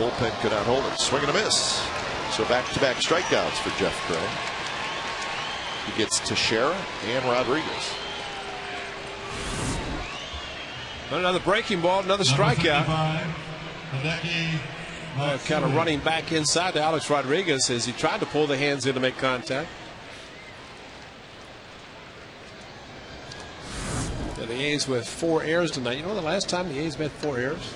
Speaker 2: bullpen could not hold it. Swing and a miss. So back-to-back strikeouts for Jeff Gray. He gets Teixeira and Rodriguez.
Speaker 3: Another breaking ball, another strikeout. Kind of running back inside to Alex Rodriguez as he tried to pull the hands in to make contact. The A's with 4 errors tonight. You know the last time the A's had 4 errors?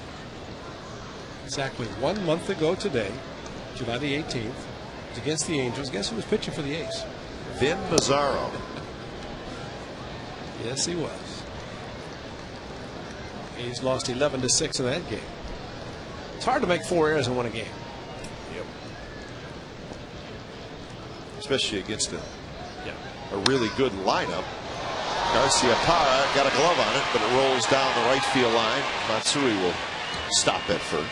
Speaker 3: Exactly 1 month ago today, July the 18th. It was against the Angels. Guess who was pitching for the A's?
Speaker 2: Vin Mazzaro.
Speaker 3: Yes, he was. A's lost 11-6 in that game. It's hard to make 4 errors and win a game.
Speaker 2: Yep. Especially against a really good lineup. Garcia Parra got a glove on it, but it rolls down the right field line. Matsui will stop at first.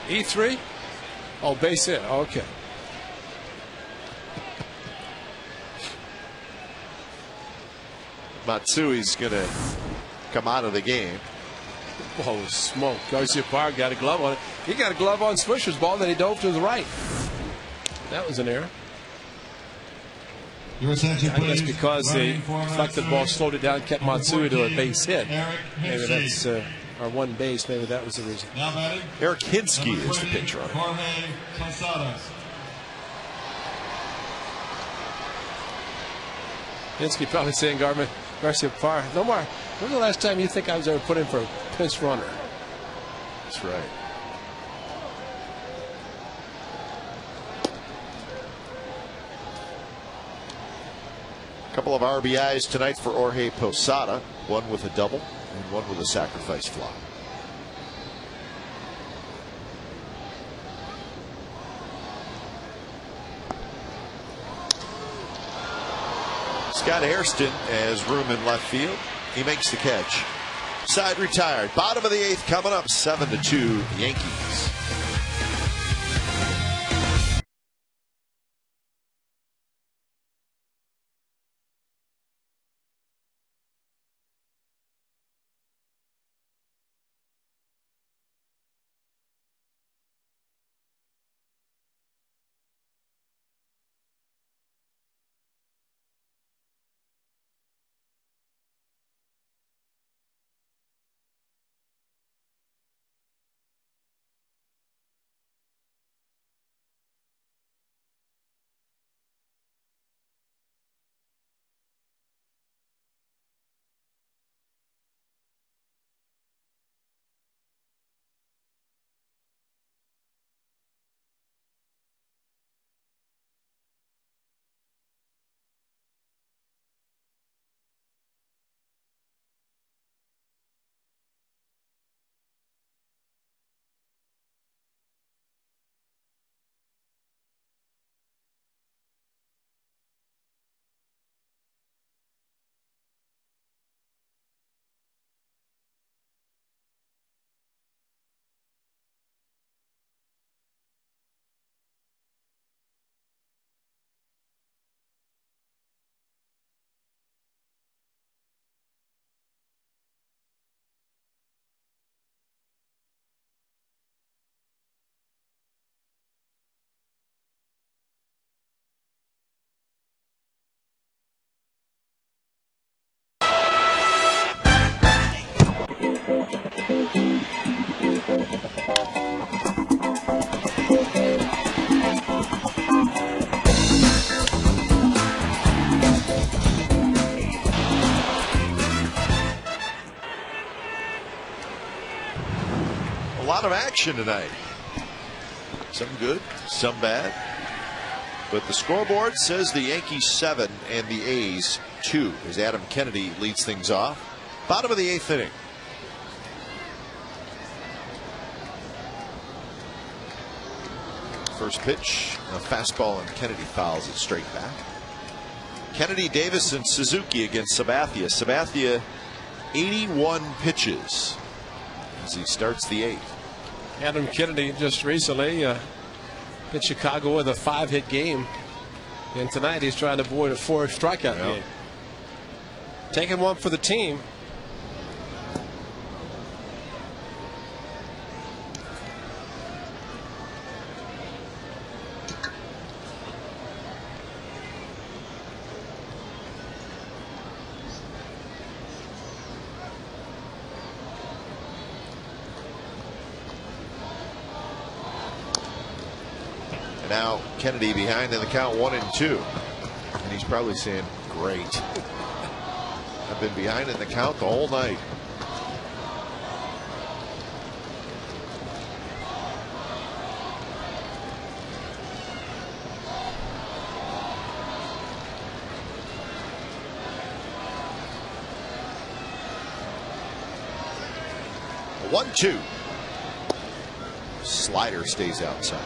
Speaker 3: E3? Oh, base hit. Okay.
Speaker 2: Matsui's going to come out of the game.
Speaker 3: Oh, smoke. Garcia Parra got a glove on it. He got a glove on Swisher's ball, then he dove to the right. That was an error.
Speaker 4: Your attention,
Speaker 3: I guess
Speaker 4: please.
Speaker 3: because the
Speaker 4: Running for
Speaker 3: deflected ball slowed it down, kept Matsui to a base hit. Maybe that's our one base. Maybe that was the reason.
Speaker 4: Now batting,
Speaker 2: Eric Hinsky
Speaker 4: number
Speaker 2: is the
Speaker 4: 20,
Speaker 2: pitch runner.
Speaker 4: Jorge Posadas.
Speaker 3: Hinsky probably saying, Garcia Parra, no more. When was the last time you think I was ever put in for a pinch runner?
Speaker 2: That's right. A couple of RBIs tonight for Jorge Posada, one with a double and one with a sacrifice fly. Scott Hairston has room in left field. He makes the catch. Side retired. Bottom of the 8th coming up. 7-2 Yankees. A lot of action tonight. Some good, some bad. But the scoreboard says the Yankees 7 and the A's 2 as Adam Kennedy leads things off. Bottom of the 8th inning. First pitch, a fastball, and Kennedy fouls it straight back. Kennedy, Davis, and Suzuki against Sabathia. Sabathia 81 pitches as he starts the 8th.
Speaker 3: Adam Kennedy just recently hit Chicago with a 5-hit game, and tonight he's trying to avoid a 4 strikeout game. Taking one for the team.
Speaker 2: Now Kennedy behind in the count 1-2, and he's probably saying, great, I've been behind in the count the whole night. A 1-2. Slider stays outside.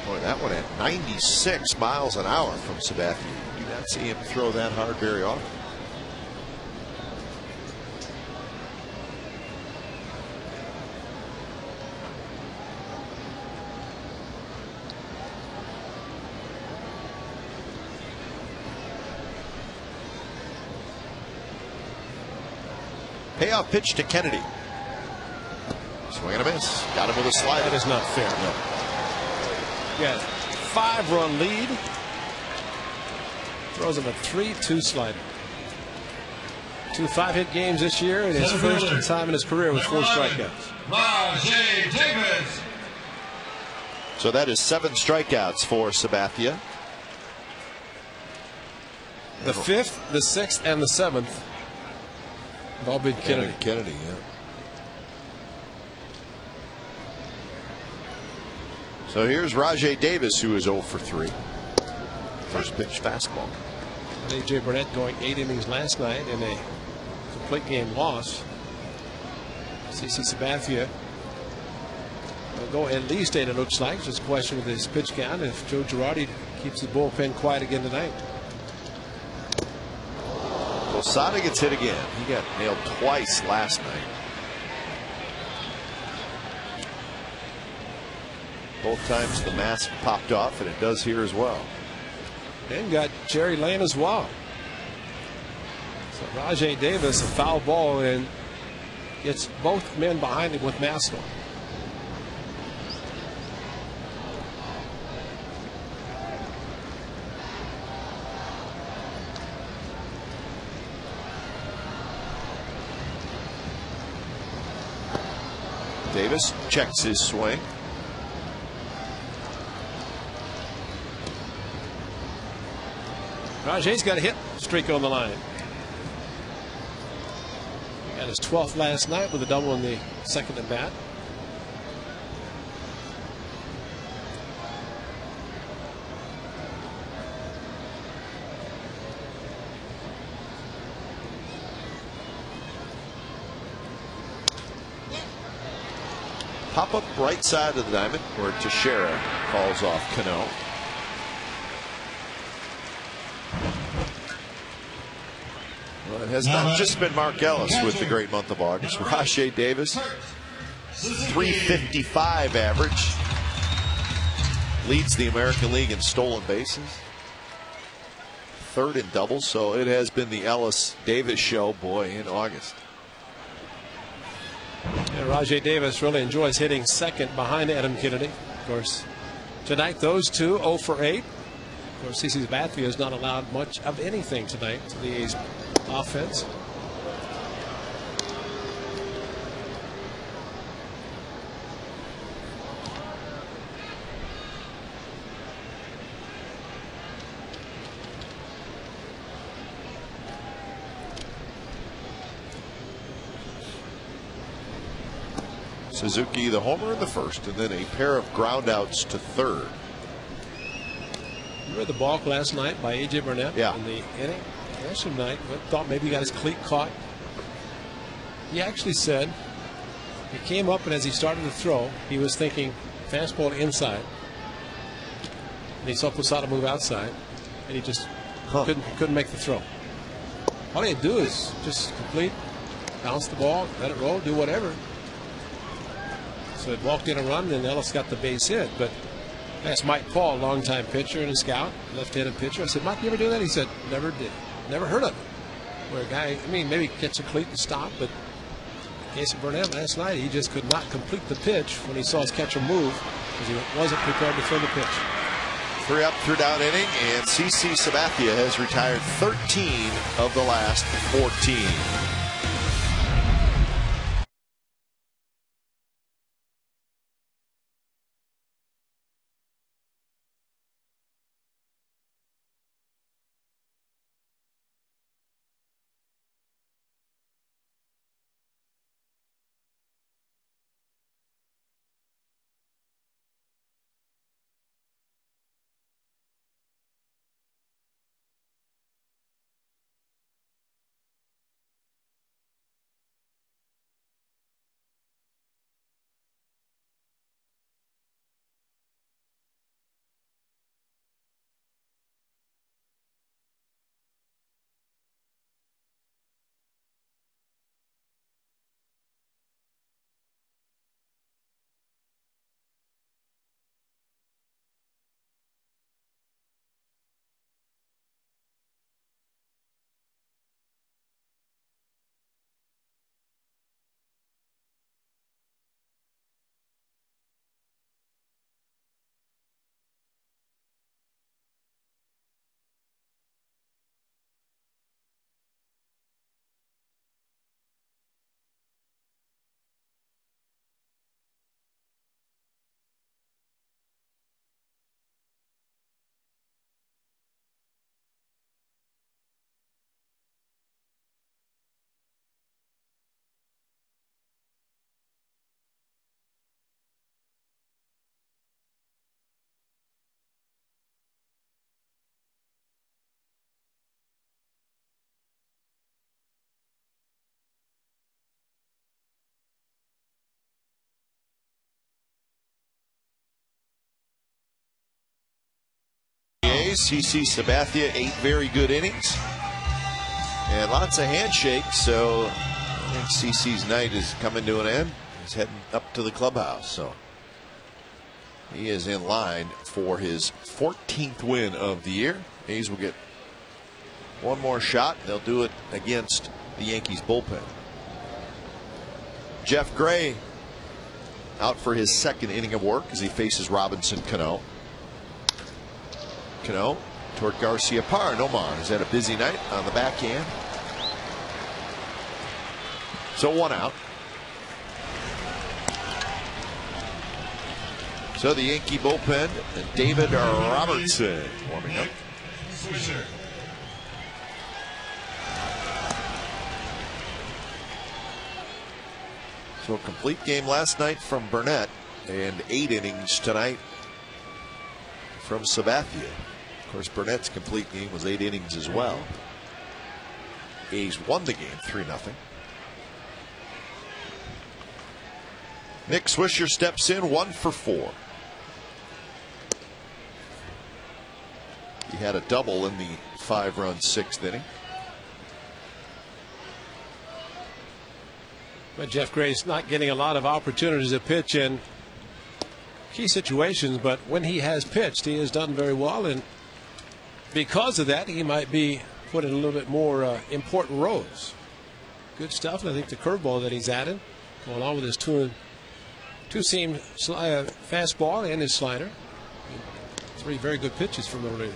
Speaker 2: Boy, that one at 96 miles an hour from Sabathia. You do not see him throw that hard very often. Payoff pitch to Kennedy. Swing and a miss. Got him with a slider.
Speaker 3: That is not fair.
Speaker 2: No.
Speaker 3: Yeah, 5-run lead. Throws him a 3-2 slider. 2 5-hit games this year, and his first time in his career with 4 strikeouts.
Speaker 4: Rajay Davis.
Speaker 2: So that is 7 strikeouts for Sabathia.
Speaker 3: The 5th, the 6th, and the 7th have all been Kennedy.
Speaker 2: Kennedy, yeah. So here's Rajay Davis, who is 0 for 3. First pitch fastball.
Speaker 3: A.J. Burnett going 8 innings last night in a complete game loss. CC Sabathia will go at least 8, it looks like. Just a question of his pitch count if Joe Girardi keeps the bullpen quiet again tonight.
Speaker 2: Posada gets hit again. He got nailed twice last night. Both times the mask popped off, and it does here as well.
Speaker 3: And got Jerry Lane as well. So Rajay Davis, a foul ball, and gets both men behind him with masks on.
Speaker 2: Davis checks his swing.
Speaker 3: Rajay's got a hit streak on the line. He got his 12th last night with a double in the second at bat.
Speaker 2: Pop up right side of the diamond where Teixeira calls off Cano. Well, it has not just been Mark Ellis with the great month of August. Rajay Davis, 355 average. Leads the American League in stolen bases. 3rd in doubles. So it has been the Ellis Davis show, boy, in August.
Speaker 3: Yeah, Rajay Davis really enjoys hitting second behind Adam Kennedy. Of course, tonight those two 0 for 8. Of course, CC Sabathia has not allowed much of anything tonight to the A's offense.
Speaker 2: Suzuki the homer in the first, and then a pair of groundouts to third.
Speaker 3: Remember the balk last night by A.J. Burnett
Speaker 2: Yeah.
Speaker 3: in the inning? Last night, thought maybe he got his cleat caught. He actually said he came up, and as he started to throw, he was thinking fastball inside. And he saw Posada move outside, and he just couldn't make the throw. All he had to do is just complete, bounce the ball, let it roll, do whatever. So it walked in a run, and Ellis got the base hit. But I asked Mike Paul, longtime pitcher and a scout, left-handed pitcher. I said, Mike, you ever do that? He said, never did. Never heard of it. Where a guy, I mean, maybe gets a cleat and stop, but in the case of Burnett last night, he just could not complete the pitch when he saw his catcher move because he wasn't prepared to throw the pitch.
Speaker 2: 3 up, 3 down inning, and CC Sabathia has retired 13 of the last 14. CC Sabathia, 8 very good innings. And lots of handshakes, so I think CC's night is coming to an end. He's heading up to the clubhouse, so he is in line for his 14th win of the year. A's will get one more shot. They'll do it against the Yankees bullpen. Jeff Gray out for his second inning of work as he faces Robinson Cano. Cano toward Garcia Parr. Nomar has had a busy night on the backhand. So 1 out. So the Yankee bullpen, David Robertson warming up. So a complete game last night from Burnett and 8 innings tonight from Sabathia. Of course, Burnett's complete game was 8 innings as well. A's won the game 3-0. Nick Swisher steps in, 1 for 4. He had a double in the 5-run 6th inning.
Speaker 3: But Jeff Gray's not getting a lot of opportunities to pitch in key situations, but when he has pitched, he has done very well, and because of that, he might be put in a little bit more important roles. Good stuff, and I think the curveball that he's added, going on with his two-seam fastball and his slider. 3 very good pitches from the reliever.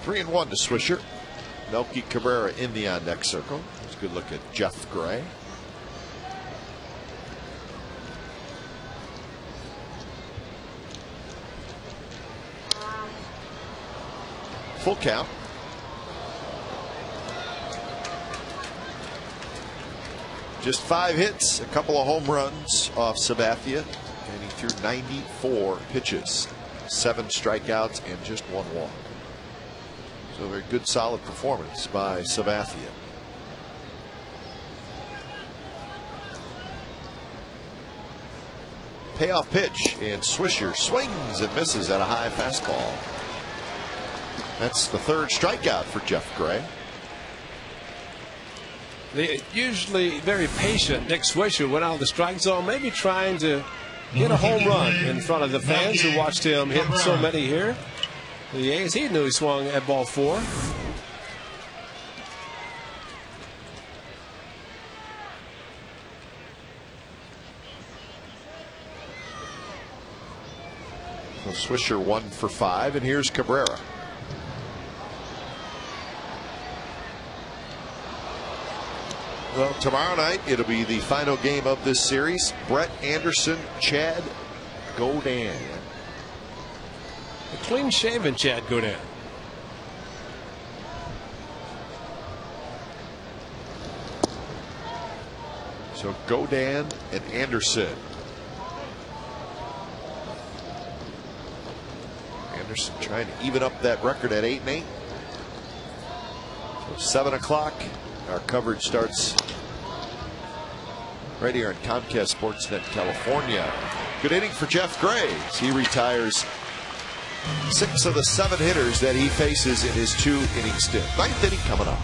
Speaker 2: Three and 1 to Swisher. Melky Cabrera in the on deck circle. Let's a good look at Jeff Gray. Full count. Just 5 hits, a couple of home runs off Sabathia, and he threw 94 pitches, 7 strikeouts, and just 1 walk. So a very good, solid performance by Sabathia. Payoff pitch, and Swisher swings and misses at a high fastball. That's the 3rd strikeout for Jeff Gray.
Speaker 3: The usually very patient Nick Swisher went out of the strike zone, maybe trying to hit a home run in front of the fans who watched him hit so many here. The A's, he knew he swung at ball 4.
Speaker 2: So Swisher 1 for 5, and here's Cabrera. Well, tomorrow night it'll be the final game of this series. Brett Anderson, Chad Godin.
Speaker 3: A clean-shaven Chad Godin.
Speaker 2: So Godin and Anderson. Anderson trying to even up that record at 8-8. So 7 o'clock. Our coverage starts right here on Comcast Sportsnet California. Good inning for Jeff Gray as he retires 6 of the 7 hitters that he faces in his 2-inning stint. 9th inning coming up.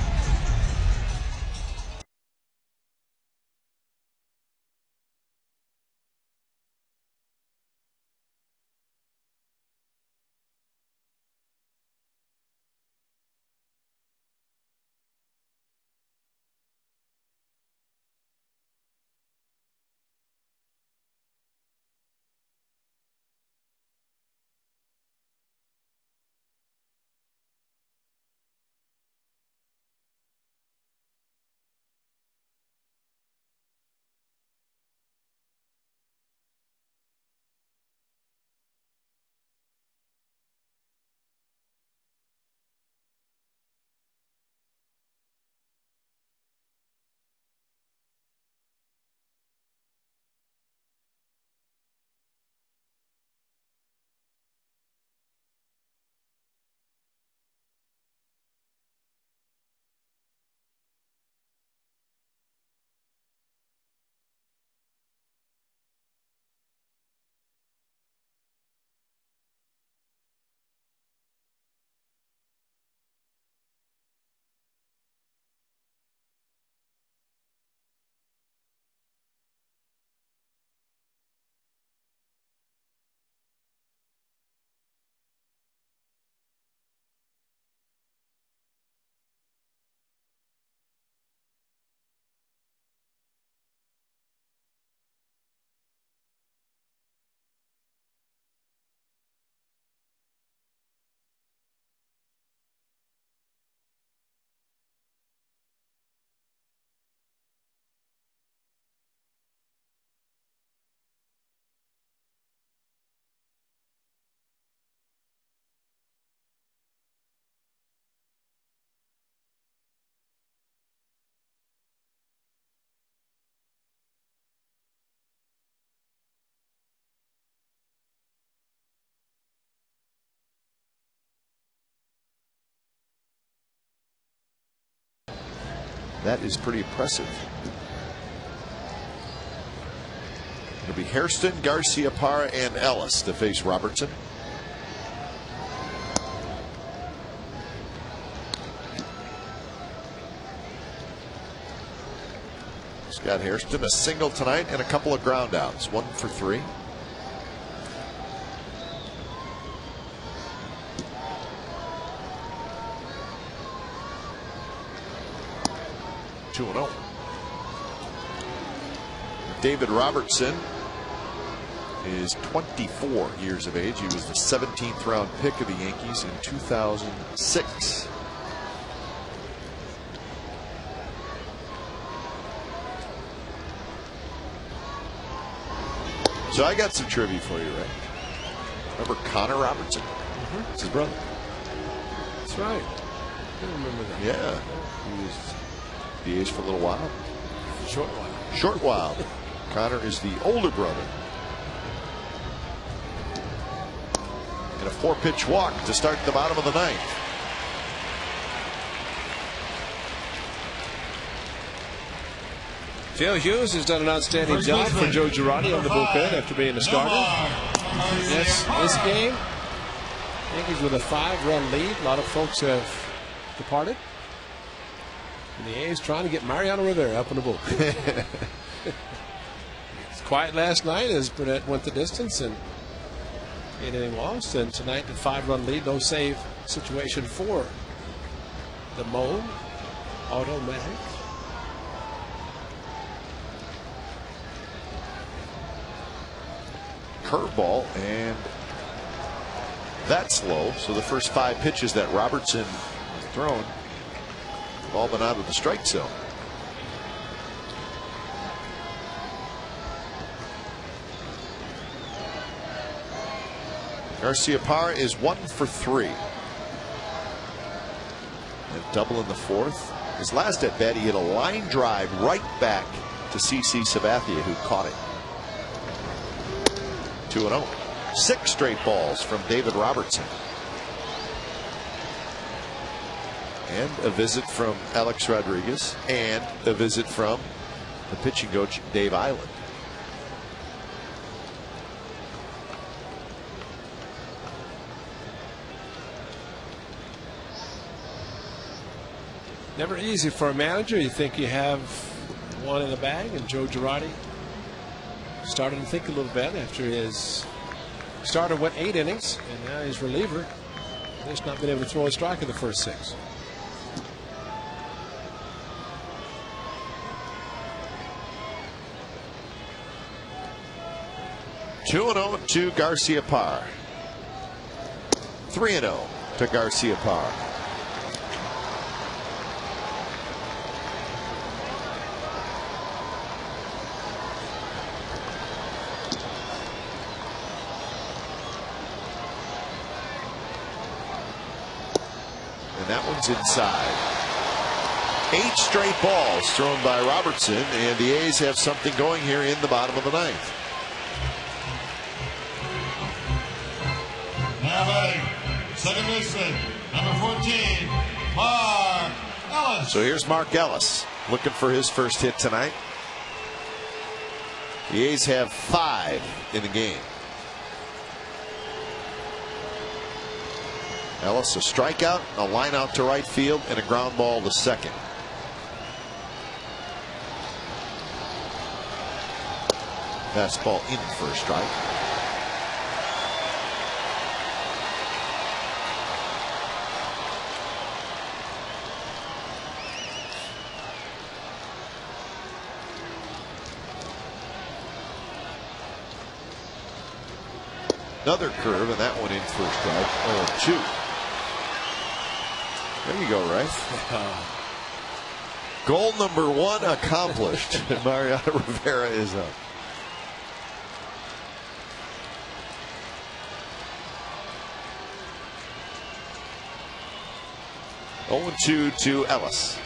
Speaker 2: That is pretty impressive. It'll be Hairston, Garciaparra, and Ellis to face Robertson. Scott Hairston, a single tonight and a couple of ground outs, 1 for 3. David Robertson is 24 years of age. He was the 17th round pick of the Yankees in 2006. So I got some trivia for you, right? Remember Connor Robertson?
Speaker 3: Mm-hmm.
Speaker 2: It's his brother.
Speaker 3: That's right. I remember that.
Speaker 2: Yeah. He was the A's for a little while.
Speaker 3: Short while.
Speaker 2: Short while. Connor is the older brother. And a 4-pitch walk to start the bottom of the 9th.
Speaker 3: Phil Hughes has done an outstanding job for Joe Girardi on the bullpen after being a starter. Yes, this game, Yankees with a 5-run lead. A lot of folks have departed. And the A's trying to get Mariano Rivera up in the bullpen. It's quiet last night as Burnett went the distance and 8 inning lost. And tonight, the 5-run lead, no save situation for the Mo Automatic.
Speaker 2: Curveball, and that's low. So the first 5 pitches that Robertson has thrown have all been out of the strike zone. Garciaparra is 1 for 3. And double in the 4th. His last at bat, he hit a line drive right back to CC Sabathia, who caught it. 2-0. 6 straight balls from David Robertson. And a visit from Alex Rodriguez, and a visit from the pitching coach Dave Island.
Speaker 3: Never easy for a manager. You think you have one in the bag, and Joe Girardi started to think a little bit after his starter went 8 innings, and now his reliever has not been able to throw a strike in the first 6.
Speaker 2: Two 2-0 to Garciaparra. 3-0 to Garciaparra. And that one's inside. 8 straight balls thrown by Robertson, and the A's have something going here in the bottom of the 9th.
Speaker 4: Now batting, second baseman, number 14, Mark Ellis.
Speaker 2: So here's Mark Ellis looking for his first hit tonight. The A's have 5 in the game. Ellis, a strikeout, a line out to right field, and a ground ball to second. Fastball in for a strike. Another curve, and that one in for a strike. 0-2. There you go, right? Goal number 1 accomplished. Mariano Rivera is up. Oh, 2 to Ellis.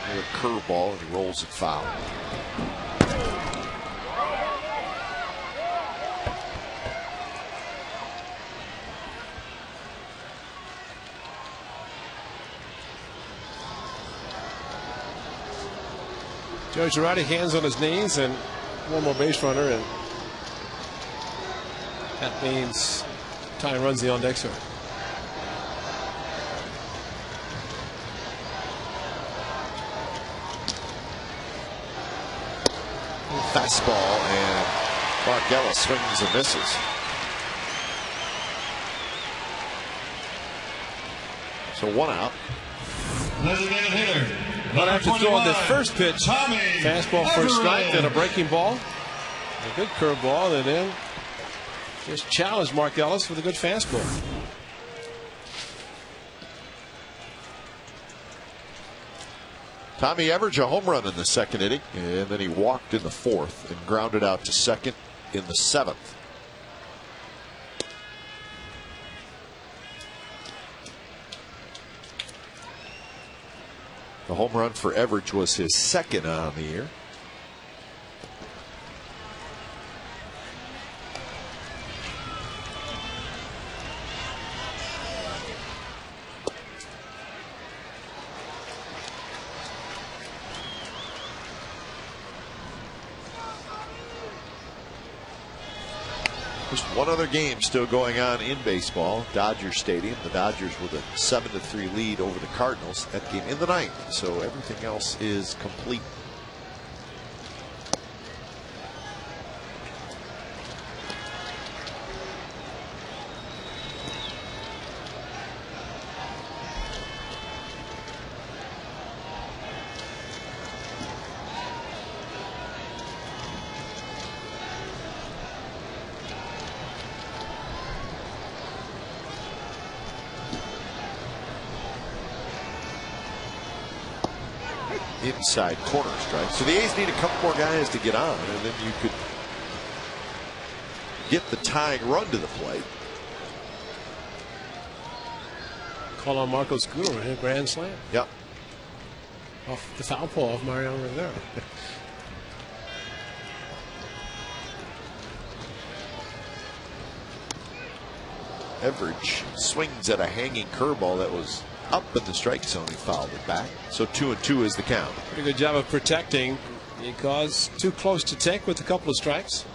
Speaker 2: A curveball, and he rolls it foul.
Speaker 3: Joe Girardi, hands on his knees, and one more base runner, and that means Ty runs the on deck sir.
Speaker 2: Fastball, and Mark Ellis swings and misses. So 1 out.
Speaker 4: Designated hitter.
Speaker 3: But after throwing the first pitch, fastball for a strike, then a breaking ball, a good curveball, and then just challenged Mark Ellis with a good fastball.
Speaker 2: Tommy Everage, a home run in the second inning, and then he walked in the fourth and grounded out to second in the seventh. The home run for Everage was his second on the year. Just one other game still going on in baseball. Dodger Stadium. The Dodgers with a 7-3 lead over the Cardinals. That game in the ninth. So everything else is complete. Inside corner strike. So the A's need a couple more guys to get on, and then you could get the tying run to the plate.
Speaker 3: Call on Marcos Guerrero and hit a grand slam.
Speaker 2: Yep.
Speaker 3: Off the foul pole of Mariano Rivera.
Speaker 2: Everage swings at a hanging curveball that was up in the strike zone. He fouled it back. So 2-2 is the count.
Speaker 3: Pretty good job of protecting because too close to take with a couple of strikes.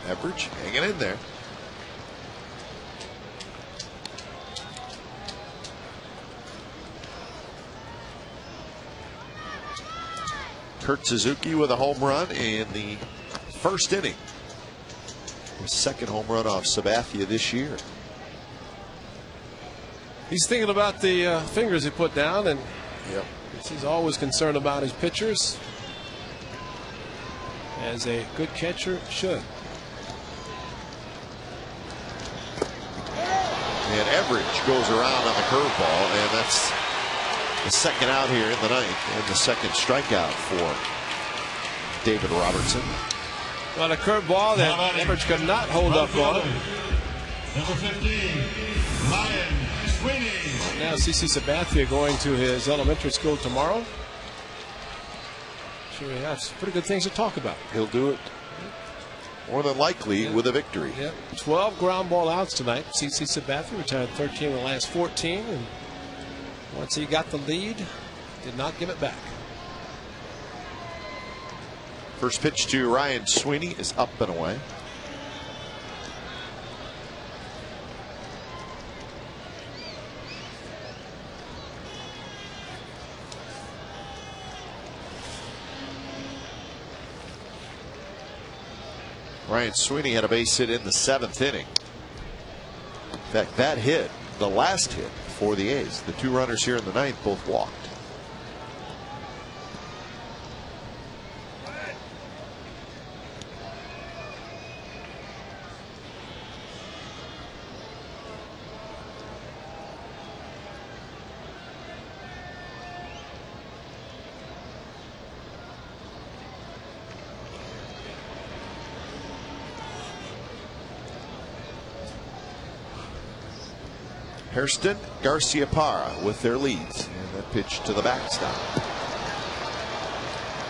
Speaker 2: Everage hanging in there. Kurt Suzuki with a home run in the first inning. His second home run off Sabathia this year.
Speaker 3: He's thinking about the fingers he put down, and
Speaker 2: yep,
Speaker 3: he's always concerned about his pitchers, as a good catcher should.
Speaker 2: And Everage goes around on the curveball, and that's the second out here in the ninth, and the second strikeout for David Robertson.
Speaker 3: Well, a curveball that Everage could not hold up on.
Speaker 4: Number 15, Ryan Sweeney.
Speaker 3: Now CC Sabathia going to his elementary school tomorrow. Sure, he has pretty good things to talk about.
Speaker 2: He'll do it more than likely with a victory.
Speaker 3: Yep. 12 ground ball outs tonight. CC Sabathia retired 13 in the last 14, and once he got the lead, did not give it back.
Speaker 2: First pitch to Ryan Sweeney is up and away. Ryan Sweeney had a base hit in the seventh inning. In fact, that hit, the last hit for the A's. The two runners here in the ninth both walked. Hairston, Garcia Parra with their leads. And that pitch to the backstop.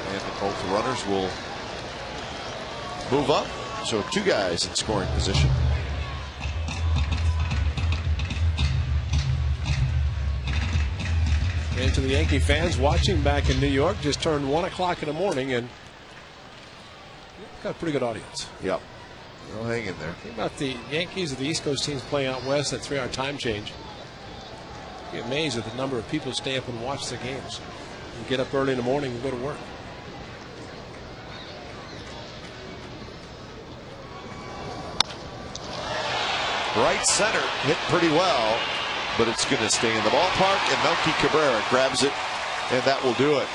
Speaker 2: And both the runners will move up. So 2 guys in scoring position.
Speaker 3: And to the Yankee fans watching back in New York, just turned 1 o'clock in the morning and got a pretty good audience.
Speaker 2: Yep. They'll hang in there.
Speaker 3: Think about the Yankees of the East Coast teams playing out west, that 3-hour time change. You'd be amazed at the number of people stay up and watch their games and get up early in the morning and go to work.
Speaker 2: Right center, hit pretty well, but it's going to stay in the ballpark, and Melky Cabrera grabs it, and that will do it.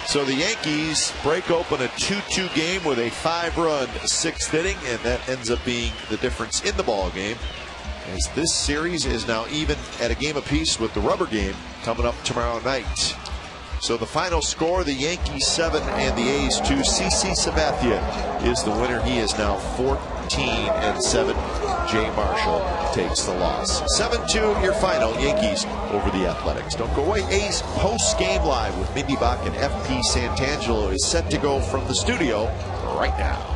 Speaker 2: So the Yankees break open a 2-2 game with a 5-run 6th inning, and that ends up being the difference in the ball game, as this series is now even at a game apiece with the rubber game coming up tomorrow night. So the final score, the Yankees 7 and the A's 2. CC Sabathia is the winner. He is now 14-7. Jay Marshall takes the loss. 7-2 your final. Yankees over the Athletics. Don't go away. A's post-game live with Mindy Bach and FP Santangelo is set to go from the studio right now.